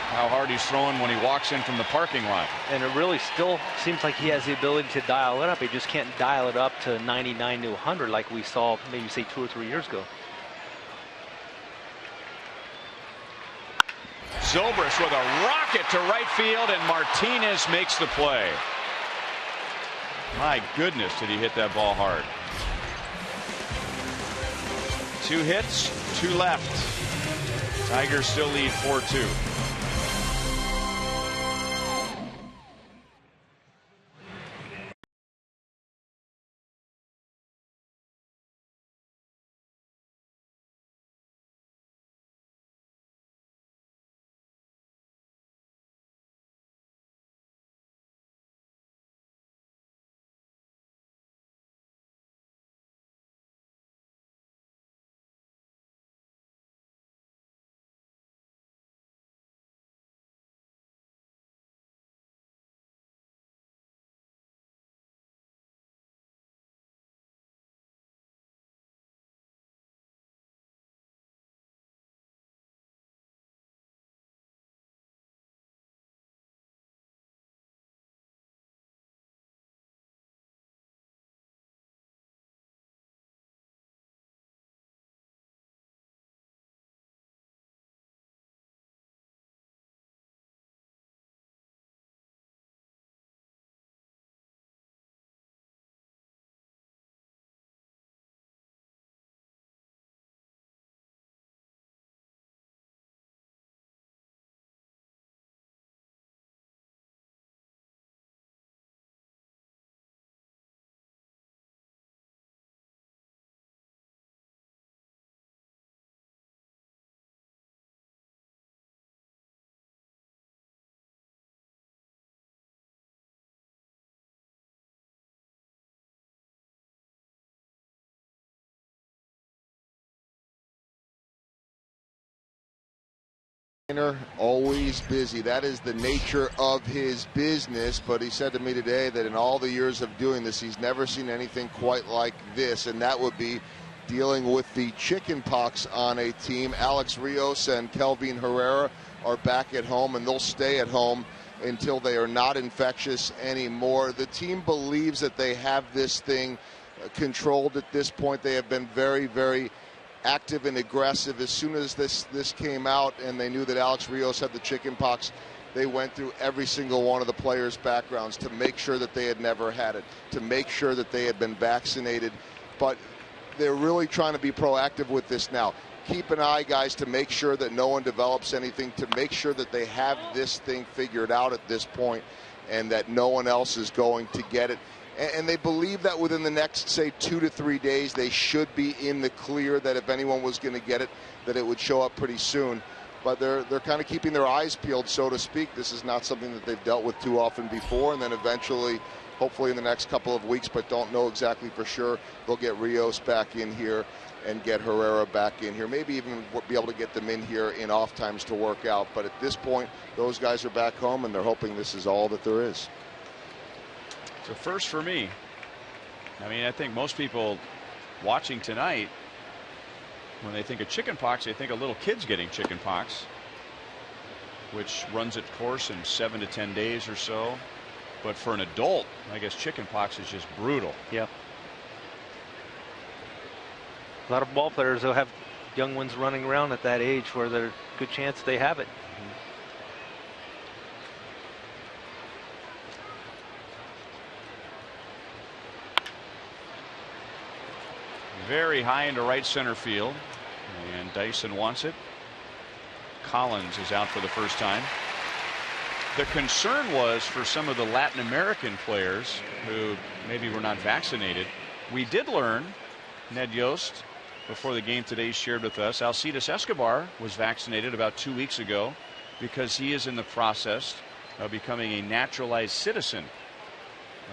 how hard he's throwing when he walks in from the parking lot. And it really still seems like he has the ability to dial it up. He just can't dial it up to 99 to 100 like we saw maybe say 2 or 3 years ago. Zobrist with a rocket to right field, and Martinez makes the play. My goodness, did he hit that ball hard. 2 hits, 2 left. Tigers still lead 4-2. Always busy. That is the nature of his business. But he said to me today that in all the years of doing this, he's never seen anything quite like this, and that would be dealing with the chicken pox on a team. Alex Rios and Kelvin Herrera are back at home, and they'll stay at home until they are not infectious anymore. The team believes that they have this thing controlled at this point. They have been very, very active and aggressive. As soon as this came out and they knew that Alex Rios had the chicken pox, they went through every single one of the players' backgrounds to make sure that they had never had it, to make sure that they had been vaccinated. But they're really trying to be proactive with this now. Keep an eye, guys, to make sure that no one develops anything, to make sure that they have this thing figured out at this point and that no one else is going to get it. And they believe that within the next, say, 2 to 3 days, they should be in the clear, that if anyone was going to get it, that it would show up pretty soon. But they're kind of keeping their eyes peeled, so to speak. This is not something that they've dealt with too often before. And then eventually, hopefully in the next couple of weeks, but don't know exactly for sure, they'll get Rios back in here and get Herrera back in here. Maybe even be able to get them in here in off times to work out. But at this point, those guys are back home, and they're hoping this is all that there is. So first for me. I mean, I think most people watching tonight, when they think of chicken pox, they think of little kids getting chicken pox, which runs its course in 7 to 10 days or so. But for an adult, I guess chicken pox is just brutal. Yep. A lot of ball players will have young ones running around at that age where there's a good chance they have it. Very high into right center field, and Dyson wants it. Collins is out for the first time. The concern was for some of the Latin American players who maybe were not vaccinated. We did learn, Ned Yost, before the game today, shared with us, Alcides Escobar was vaccinated about 2 weeks ago because he is in the process of becoming a naturalized citizen.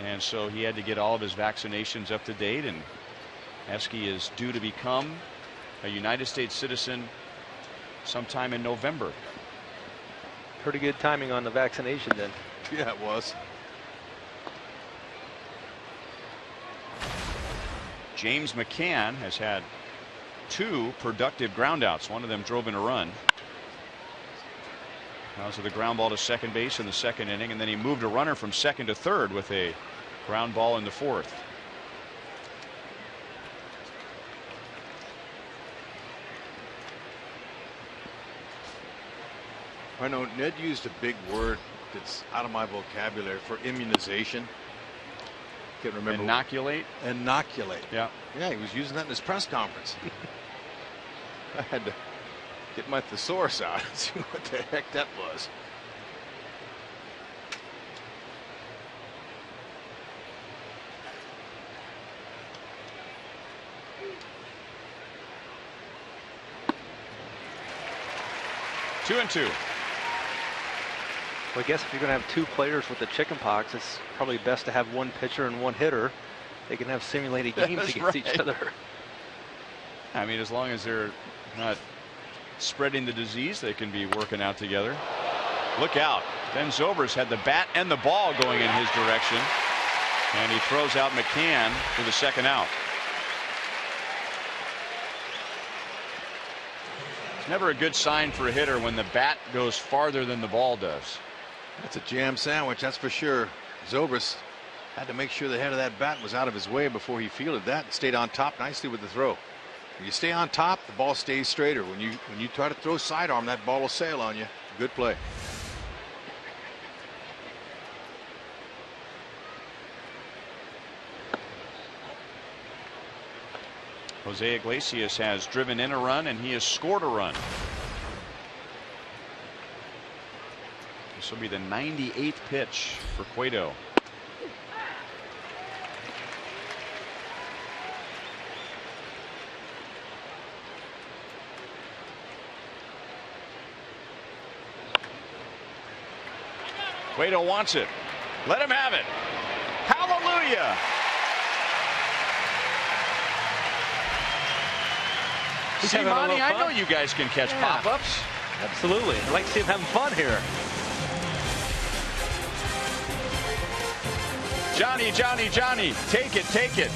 And so he had to get all of his vaccinations up to date, and Esky is due to become a United States citizen sometime in November. Pretty good timing on the vaccination then. Yeah, it was. James McCann has had 2 productive groundouts. One of them drove in a run. That was the ground ball to second base in the second inning, and then he moved a runner from second to third with a ground ball in the fourth. I know Ned used a big word that's out of my vocabulary for immunization. Can't remember. Inoculate. Inoculate. Yeah. Yeah, he was using that in his press conference. I had to get my thesaurus out and see what the heck that was. Two and two. Well, I guess if you're going to have 2 players with the chicken pox, it's probably best to have 1 pitcher and 1 hitter. They can have simulated games against each other. I mean, as long as they're not spreading the disease, they can be working out together. Look out. Ben Zobrist had the bat and the ball going in his direction, and he throws out McCann for the second out. It's never a good sign for a hitter when the bat goes farther than the ball does. That's a jam sandwich, that's for sure. Zobrist had to make sure the head of that bat was out of his way before he fielded that and stayed on top nicely with the throw. When you stay on top, the ball stays straighter. When you try to throw sidearm, that ball will sail on you. Good play. Jose Iglesias has driven in a run, and he has scored a run. This will be the 98th pitch for Cueto. Cueto wants it. Let him have it. Hallelujah. See, Monty, I know you guys can catch pop-ups. Absolutely. I like to see him having fun here. Johnny, Johnny, Johnny, take it, take it.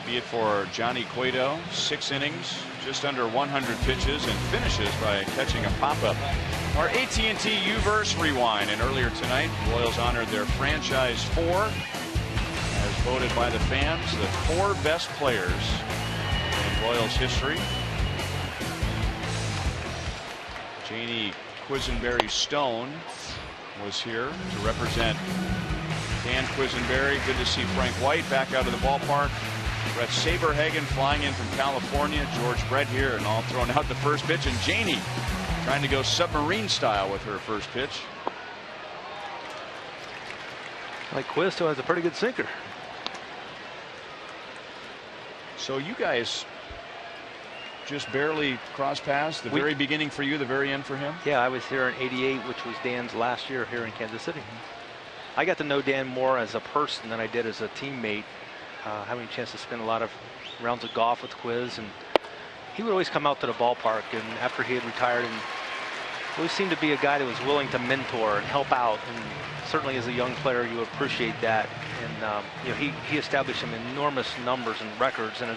be it for Johnny Cueto. 6 innings, just under 100 pitches, and finishes by catching a pop-up. Our AT&T U-verse rewind. And earlier tonight, Royals honored their franchise 4, as voted by the fans, the 4 best players in Royals history. Janie Quisenberry Stone was here to represent Dan Quisenberry. Good to see Frank White back out of the ballpark. Brett Saberhagen flying in from California. George Brett here, and all throwing out the first pitch. And Janie trying to go submarine style with her first pitch. Like Quiz still has a pretty good sinker. So you guys just barely cross paths. The very beginning for you, the very end for him. Yeah, I was here in '88, which was Dan's last year here in Kansas City. I got to know Dan more as a person than I did as a teammate. Having a chance to spend a lot of rounds of golf with Quiz, and he would always come out to the ballpark, and after he had retired, and always seemed to be a guy that was willing to mentor and help out, and certainly as a young player you appreciate that. And you know, he established some enormous numbers and records, and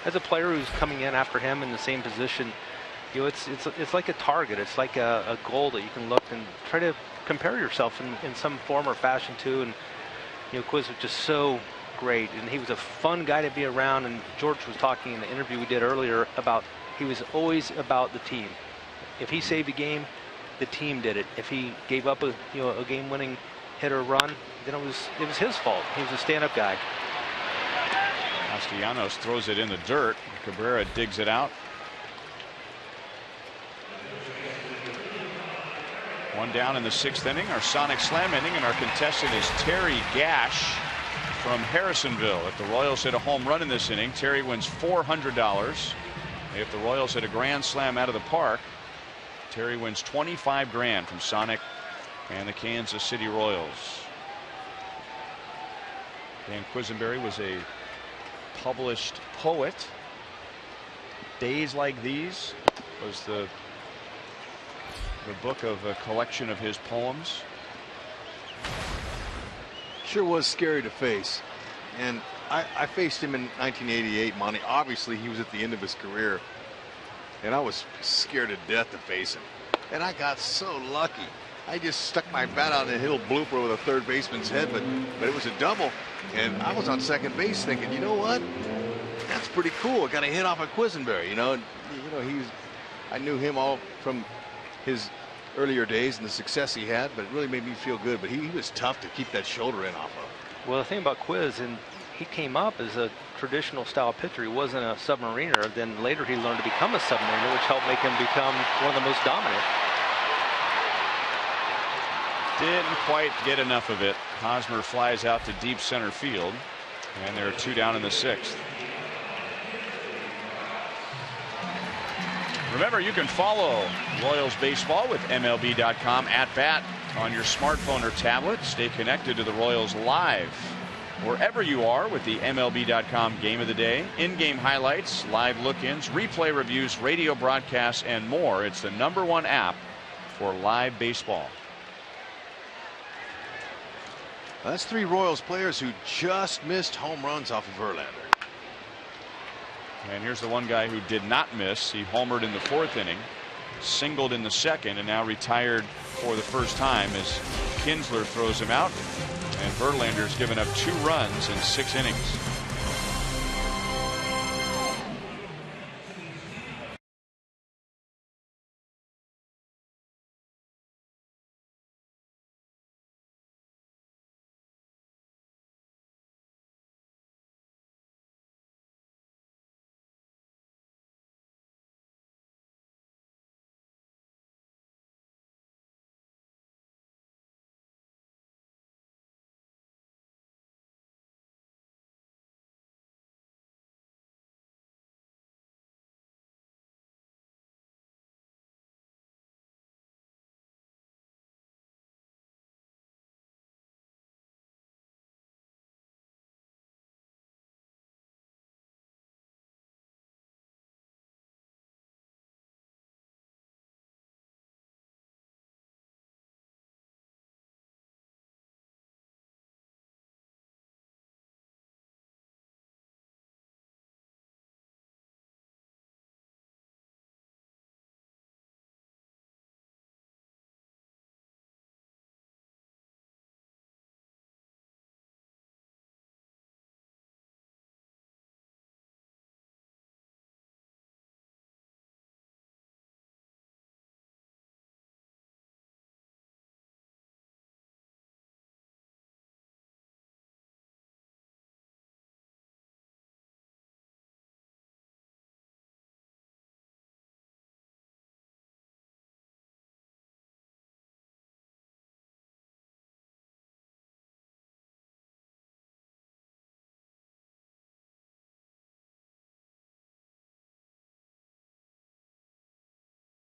as a player who's coming in after him in the same position, you know, it's like a target. It's like a goal that you can look and try to compare yourself in some form or fashion to. And you know, Quiz was just so great, and he was a fun guy to be around. And George was talking in the interview we did earlier about he was always about the team. If he saved a game, the team did it. If he gave up a game-winning hit or run, then it was his fault. He was a stand-up guy. Castellanos throws it in the dirt. Cabrera digs it out. One down in the 6th inning, our Sonic Slam inning, and our contestant is Terry Gash from Harrisonville. If the Royals hit a home run in this inning, Terry wins $400. If the Royals hit a grand slam out of the park, Terry wins $25 grand from Sonic and the Kansas City Royals. Dan Quisenberry was a published poet. Days Like These was the book of a collection of his poems. Sure was scary to face. And I faced him in 1988, Monty. Obviously, he was at the end of his career. And I was scared to death to face him. And I got so lucky. I just stuck my bat out in a little blooper over the third baseman's head, but it was a double. And I was on second base thinking, you know what? That's pretty cool. I got a hit off of Quisenberry, you know. I knew him all from his earlier days and the success he had, but it really made me feel good. But he was tough to keep that shoulder in off of. Well, the thing about Quiz, and he came up as a traditional style pitcher. He wasn't a submariner. Then later he learned to become a submariner, which helped make him become one of the most dominant. Didn't quite get enough of it. Hosmer flies out to deep center field, and there are 2 down in the 6th. Remember, you can follow Royals baseball with MLB.com at bat on your smartphone or tablet. Stay connected to the Royals live wherever you are with the MLB.com Game of the Day, in-game highlights, live look-ins, replay reviews, radio broadcasts, and more. It's the #1 app for live baseball. That's 3 Royals players who just missed home runs off of Verlander. And here's the one guy who did not miss. He homered in the 4th inning, singled in the 2nd, and now retired for the first time as Kinsler throws him out. And Verlander's given up 2 runs in 6 innings.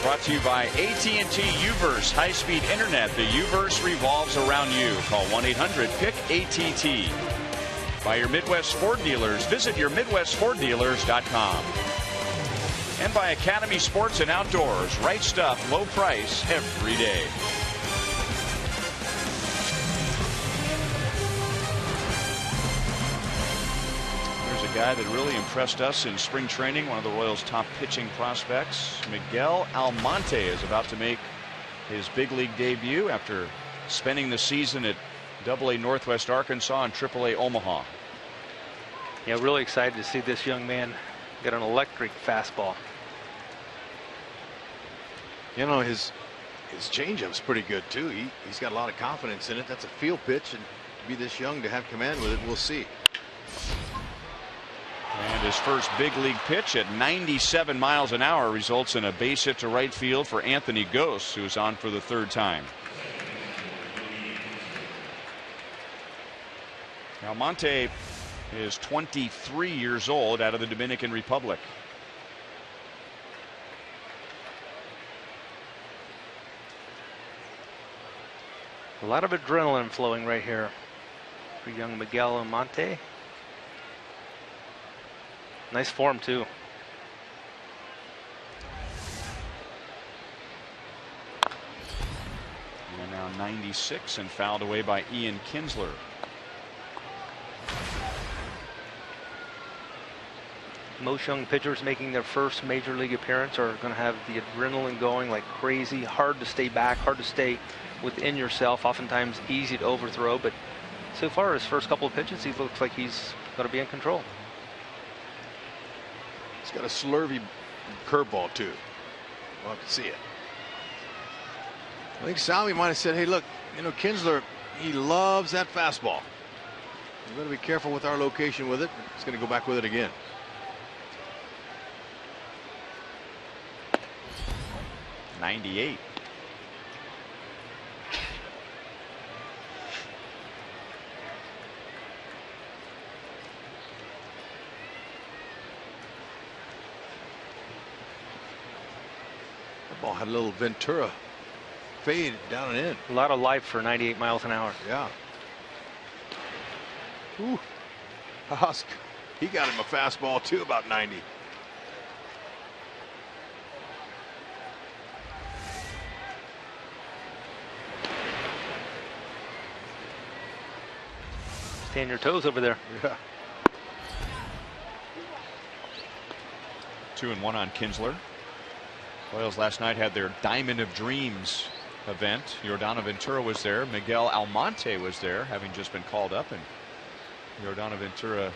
Brought to you by AT&T UVerse high-speed internet. The UVerse revolves around you. Call 1-800-PIC-ATT. By your Midwest Ford dealers. Visit your MidwestFordDealers.com. And by Academy Sports and Outdoors. Right stuff, low price every day. There's a guy that really impressed us in spring training, one of the Royals' top pitching prospects. Miguel Almonte is about to make his big league debut after spending the season at AA Northwest Arkansas and AAA Omaha. Yeah, really excited to see this young man get an electric fastball. You know, his changeup's pretty good too. He's got a lot of confidence in it. That's a field pitch, and to be this young to have command with it, we'll see. And his first big league pitch at 97 miles an hour results in a base hit to right field for Anthony Gose, who's on for the third time. Almonte is 23 years old, out of the Dominican Republic. A lot of adrenaline flowing right here for young Miguel Almonte. Nice form too. And now 96 and fouled away by Ian Kinsler. Most young pitchers making their first major league appearance are going to have the adrenaline going like crazy. Hard to stay back, hard to stay within yourself. Oftentimes easy to overthrow, but so far his first couple of pitches, he looks like he's going to be in control. He's got a slurvy curveball too. We'll have to see it. I think Salvi might have said, hey, look, you know, Kinsler, he loves that fastball. We're going to be careful with our location with it. He's going to go back with it again. '98. The ball had a little Ventura fade down and in. A lot of life for 98 miles an hour. Yeah. Ooh. Husk. He got him a fastball too, about 90. Stay on your toes over there. Yeah. 2-1 on Kinsler. Royals last night had their Diamond of Dreams event. Yordan Ventura was there. Miguel Almonte was there, having just been called up, and Yordan Ventura,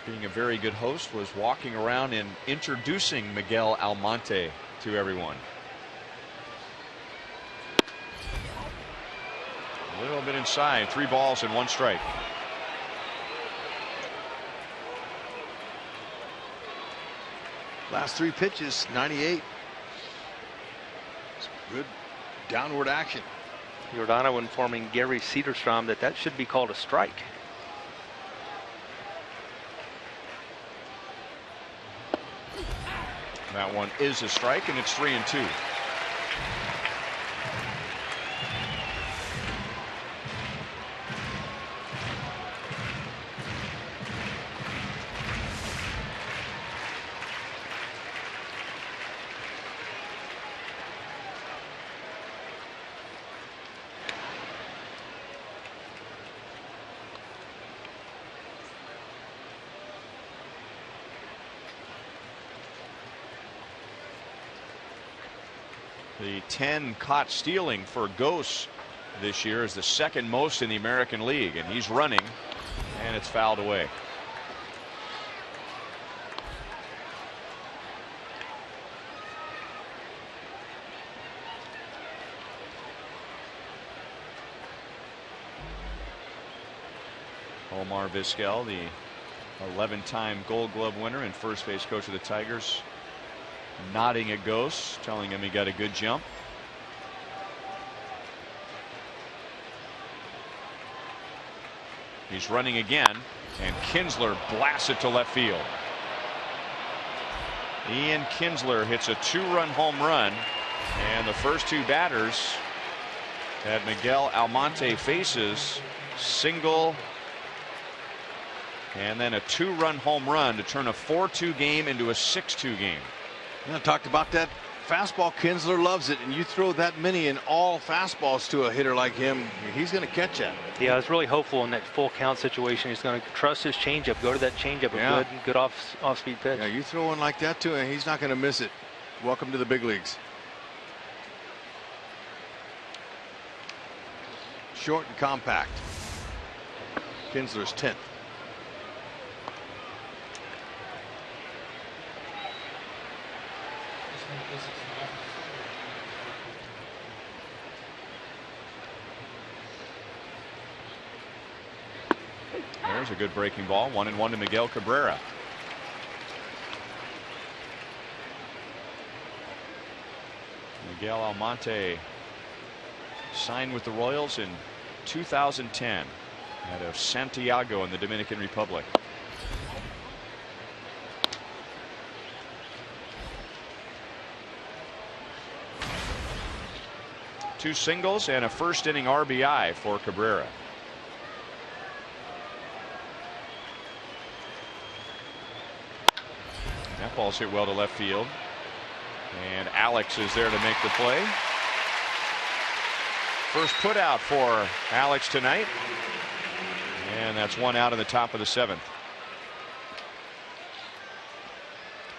being a very good host, was walking around and introducing Miguel Almonte to everyone. A little bit inside. 3 balls and 1 strike. Last 3 pitches, 98. It's good downward action. Giordano informing Gary Cederstrom that should be called a strike. That one is a strike, and it's 3-2. The 10 caught stealing for Gose this year is the second most in the American League, and he's running, and it's fouled away. Omar Vizquel, the 11-time Gold Glove winner and first base coach of the Tigers, nodding at Gose, telling him he got a good jump. He's running again, and Kinsler blasts it to left field. Ian Kinsler hits a 2-run home run, and the first 2 batters that Miguel Almonte faces, single and then a 2-run home run to turn a 4-2 game into a 6-2 game. I talked about that fastball. Kinsler loves it, and you throw that many in all fastballs to a hitter like him, he's going to catch that. Yeah, I was really hopeful in that full count situation. He's going to trust his changeup, go to that changeup, a good off-speed pitch. Yeah, you throw one like that to him, he's not going to miss it. Welcome to the big leagues. Short and compact. Kinsler's 10th. There's a good breaking ball. 1-1 to Miguel Cabrera. Miguel Almonte signed with the Royals in 2010 out of Santiago in the Dominican Republic. Two singles and a first inning RBI for Cabrera. That ball's hit well to left field. And Alex is there to make the play. First put out for Alex tonight. And that's 1 out in the top of the 7th.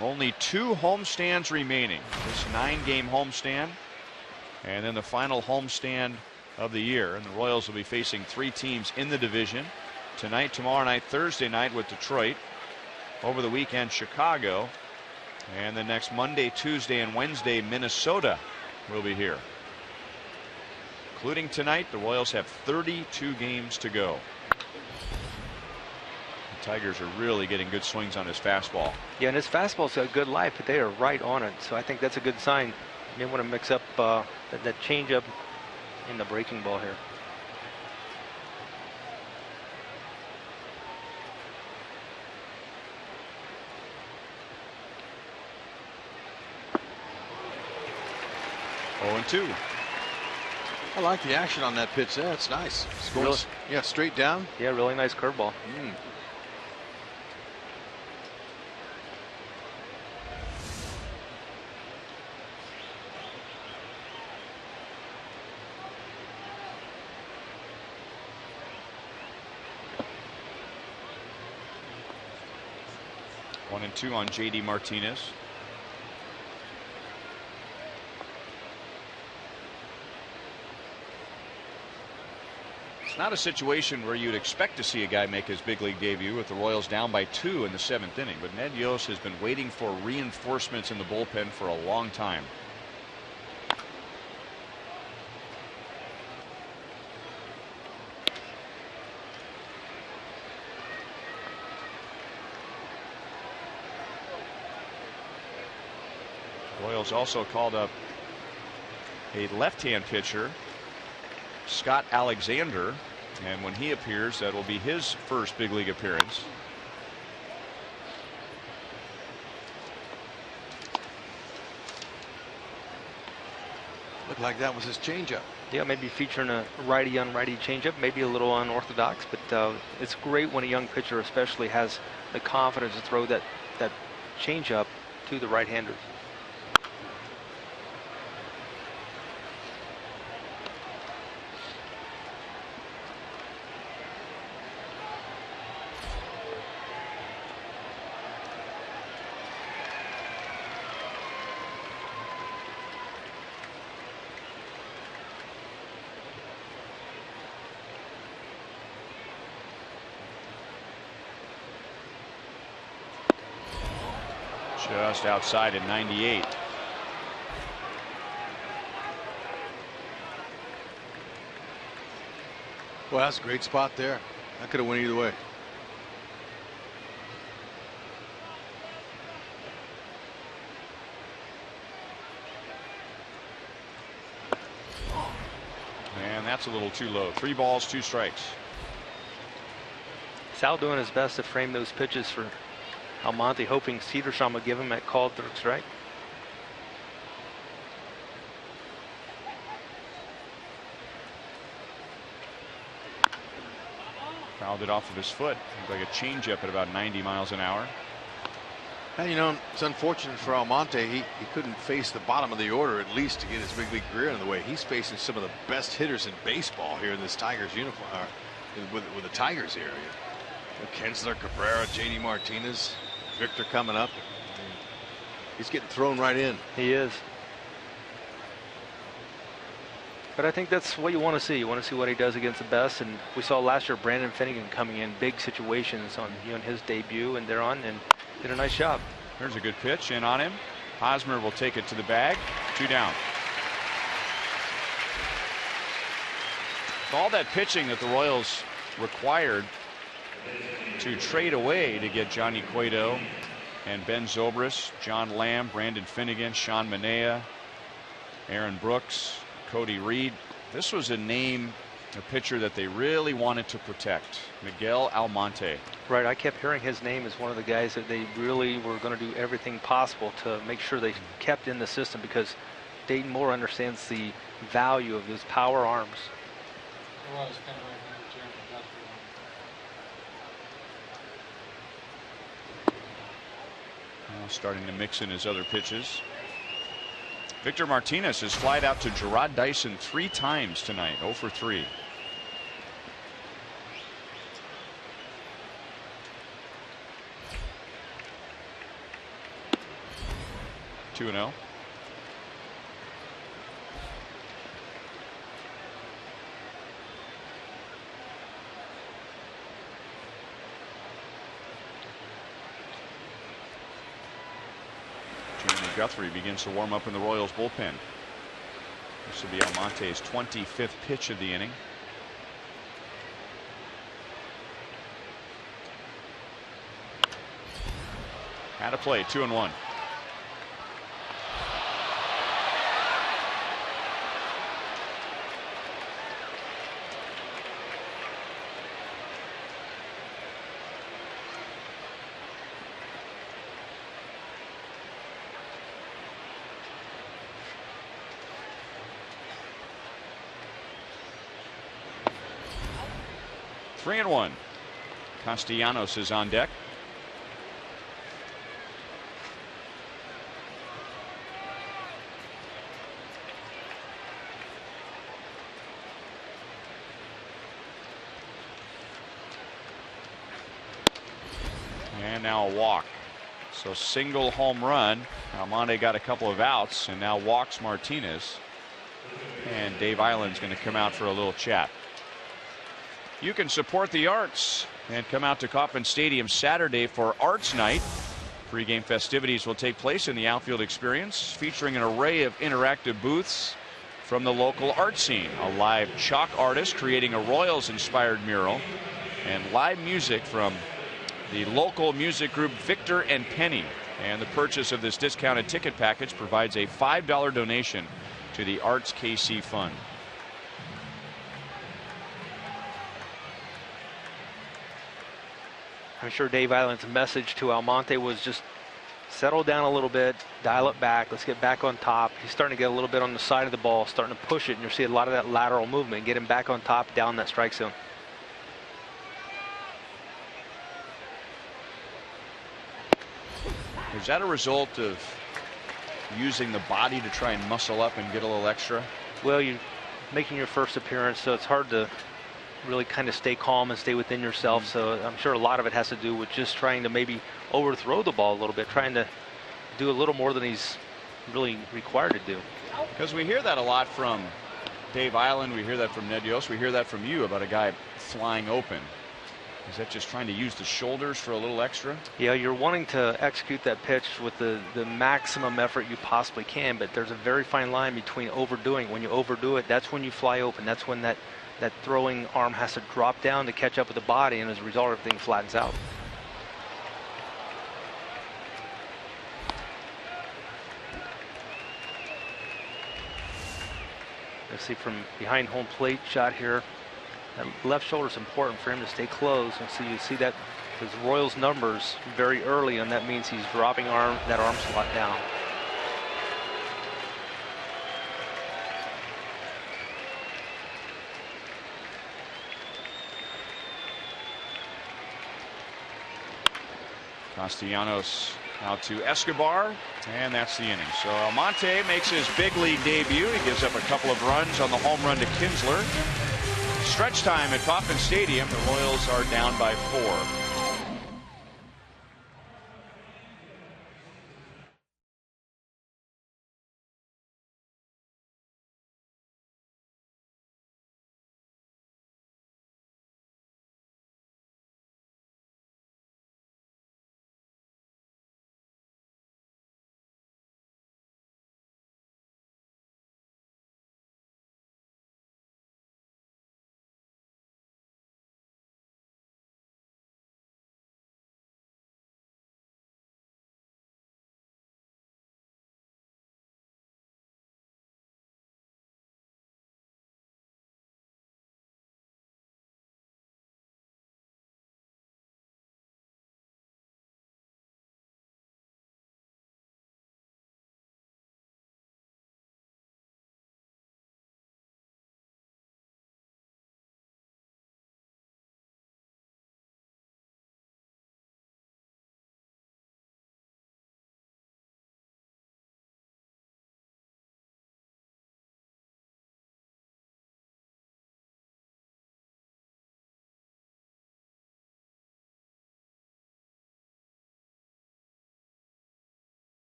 Only 2 homestands remaining. This 9-game homestand. And then the final homestand of the year. And the Royals will be facing 3 teams in the division. Tonight, tomorrow night, Thursday night with Detroit. Over the weekend, Chicago. And the next Monday, Tuesday, and Wednesday, Minnesota will be here. Including tonight, the Royals have 32 games to go. The Tigers are really getting good swings on his fastball. Yeah, and his fastball's got good life, but they are right on it. So I think that's a good sign. You may want to mix up that changeup in the breaking ball here. Oh, 2. I like the action on that pitch there. It's nice. It's going, really? Yeah, straight down. Yeah, really nice curveball. 1-2 on JD Martinez. It's not a situation where you'd expect to see a guy make his big league debut with the Royals down by 2 in the 7th inning, but Ned Yost has been waiting for reinforcements in the bullpen for a long time. Royals also called up a left-hand pitcher, Scott Alexander, and when he appears, that will be his first big league appearance. Looked like that was his changeup. Yeah, maybe featuring a righty on righty changeup, maybe a little unorthodox, but it's great when a young pitcher especially has the confidence to throw that changeup to the right-handers. Just outside at 98. Well, that's a great spot there. That could have went either way. And that's a little too low. 3 balls, 2 strikes. Sal doing his best to frame those pitches for Almonte hoping Cedarstrom would give him that called third strike. Fouled it off of his foot. Looked like a changeup at about 90 miles an hour. And you know, it's unfortunate for Almonte. He couldn't face the bottom of the order at least to get his big league career in the way. He's facing some of the best hitters in baseball here in this Tigers uniform, with the Tigers here. Kinsler, Cabrera, JD Martinez, Victor coming up. He's getting thrown right in. He is. But I think that's what you want to see. You want to see what he does against the best. And we saw last year Brandon Finnegan coming in big situations on his debut and thereon, and did a nice job. There's a good pitch in on him. Hosmer will take it to the bag. 2 down. All that pitching that the Royals required to trade away to get Johnny Cueto and Ben Zobrist, John Lamb, Brandon Finnegan, Sean Manaea, Aaron Brooks, Cody Reed. This was a pitcher that they really wanted to protect, Miguel Almonte. Right, I kept hearing his name as one of the guys that they really were going to do everything possible to make sure they kept in the system, because Dayton Moore understands the value of those power arms. Now starting to mix in his other pitches. Victor Martinez has flied out to Gerard Dyson 3 times tonight, 0 for 3. Two and 0. Guthrie begins to warm up in the Royals bullpen. This will be Almonte's 25th pitch of the inning. Had a play, 2 and 1. Three and 1. Castellanos is on deck. And now a walk. So single home run. Almonte got a couple of outs and now walks Martinez. And Dave Island's going to come out for a little chat. You can support the arts and come out to Kauffman Stadium Saturday for Arts Night. Pre-game festivities will take place in the outfield experience, featuring an array of interactive booths from the local art scene. A live chalk artist creating a Royals-inspired mural, and live music from the local music group Victor and Penny. And the purchase of this discounted ticket package provides a $5 donation to the Arts KC Fund. I'm sure Dave Island's message to Almonte was just settle down a little bit, dial it back, let's get back on top. He's starting to get a little bit on the side of the ball, starting to push it, and you'll see a lot of that lateral movement, get him back on top, down that strike zone. Is that a result of using the body to try and muscle up and get a little extra? Well, you're making your first appearance, so it's hard to really kind of stay calm and stay within yourself. So I'm sure a lot of it has to do with just trying to maybe overthrow the ball a little bit, trying to do a little more than he's really required to do. Because we hear that a lot from Dave Island, we hear that from Ned Yost, we hear that from you about a guy flying open. Is that just trying to use the shoulders for a little extra? Yeah, you're wanting to execute that pitch with the maximum effort you possibly can, but there's a very fine line between overdoing. When you overdo it, that's when you fly open. That's when that throwing arm has to drop down to catch up with the body, and as a result, everything flattens out. Let's see from behind home plate shot here. That left shoulder is important for him to stay close. And so you see that His Royals numbers very early, and that means he's dropping that arm slot down. Castellanos out to Escobar, and that's the inning. So Almonte makes his big league debut. He gives up a couple of runs on the home run to Kinsler. Stretch time at Kauffman Stadium. The Royals are down by 4.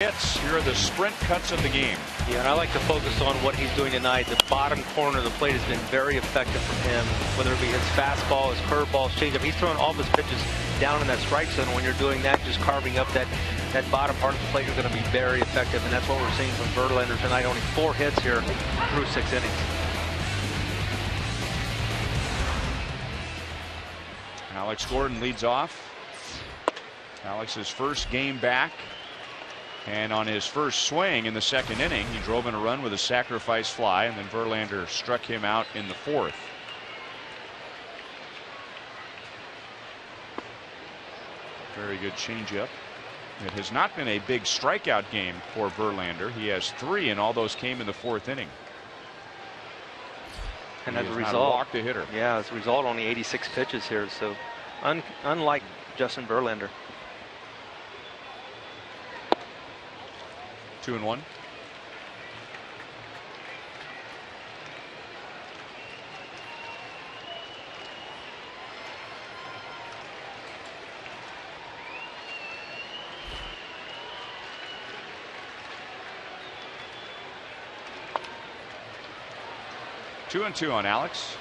Hits. Here are the sprint cuts of the game. Yeah, and I like to focus on what he's doing tonight. The bottom corner of the plate has been very effective for him, whether it be his fastball, his curveball, changeup. He's throwing all of his pitches down in that strike zone. When you're doing that, just carving up that bottom part of the plate, you're going to be very effective, and that's what we're seeing from Verlander tonight. Only 4 hits here through 6 innings. Alex Gordon leads off. Alex's first game back. And on his first swing in the 2nd inning, he drove in a run with a sacrifice fly, and then Verlander struck him out in the 4th. Very good changeup. It has not been a big strikeout game for Verlander. He has 3, and all those came in the 4th inning. And he as a has result, not walked a hitter. Yeah, as a result, only 86 pitches here. So, unlike Justin Verlander. 2-1. Two and 2 on Alex.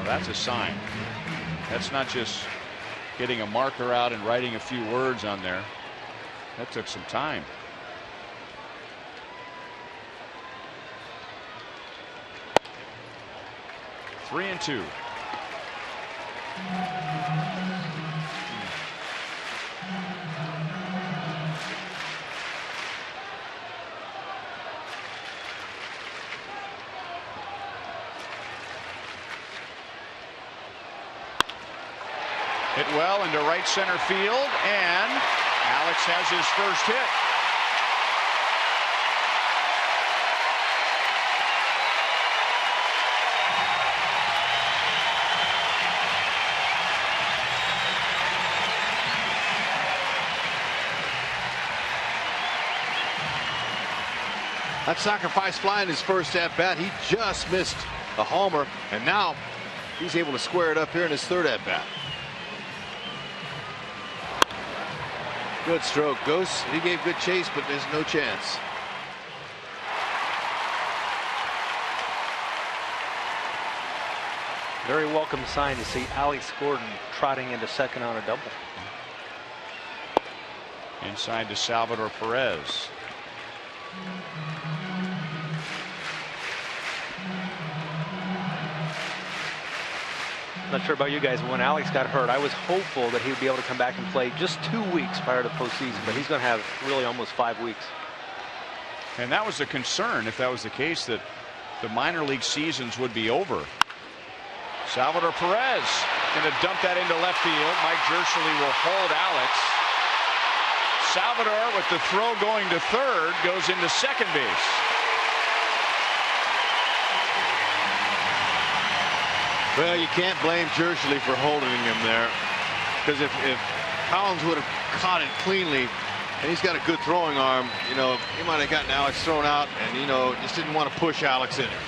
That's a sign. That's not just getting a marker out and writing a few words on there. That took some time. Three and 2. Hit well into right center field, and Alex has his first hit. That sacrifice fly in his first at bat, he just missed a homer, and now he's able to square it up here in his 3rd at bat. Good stroke. He gave good chase, but there's no chance. Very welcome sign to see Alex Gordon trotting into second on a double. Inside to Salvador Perez. Not sure about you guys, but when Alex got hurt, I was hopeful that he would be able to come back and play just 2 weeks prior to postseason, but he's going to have really almost 5 weeks. And that was a concern, if that was the case, that the minor league seasons would be over. Salvador Perez going to dump that into left field. Mike Jershely will hold Alex. Salvador, with the throw going to third, goes into second base. Well, you can't blame Jershely for holding him there, because if Collins would have caught it cleanly, and he's got a good throwing arm, you know, he might have gotten Alex thrown out, and you know, just didn't want to push Alex in it.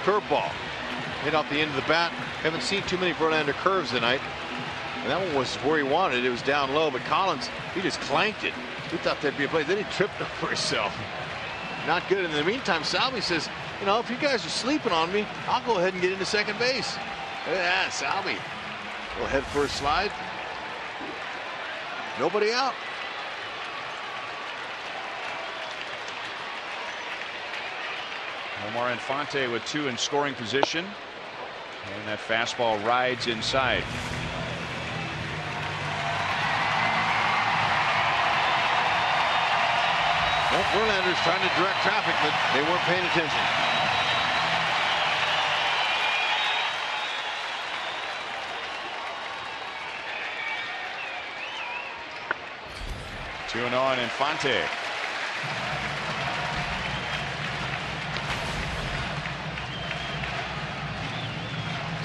Curveball hit off the end of the bat. Haven't seen too many Verlander curves tonight, and that one was where he wanted it. It was down low, but Collins, he just clanked it. He thought there'd be a play. Then he tripped over himself. Not good. In the meantime, Salvi says, you know, if you guys are sleeping on me, I'll go ahead and get into second base. Look at that, Salvi. Little head first slide. Nobody out. Omar Infante with 2 in scoring position. And that fastball rides inside. Well, Verlander's trying to direct traffic, but they weren't paying attention. Two and on Infante.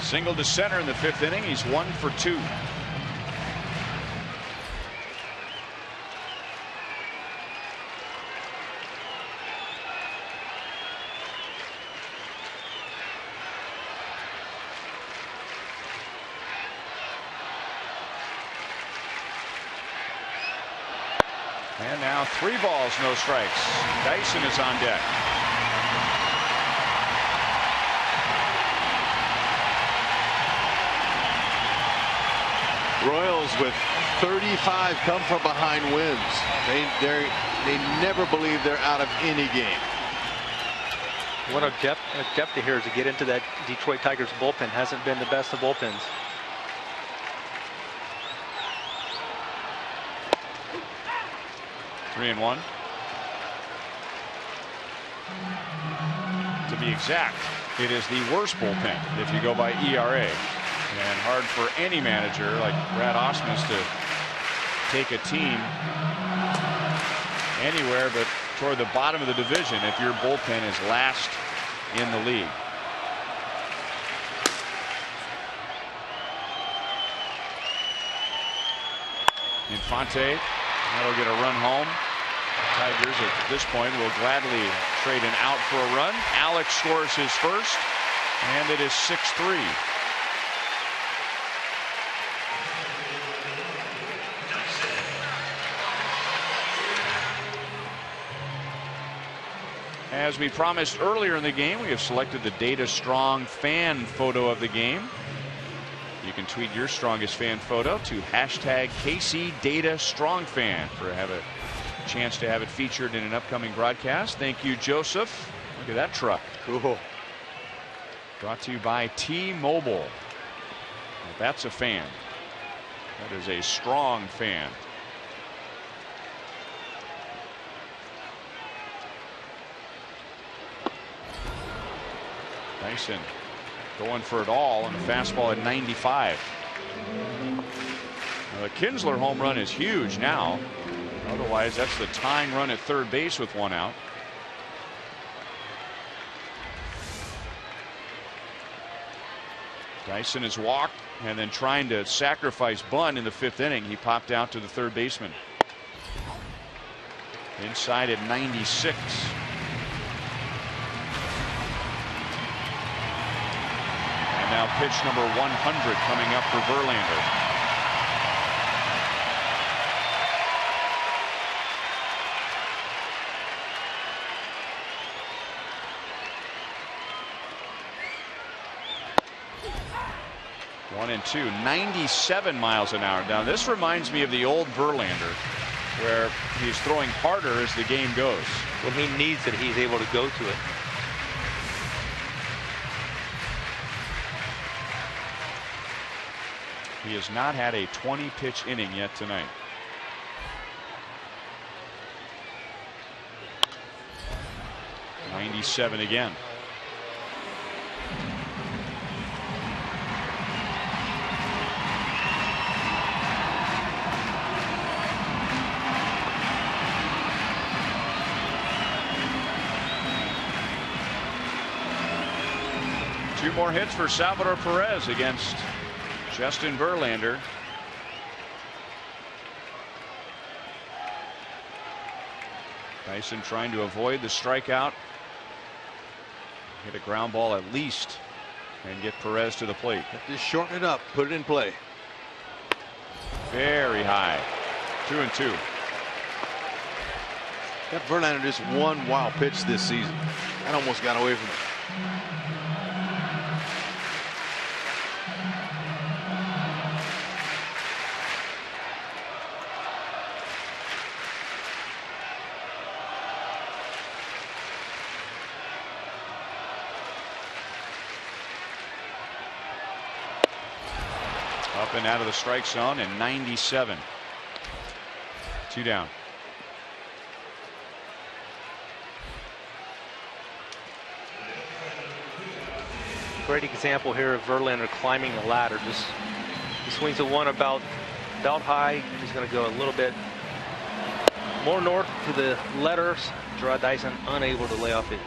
Single to center in the 5th inning. He's 1 for 2. And now 3 balls, no strikes. Dyson is on deck. Royals with 35 come from behind wins. They never believe they're out of any game. What a depth here is to get into that Detroit Tigers bullpen. Hasn't been the best of bullpens. Three and one. To be exact, it is the worst bullpen if you go by ERA. And hard for any manager like Brad Ausmus to take a team anywhere but toward the bottom of the division if your bullpen is last in the league. Infante, that'll get a run home. Tigers at this point will gladly trade an out for a run. Alex scores his first, and it is 6-3. As we promised earlier in the game, we have selected the Data Strong fan photo of the game. You can tweet your strongest fan photo to hashtag KCDataStrongFan for have a chance to have it featured in an upcoming broadcast. Thank you, Joseph. Look at that truck. Cool. Brought to you by T-Mobile. Well, that's a fan. That is a strong fan. Dyson going for it all on the fastball at 95. Now, the Kinsler home run is huge now. Otherwise, that's the tying run at third base with 1 out. Dyson is walked and then trying to sacrifice bunt in the 5th inning. He popped out to the third baseman. Inside at 96. Now pitch number 100 coming up for Verlander. 1-2, 97 miles an hour. Now this reminds me of the old Verlander, where he's throwing harder as the game goes. When he needs it, he's able to go to it. He has not had a 20-pitch inning yet tonight. '97 again. Two more hits for Salvador Perez against Justin Verlander. Tyson trying to avoid the strikeout. Hit a ground ball at least and get Perez to the plate. Just shorten it up, put it in play. Very high. 2-2. That Verlander just one wild pitch this season. That almost got away from him. Up and out of the strike zone in '97. 2 down. Great example here of Verlander climbing the ladder. Just he swings at one about belt high. He's going to go a little bit more north to the letters. Gerard Dyson unable to lay off it.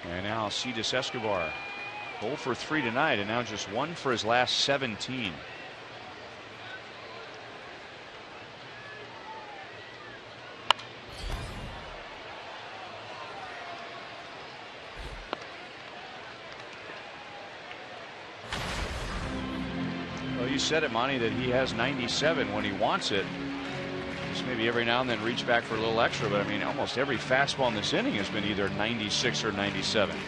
And now Alcides Escobar 0 for 3 tonight, and now just 1 for his last 17. Well, you said it, Monty, that he has 97 when he wants it. Just maybe every now and then reach back for a little extra, but I mean almost every fastball in this inning has been either 96 or 97. I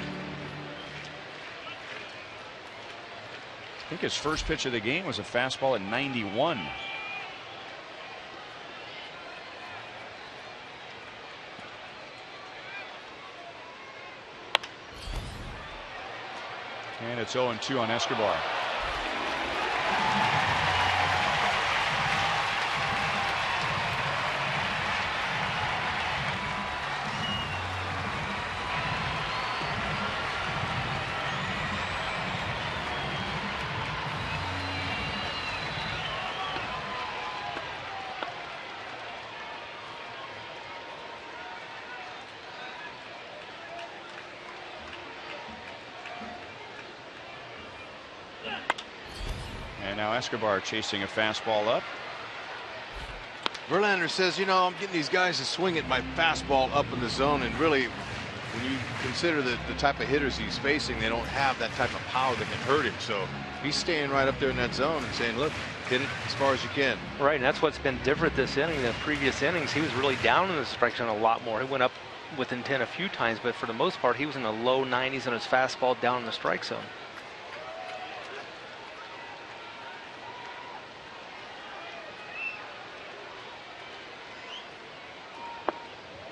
think his first pitch of the game was a fastball at 91. And it's 0-2 on Escobar. And now Escobar chasing a fastball up. Verlander says, you know, I'm getting these guys to swing at my fastball up in the zone, and really, when you consider the type of hitters he's facing, they don't have that type of power that can hurt him. So he's staying right up there in that zone and saying, look, hit it as far as you can. Right, and that's what's been different this inning than previous innings. He was really down in the strike zone a lot more. He went up with intent a few times, but for the most part, he was in the low 90s on his fastball down in the strike zone.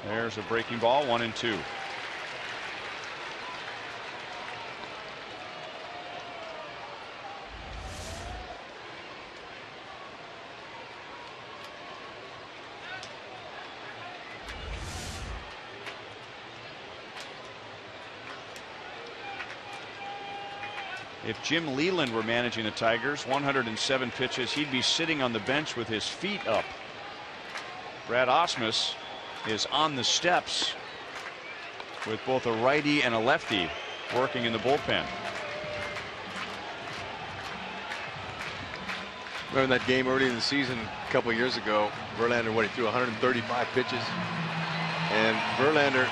There's a breaking ball, 1-2. If Jim Leland were managing the Tigers, 107 pitches, he'd be sitting on the bench with his feet up. Brad Ausmus is on the steps with both a righty and a lefty working in the bullpen. Remember that game early in the season a couple of years ago? Verlander, he threw 135 pitches, and Verlander,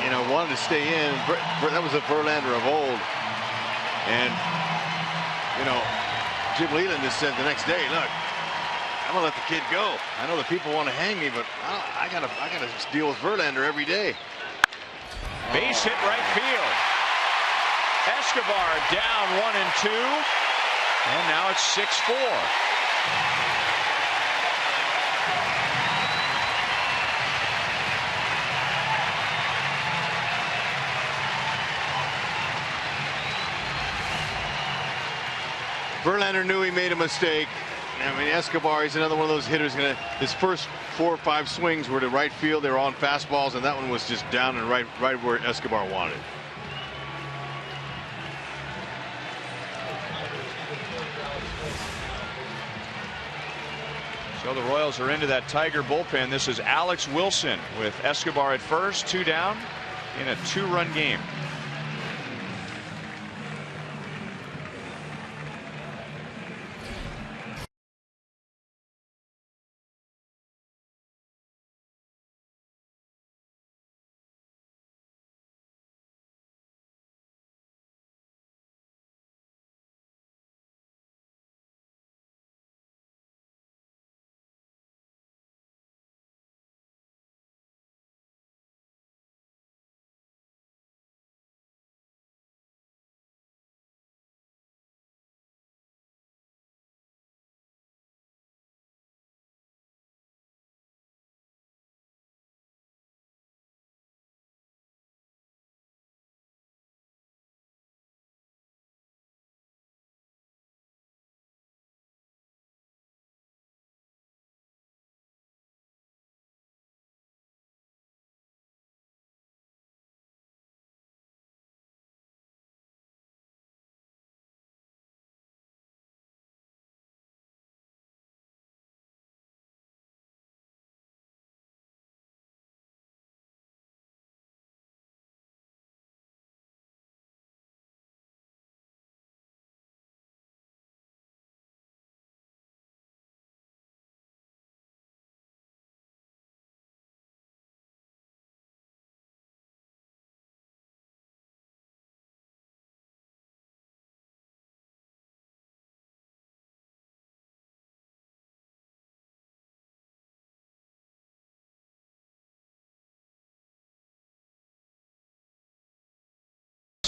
you know, wanted to stay in. That was a Verlander of old, and you know, Jim Leland just said the next day, look, I'm gonna let the kid go. I know the people want to hang me, but I gotta deal with Verlander every day. Base hit right field. Escobar down 1 and 2, and now it's 6-4. Verlander knew he made a mistake. I mean, Escobar, he's another one of those hitters. His first 4 or 5 swings were to right field. They were on fastballs, and that one was just down and right where Escobar wanted. So the Royals are into that Tiger bullpen. This is Alex Wilson with Escobar at first, 2 down in a 2-run game.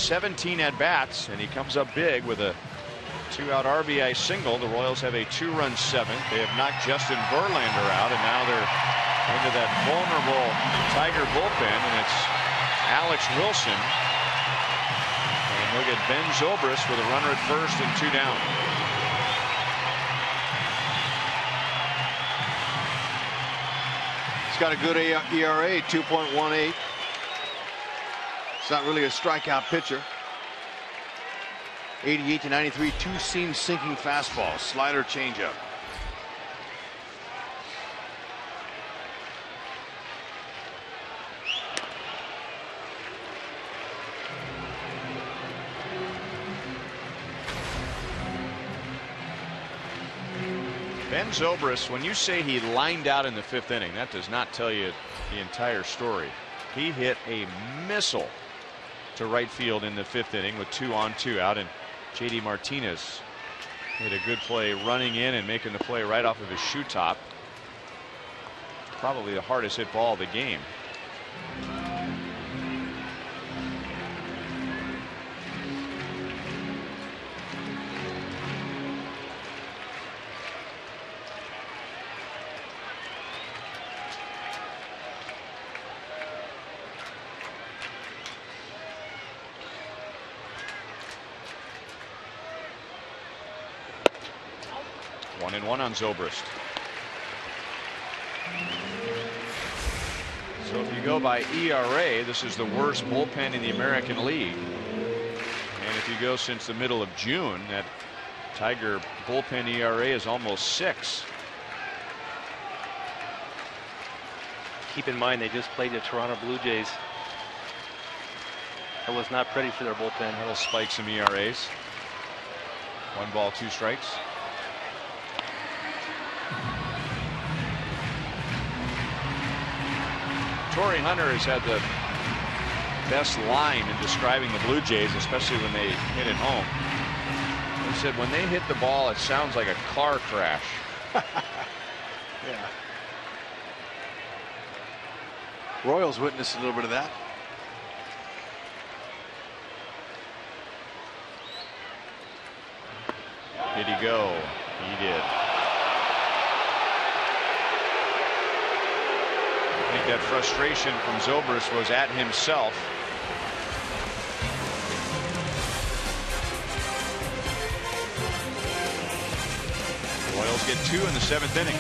'17 at bats, and he comes up big with a 2-out RBI single. The Royals have a 2-run 7th. They have knocked Justin Verlander out, and now they're into that vulnerable Tiger bullpen, and it's Alex Wilson. And he'll get Ben Zobrist with a runner at first and 2 down. He's got a good ERA, 2.18. It's not really a strikeout pitcher. 88 to 93, 2-seam sinking fastball, slider, changeup. Ben Zobrist, when you say he lined out in the 5th inning, that does not tell you the entire story. He hit a missile to right field in the 5th inning with 2 on 2 out, and JD Martinez made a good play running in and making the play right off of his shoe top. Probably the hardest hit ball of the game. One on Zobrist. So if you go by ERA, this is the worst bullpen in the American League. And if you go since the middle of June, that Tiger bullpen ERA is almost 6. Keep in mind they just played the Toronto Blue Jays. That was not pretty for their bullpen. That'll spike some ERAs. 1 ball, 2 strikes. Torrey Hunter has had the best line in describing the Blue Jays, especially when they hit it home. He said when they hit the ball, it sounds like a car crash. Yeah. Royals witnessed a little bit of that. Did he go? He did. I think that frustration from Zobrist was at himself. Royals get 2 in the 7th inning.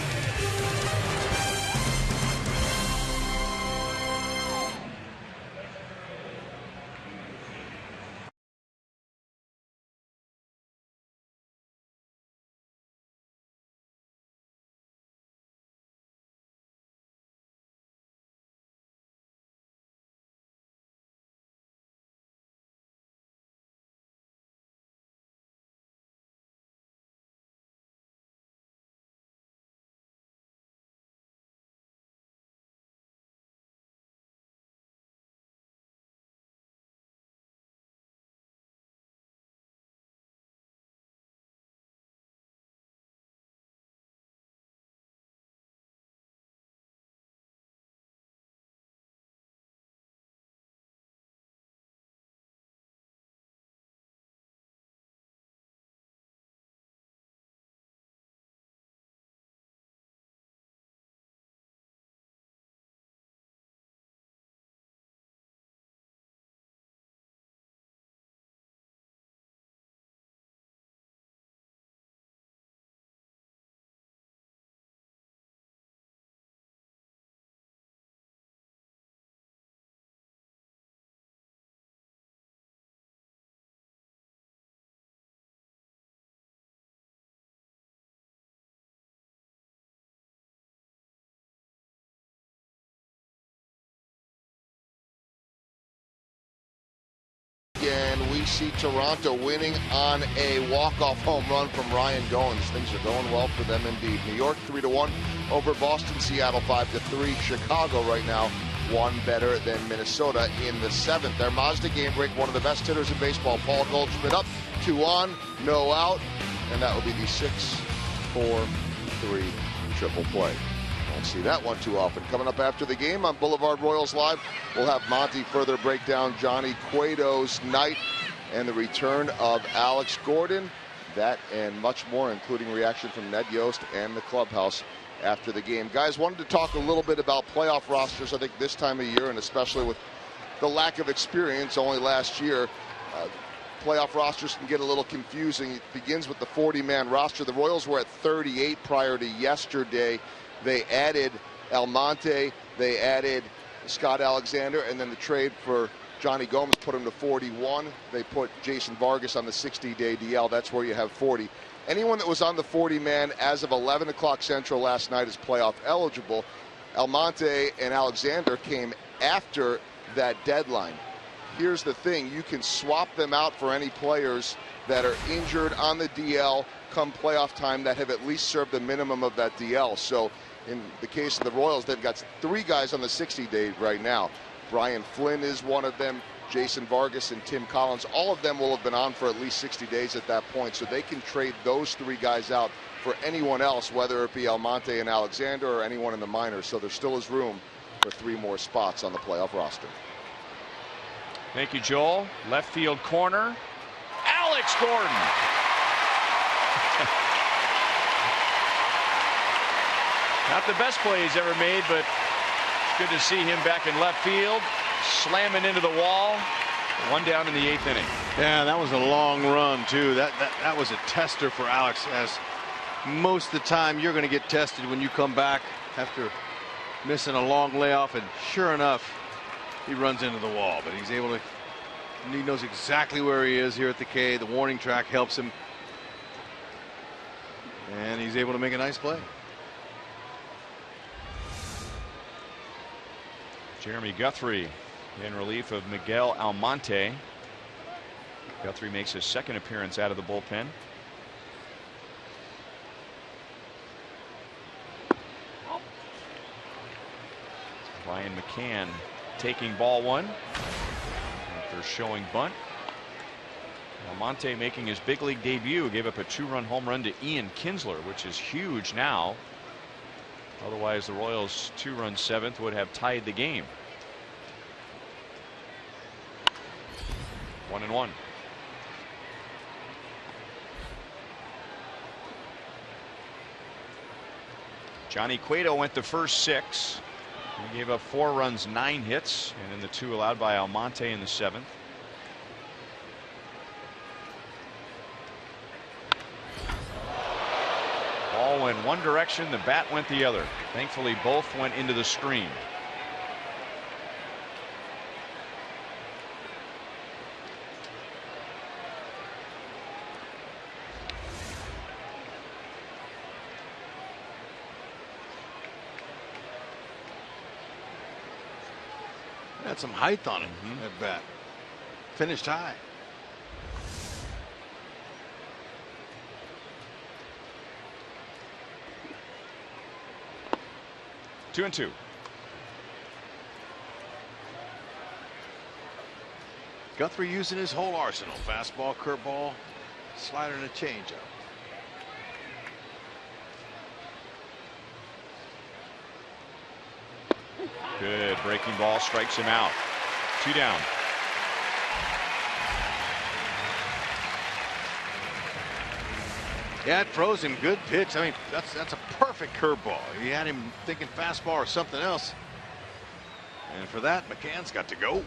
And we see Toronto winning on a walk-off home run from Ryan Goins. Things are going well for them indeed. New York 3-1 over Boston. Seattle 5-3. Chicago right now 1 better than Minnesota in the 7th. Their Mazda game break, one of the best hitters in baseball, Paul Goldschmidt up, 2 on, no out, and that will be the 6-4-3 triple play. Don't see that one too often. Coming up after the game on Boulevard Royals Live, we'll have Monty further break down Johnny Cueto's night and the return of Alex Gordon. That and much more, including reaction from Ned Yost and the clubhouse after the game. Guys, wanted to talk a little bit about playoff rosters. I think this time of year, and especially with the lack of experience only last year, playoff rosters can get a little confusing. It begins with the 40-man roster. The Royals were at 38 prior to yesterday. They added Almonte, they added Scott Alexander, and then the trade for Johnny Gomes put him to 41. They put Jason Vargas on the 60-day DL. That's where you have 40. Anyone that was on the 40-man as of 11 o'clock Central last night is playoff eligible. Almonte and Alexander came after that deadline. Here's the thing. You can swap them out for any players that are injured on the DL come playoff time that have at least served the minimum of that DL. So in the case of the Royals, they've got 3 guys on the 60-day right now. Brian Flynn is one of them, Jason Vargas and Tim Collins. All of them will have been on for at least 60 days at that point, so they can trade those 3 guys out for anyone else, whether it be Almonte and Alexander or anyone in the minors. So there still is room for 3 more spots on the playoff roster. Thank you, Joel. Left field corner, Alex Gordon. Not the best play he's ever made, but it's good to see him back in left field, slamming into the wall. 1 down in the 8th inning. Yeah, that was a long run too. That was a tester for Alex, as most of the time you're going to get tested when you come back after missing a long layoff, and sure enough, he runs into the wall. But he's able to, he knows exactly where he is here at the K. The warning track helps him, and he's able to make a nice play. Jeremy Guthrie in relief of Miguel Almonte. Guthrie makes his 2nd appearance out of the bullpen. Ryan McCann taking ball 1 after showing bunt. Almonte making his big league debut, gave up a 2-run home run to Ian Kinsler, which is huge now. Otherwise, the Royals' 2-run 7th would have tied the game. 1-1. Johnny Cueto went the first 6. He gave up 4 runs, 9 hits, and then the 2 allowed by Almonte in the 7th. Ball went one direction, the bat went the other. Thankfully, both went into the screen. Had some height on it at bat. Finished high. Two and two. Guthrie using his whole arsenal. Fastball, curveball, slider, and a changeup. Good breaking ball, strikes him out. 2 down. Yeah, it froze him. Good pitch. I mean, that's a perfect curveball. He had him thinking fastball or something else. And for that, McCann's got to go.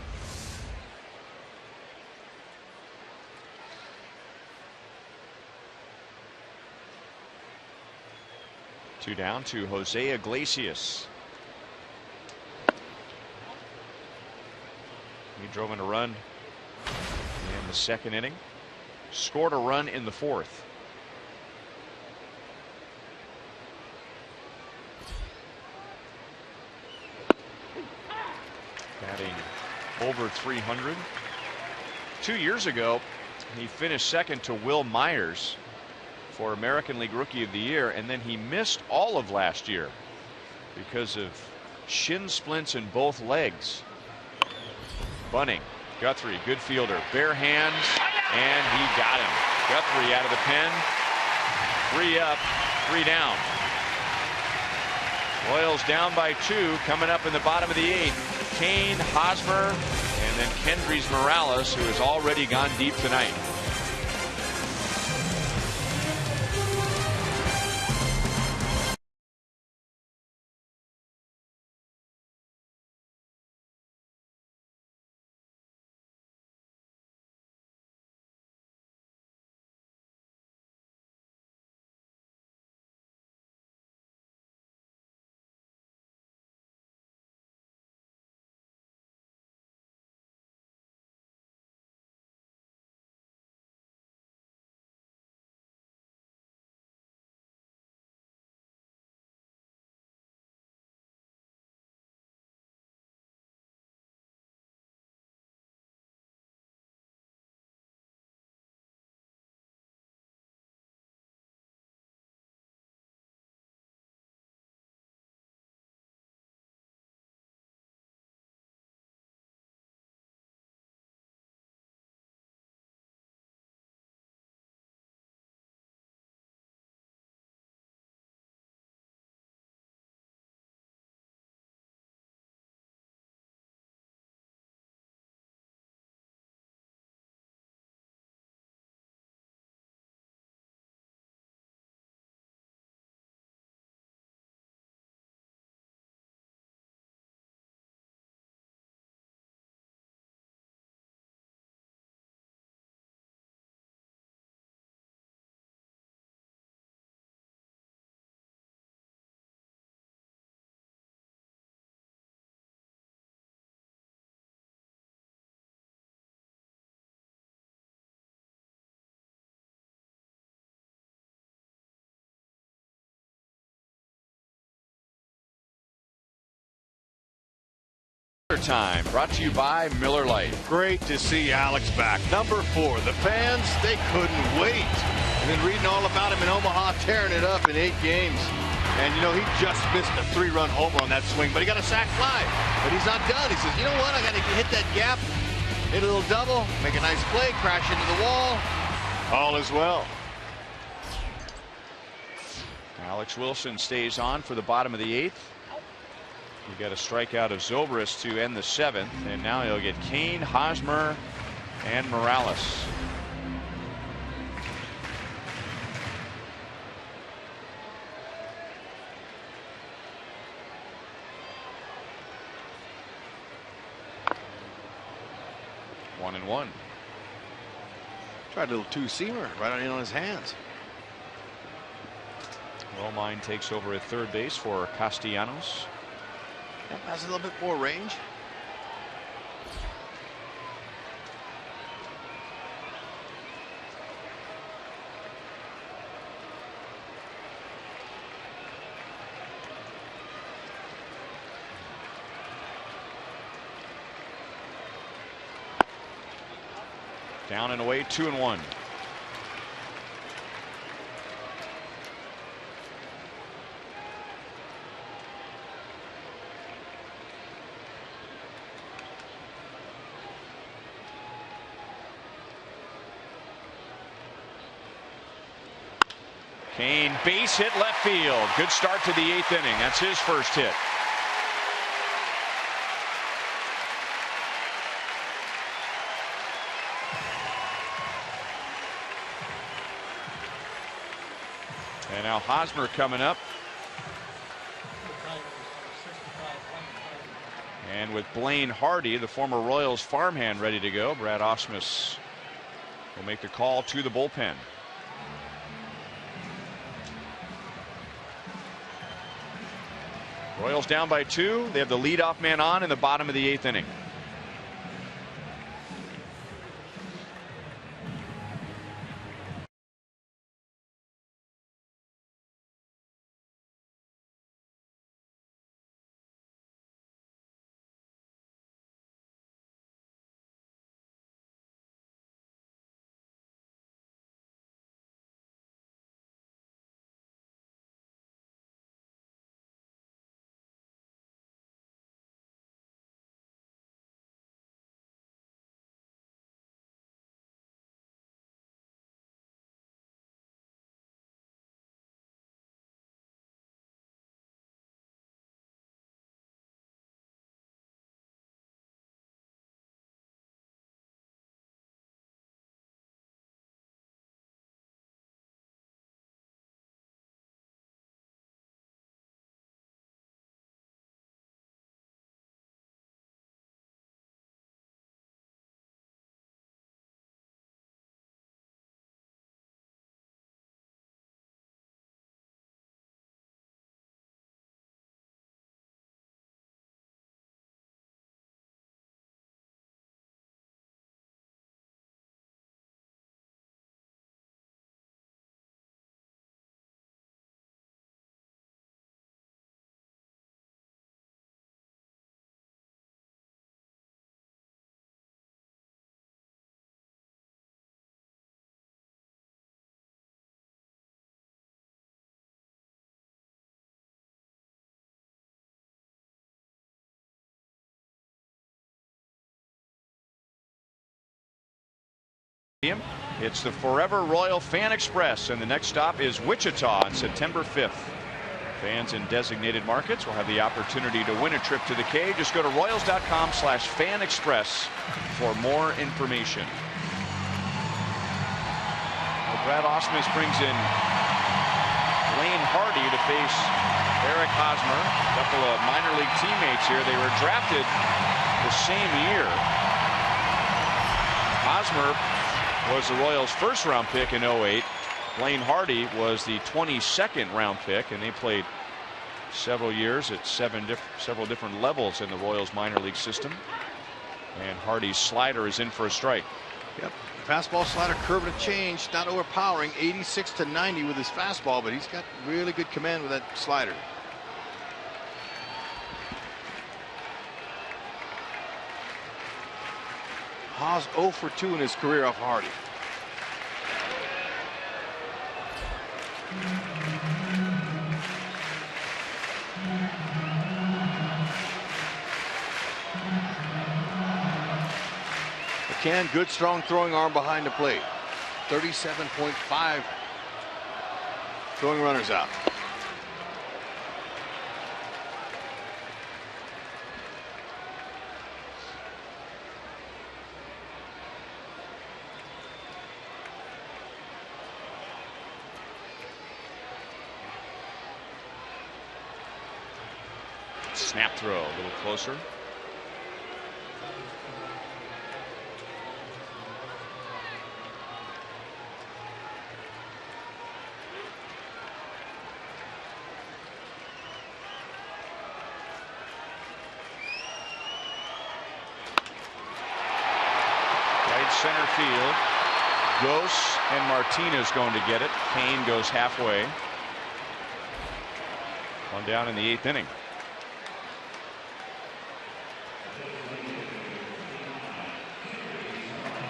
Two down to Jose Iglesias. He drove in a run in the 2nd inning. Scored a run in the 4th. Batting over 300. 2 years ago, he finished 2nd to Will Myers for American League Rookie of the Year, and then he missed all of last year because of shin splints in both legs. Bunning, Guthrie, good fielder, bare hands, and he got him. Guthrie out of the pen. 3 up, 3 down. Royals down by 2, coming up in the bottom of the 8th. Kane, Hosmer, and then Kendrys Morales, who has already gone deep tonight. Time brought to you by Miller Lite. Great to see Alex back. Number 4. The fans, they couldn't wait. I've been reading all about him in Omaha, tearing it up in 8 games. And, you know, he just missed a 3-run homer on that swing, but he got a sac fly. But he's not done. He says, you know what? I got to hit that gap, hit a little double, make a nice play, crash into the wall. All is well. Alex Wilson stays on for the bottom of the 8th. You got a strikeout of Zobrist to end the 7th, and now he'll get Kane, Hosmer, and Morales. One and one. Tried a little two-seamer right on his hands. Romine takes over at third base for Castellanos. That has a little bit more range. Down and away, 2-1. Kane, base hit left field. Good start to the 8th inning. That's his first hit. And now Hosmer coming up. And with Blaine Hardy, the former Royals farmhand, ready to go, Brad Ausmus will make the call to the bullpen. Royals down by 2. They have the leadoff man on in the bottom of the 8th inning. It's the Forever Royal Fan Express, and the next stop is Wichita on September 5th. Fans in designated markets will have the opportunity to win a trip to the K. Just go to Royals.com/fanexpress for more information. Well, Brad Ausmus brings in Blaine Hardy to face Eric Hosmer, a couple of minor league teammates here. They were drafted the same year. Hosmer was the Royals' first-round pick in 08. Blaine Hardy was the 22nd round pick, and they played several years at several different levels in the Royals minor league system. And Hardy's slider is in for a strike. Yep. Fastball, slider, curve, and a change. Not overpowering. 86-90 with his fastball, but he's got really good command with that slider. Haas 0 for 2 in his career off Hardy. McCann, good strong throwing arm behind the plate. 37.5 throwing runners out. snap throw a little closer. Center field. Gose and Martinez going to get it. Kane goes halfway. One down in the 8th inning.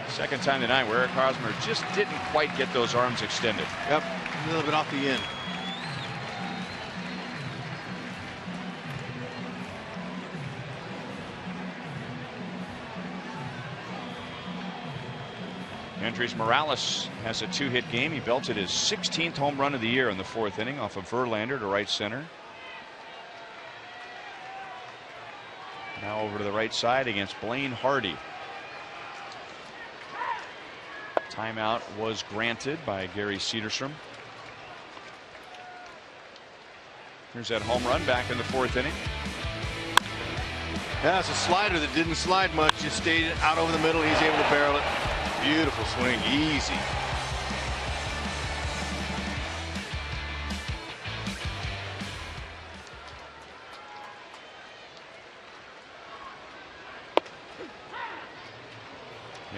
Second time tonight where Eric Hosmer just didn't quite get those arms extended. Yep, a little bit off the end. Andres Morales has a 2-hit game. He belted his 16th home run of the year in the 4th inning off of Verlander to right center. Now over to the right side against Blaine Hardy. Timeout was granted by Gary Cederstrom. Here's that home run back in the 4th inning. Yeah, it's a slider that didn't slide much. Just stayed out over the middle. He's able to barrel it. Beautiful swing, easy.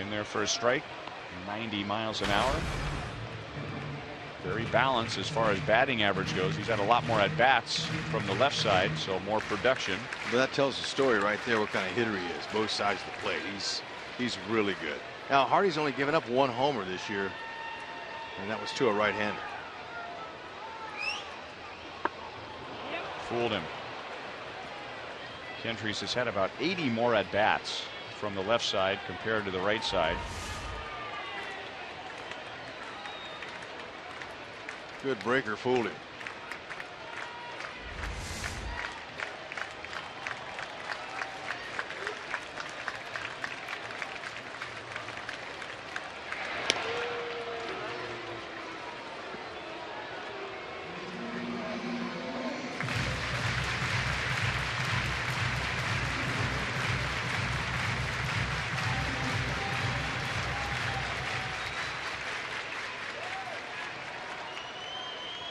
In there for a strike, 90 miles an hour. Very balanced as far as batting average goes. He's had a lot more at bats from the left side, so more production. But that tells the story right there what kind of hitter he is, both sides of the plate. He's really good. Now Hardy's only given up 1 homer this year, and that was to a right-hander. Fooled him. Kendricks has had about 80 more at bats from the left side compared to the right side. Good breaker, fooled him.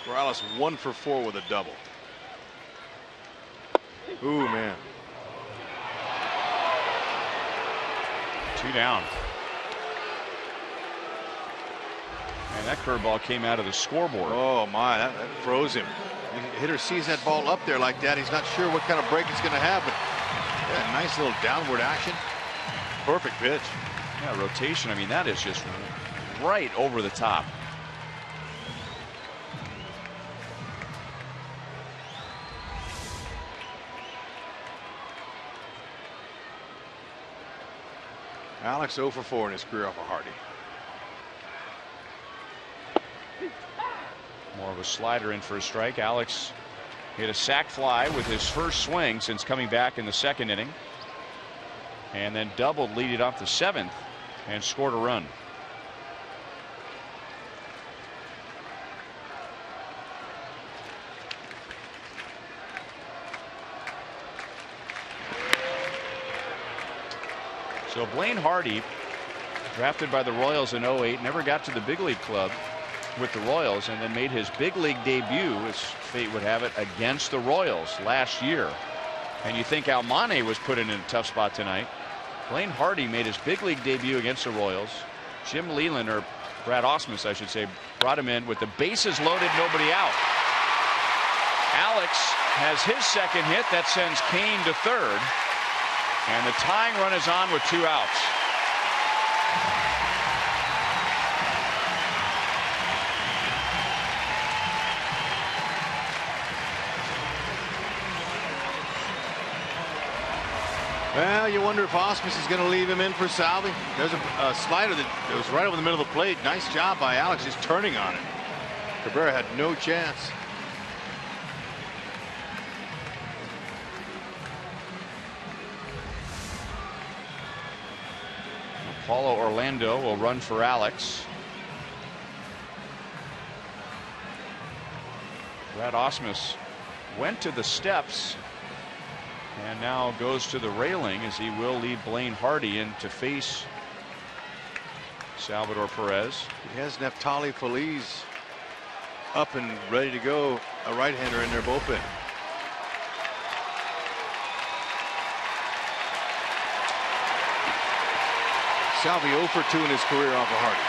Morales 1 for 4 with a double. Ooh, man. 2 down. And that curveball came out of the scoreboard. Oh my, that froze him. The hitter sees that ball up there like that. He's not sure what kind of break it's going to have, but yeah, nice little downward action. Perfect pitch. Yeah, rotation. I mean, that is just right over the top. Alex 0 for 4 in his career off of Hardy. More of a slider in for a strike. Alex hit a sac fly with his first swing since coming back in the 2nd inning. And then doubled leading off the 7th and scored a run. So Blaine Hardy, drafted by the Royals in 08, never got to the big league club with the Royals, and then made his big league debut, as fate would have it, against the Royals last year. And you think Almonte was put in a tough spot tonight. Blaine Hardy made his big league debut against the Royals. Jim Leland, or Brad Ausmus, I should say, brought him in with the bases loaded, nobody out. Alex has his 2nd hit. That sends Kane to 3rd. And the tying run is on with 2 outs. Well, you wonder if Ausmus is going to leave him in for Salvi. There's a slider that was right over the middle of the plate. Nice job by Alex just turning on it. Cabrera had no chance. Paulo Orlando will run for Alex. Brad Ausmus went to the steps And now goes to the railing as he will lead Blaine Hardy in to face Salvador Perez. He has Neftali Feliz up and ready to go, a right-hander in their bullpen. Salvi 0 for 2 in his career off of Hardy.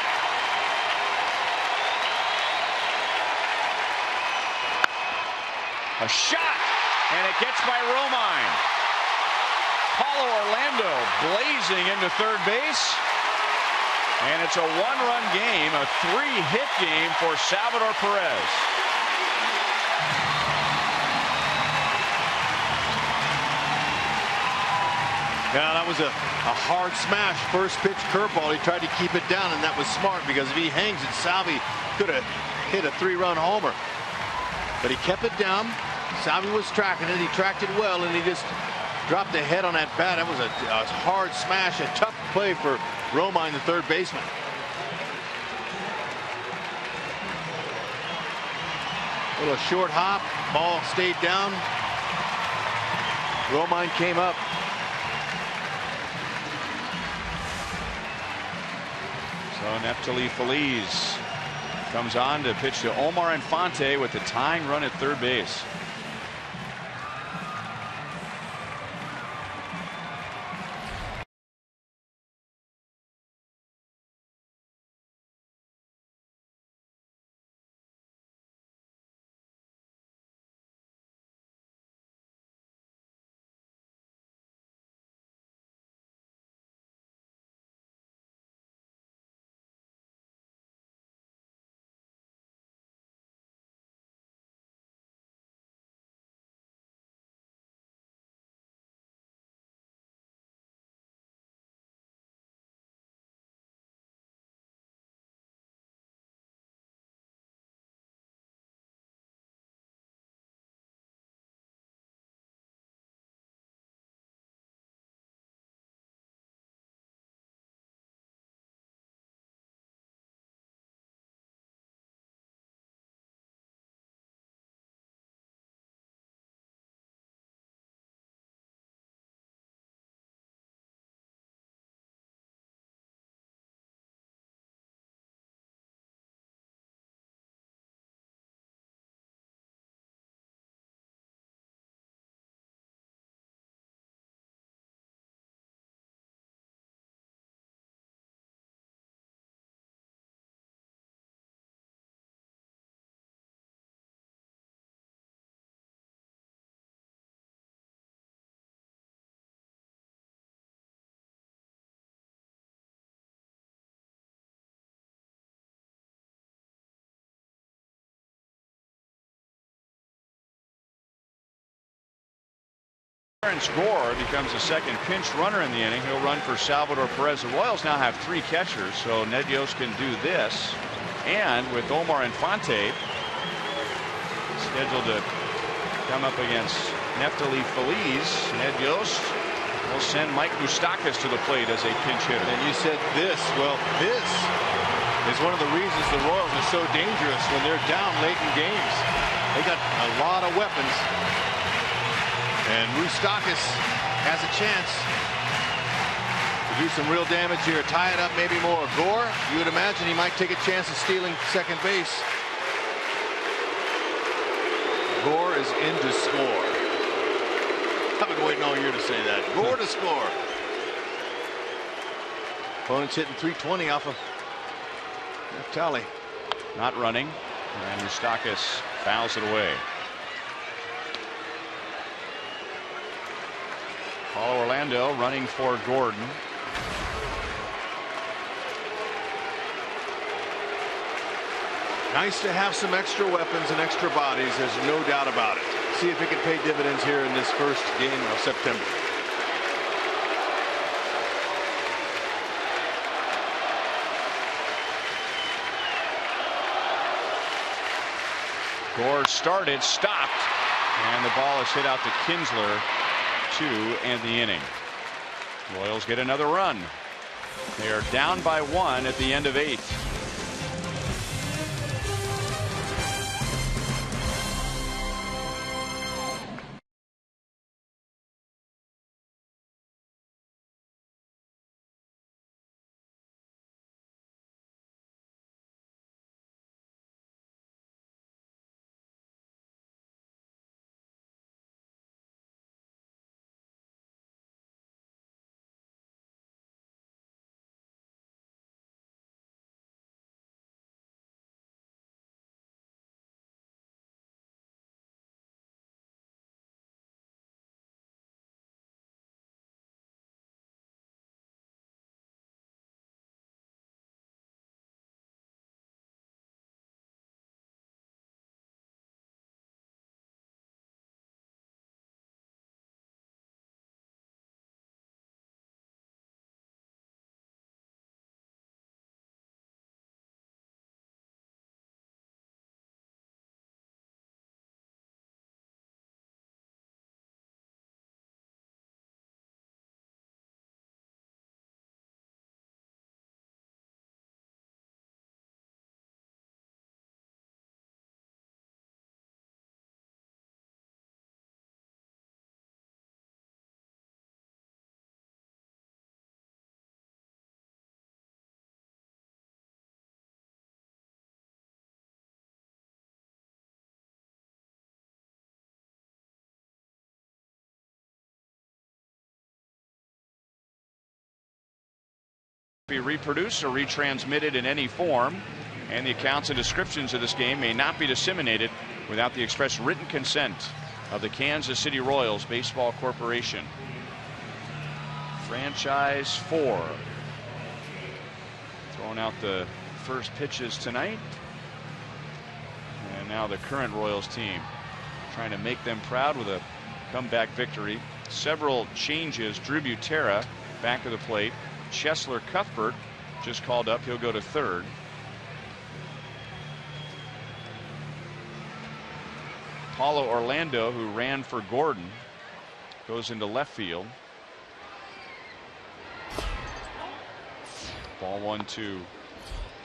A shot, and it gets by Romine. Paulo Orlando blazing into third base. And it's a one-run game, a three-hit game for Salvador Perez. Yeah, that was a hard smash. First pitch curveball. He tried to keep it down, and that was smart because if he hangs it, Salvi could have hit a 3-run homer. But he kept it down. Salvi was tracking it. He tracked it well, and he just dropped the head on that bat. That was a hard smash, a tough play for Romine, the third baseman. A little short hop. Ball stayed down. Romine came up. So Neftali Feliz comes on to pitch to Omar Infante with the tying run at third base. Terrence Gore becomes the second pinch runner in the inning. He'll run for Salvador Perez. The Royals now have 3 catchers, so Ned Yost can do this. And with Omar Infante scheduled to come up against Neftali Feliz, Ned Yost will send Mike Moustakas to the plate as a pinch hitter. And you said this. Well, this is one of the reasons the Royals are so dangerous when they're down late in games. They got a lot of weapons. And Moustakas has a chance to do some real damage here, tie it up maybe more. Gore, you would imagine he might take a chance of stealing second base. Gore is in to score. I've been waiting all year to say that. Gore to score. Opponent's hitting 320 off of Neftali. Not running, and Moustakas fouls it away. Paulo Orlando running for Gordon. Nice to have some extra weapons and extra bodies. There's no doubt about it. See if it can pay dividends here in this first game of September. Gore started, stopped, and the ball is hit out to Kinsler to end the inning. Royals get another run. They are down by 1 at the end of 8. Be reproduced or retransmitted in any form, and the accounts and descriptions of this game may not be disseminated without the express written consent of the Kansas City Royals Baseball Corporation. Franchise 4 throwing out the first pitches tonight, and now the current Royals team trying to make them proud with a comeback victory. Several changes. Drew Butera back to the plate. Chesler Cuthbert just called up. He'll go to third. Paulo Orlando, who ran for Gordon, goes into left field. Ball 1 to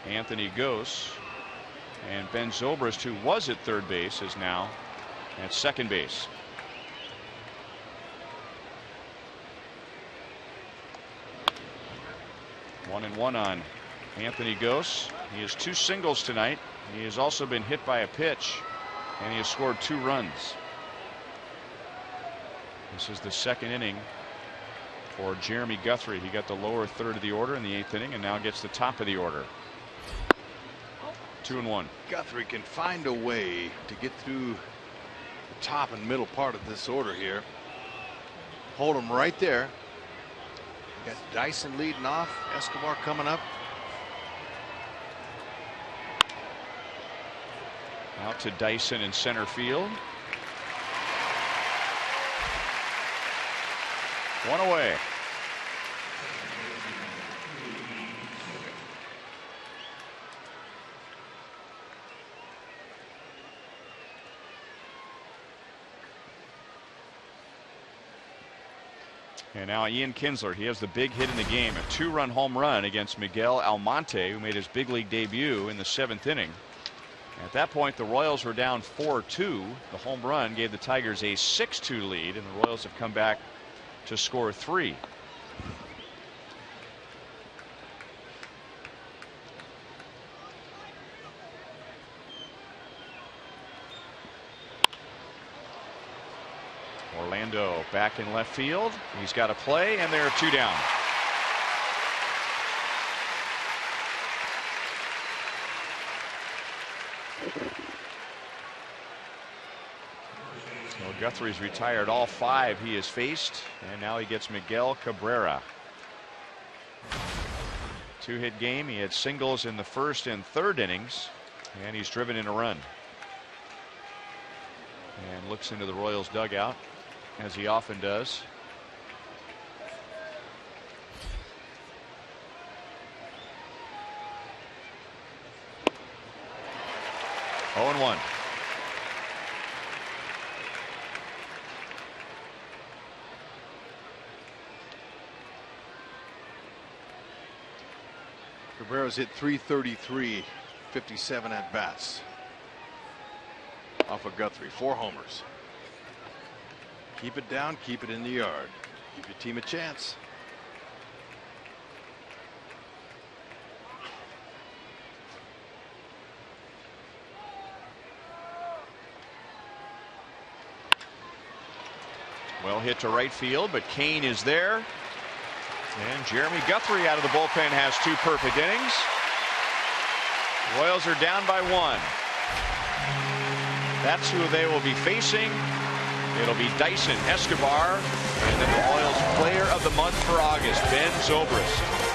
Anthony Gose, and Ben Zobrist, who was at third base, is now at second base. One and one on Anthony Gose. He has 2 singles tonight. He has also been hit by a pitch, and he has scored 2 runs. This is the second inning for Jeremy Guthrie. He got the lower third of the order in the 8th inning, and now gets the top of the order. 2 and 1. Guthrie can find a way to get through the top and middle part of this order here. Hold him right there. Got Dyson leading off. Escobar coming up. Out to Dyson in center field. 1 away. And now Ian Kinsler, he has the big hit in the game, a 2-run home run against Miguel Almonte, who made his big league debut in the 7th inning. At that point, the Royals were down 4-2. The home run gave the Tigers a 6-2 lead, and the Royals have come back to score 3. Orlando back in left field. He's got a play, and there are 2 down. So Guthrie's retired all 5 he has faced, and now he gets Miguel Cabrera. 2-hit game. He had singles in the 1st and 3rd innings, and he's driven in a run. And looks into the Royals dugout, as he often does. Oh and 1. Cabrera's hit .333, 57 at bats. Off of Guthrie, 4 homers. Keep it down, keep it in the yard. Give your team a chance. Well hit to right field, but Kane is there. And Jeremy Guthrie out of the bullpen has 2 perfect innings. Royals are down by 1. That's who they will be facing. It'll be Dyson Escobar, and then the Royals player of the month for August, Ben Zobrist.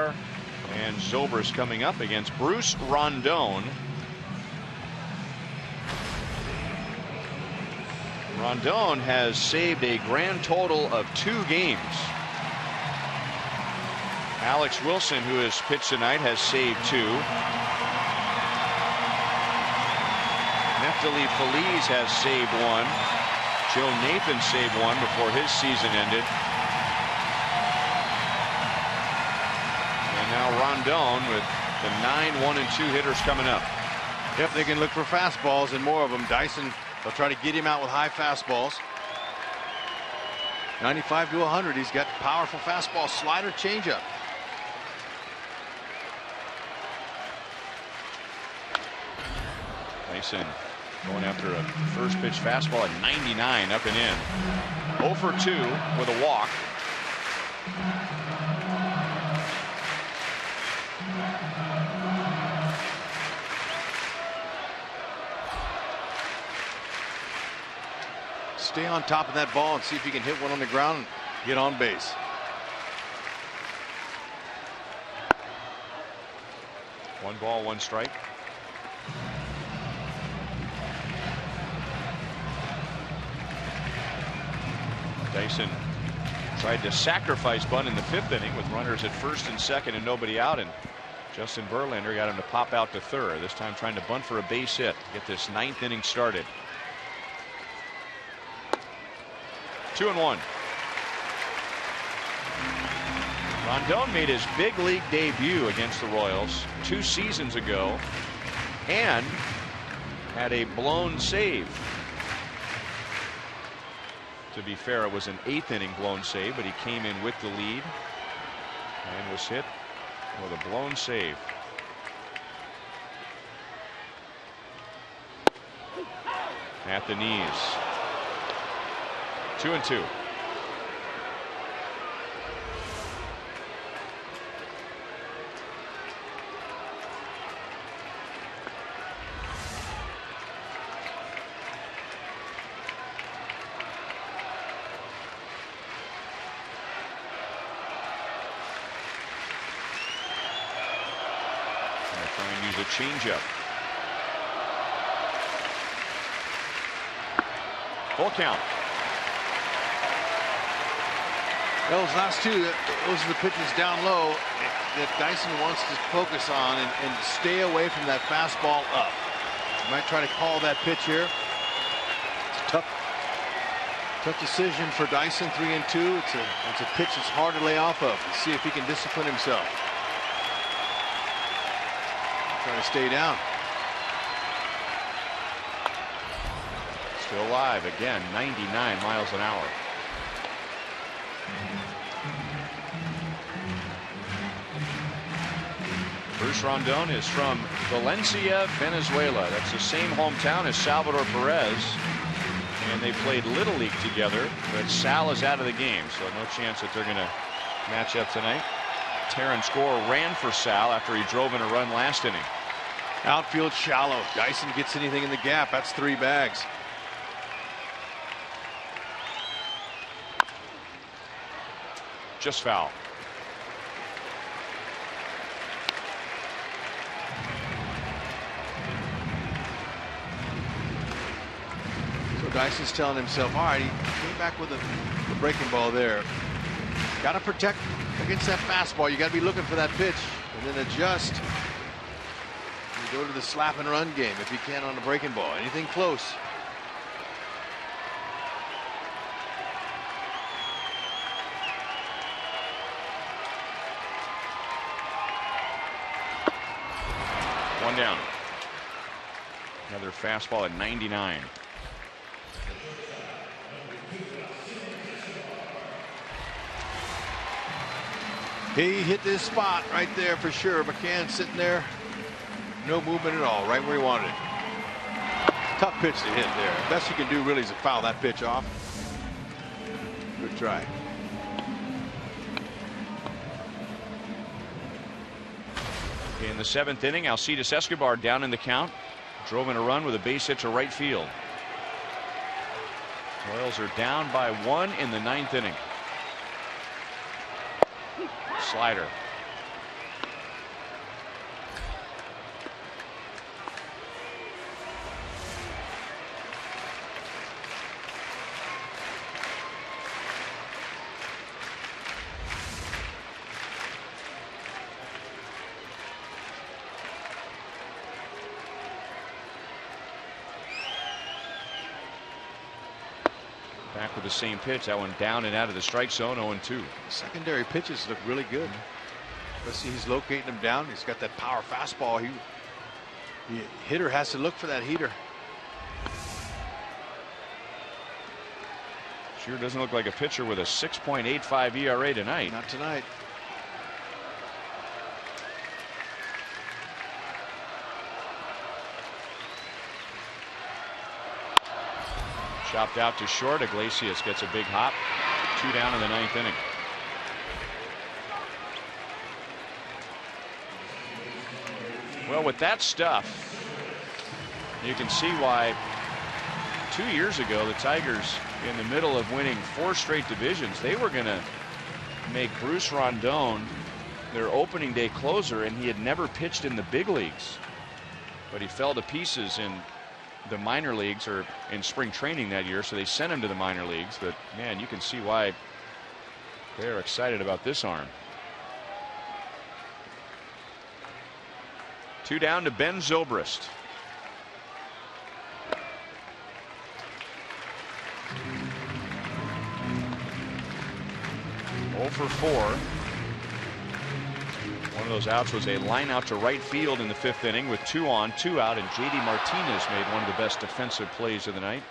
And Zobrist coming up against Bruce Rondon. Rondon has saved a grand total of 2 games. Alex Wilson, who has pitched tonight, has saved 2. Neftali Feliz has saved 1. Joe Nathan saved 1 before his season ended. And now Rondon with the 9, 1, and 2 hitters coming up. If they can look for fastballs and more of them, Dyson, they'll try to get him out with high fastballs. 95 to 100. He's got powerful fastball, slider, changeup. Dyson going after a first pitch fastball at 99, up and in. 0 for 2 with a walk. Stay on top of that ball and see if you can hit one on the ground and get on base. One ball, 1 strike. Dyson tried to sacrifice bunt in the 5th inning with runners at 1st and 2nd and nobody out, and Justin Verlander got him to pop out to 3rd, this time trying to bunt for a base hit, get this 9th inning started. 2-1. Rondon made his big league debut against the Royals 2 seasons ago and had a blown save. To be fair, it was an 8th inning blown save, but he came in with the lead and was hit with a blown save. At the knees. 2-2. Try and use a changeup. Full count. Those last 2, those are the pitches down low that Dyson wants to focus on and stay away from that fastball up. You might try to call that pitch here. It's a tough decision for Dyson. 3-2. It's a pitch that's hard to lay off of. Let's see if he can discipline himself. Trying to stay down. Still alive again, 99 miles an hour. Bruce Rondon is from Valencia, Venezuela. That's the same hometown as Salvador Perez. And they played Little League together, but Sal is out of the game, so no chance that they're going to match up tonight. Terrence Gore ran for Sal after he drove in a run last inning. Outfield shallow. Dyson gets anything in the gap. That's 3 bags. Just foul. So Dyson's telling himself, all right, he came back with a breaking ball there. Got to protect against that fastball. You got to be looking for that pitch and then adjust. You go to the slap and run game if you can on the breaking ball. Anything close. One down. Another fastball at 99. He hit this spot right there for sure. McCann sitting there. No movement at all. Right where he wanted it. Tough pitch to hit there. Best you can do really is to foul that pitch off. Good try. In the 7th inning, Alcides Escobar down in the count. Drove in a run with a base hit to right field. Royals are down by 1 in the 9th inning. Slider. Back with the same pitch. That one down and out of the strike zone. 0-2. Secondary pitches look really good. Let's see, he's locating them down. He's got that power fastball. The hitter has to look for that heater. Sure doesn't look like a pitcher with a 6.85 ERA tonight. Not tonight. Chopped out to short. Iglesias gets a big hop. 2 down in the 9th inning. Well, with that stuff, you can see why 2 years ago the Tigers, in the middle of winning 4 straight divisions, they were going to make Bruce Rondon their opening day closer, and he had never pitched in the big leagues. But he fell to pieces in the minor leagues, or in spring training that year, so they sent him to the minor leagues. But man, you can see why they're excited about this arm. 2 down to Ben Zobrist. For 4. One of those outs was a line out to right field in the 5th inning with 2 on, 2 out, and J.D. Martinez made one of the best defensive plays of the night.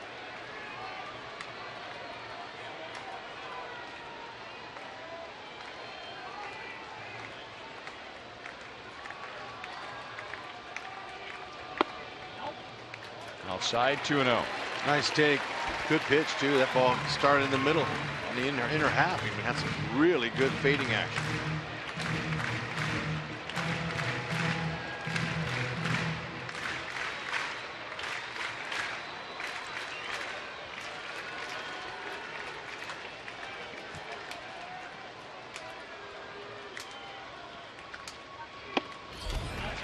Outside, 2-0. Nice take. Good pitch, too. That ball started in the middle. In the inner half, even had some really good fading action.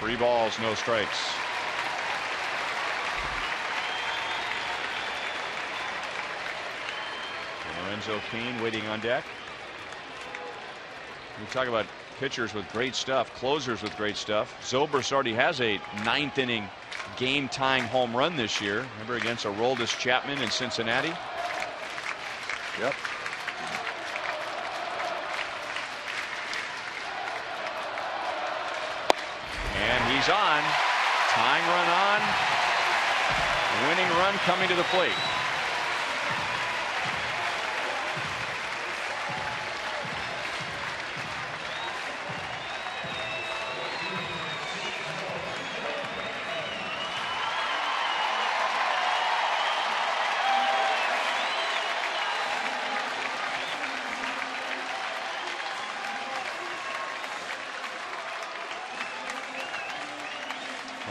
Three balls, no strikes. Lorenzo Cain waiting on deck. We talk about pitchers with great stuff, closers with great stuff. Zobrist already has a 9th inning game tying home run this year. Remember, against Aroldis Chapman in Cincinnati. Yep. And he's on. Tying run on. Winning run coming to the plate.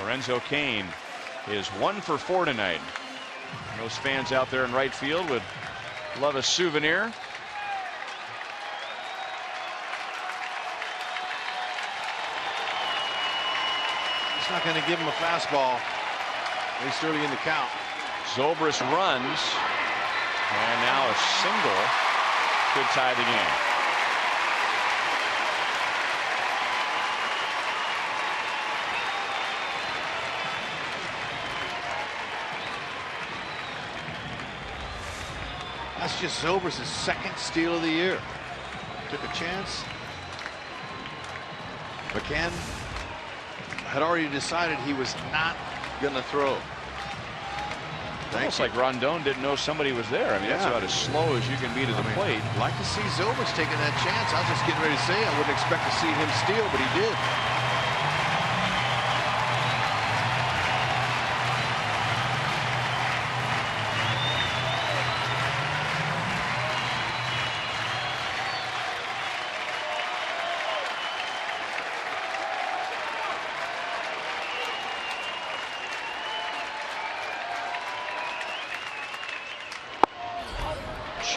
Lorenzo Cain is 1 for 4 tonight. Those fans out there in right field would love a souvenir. He's not going to give him a fastball, at least early in the count. Zobrist runs, and now a single could tie the game. That's just Zobrist's 2nd steal of the year. Took a chance. McCann had already decided he was not going to throw. Almost like Rondon didn't know somebody was there. I mean, that's about as slow as you can be to the plate. I'd like to see Zobrist taking that chance. I was just getting ready to say I wouldn't expect to see him steal, but he did.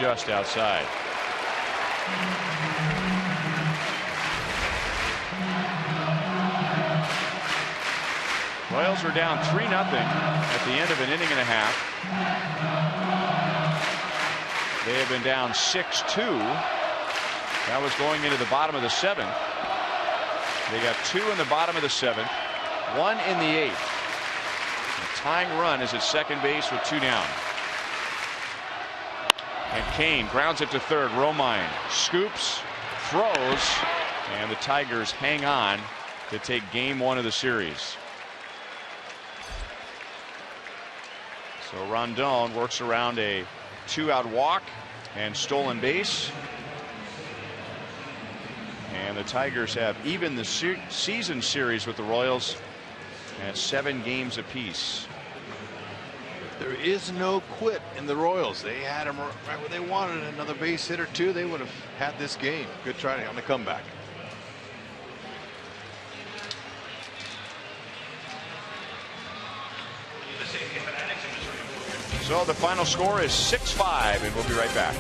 Just outside. Royals are down 3-0 at the end of an inning and a half. They have been down 6-2. That was going into the bottom of the 7th. They got 2 in the bottom of the 7th, 1 in the 8th. The tying run is at second base with 2 down. And Kane grounds it to third. Romine scoops, throws, and the Tigers hang on to take game 1 of the series. So Rondon works around a 2-out walk and stolen base. And the Tigers have even the season series with the Royals at 7 games apiece. There is no quit in the Royals. They had him right where they wanted. Another base hit or two, they would have had this game. Good try on the comeback. So the final score is 6-5, and we'll be right back.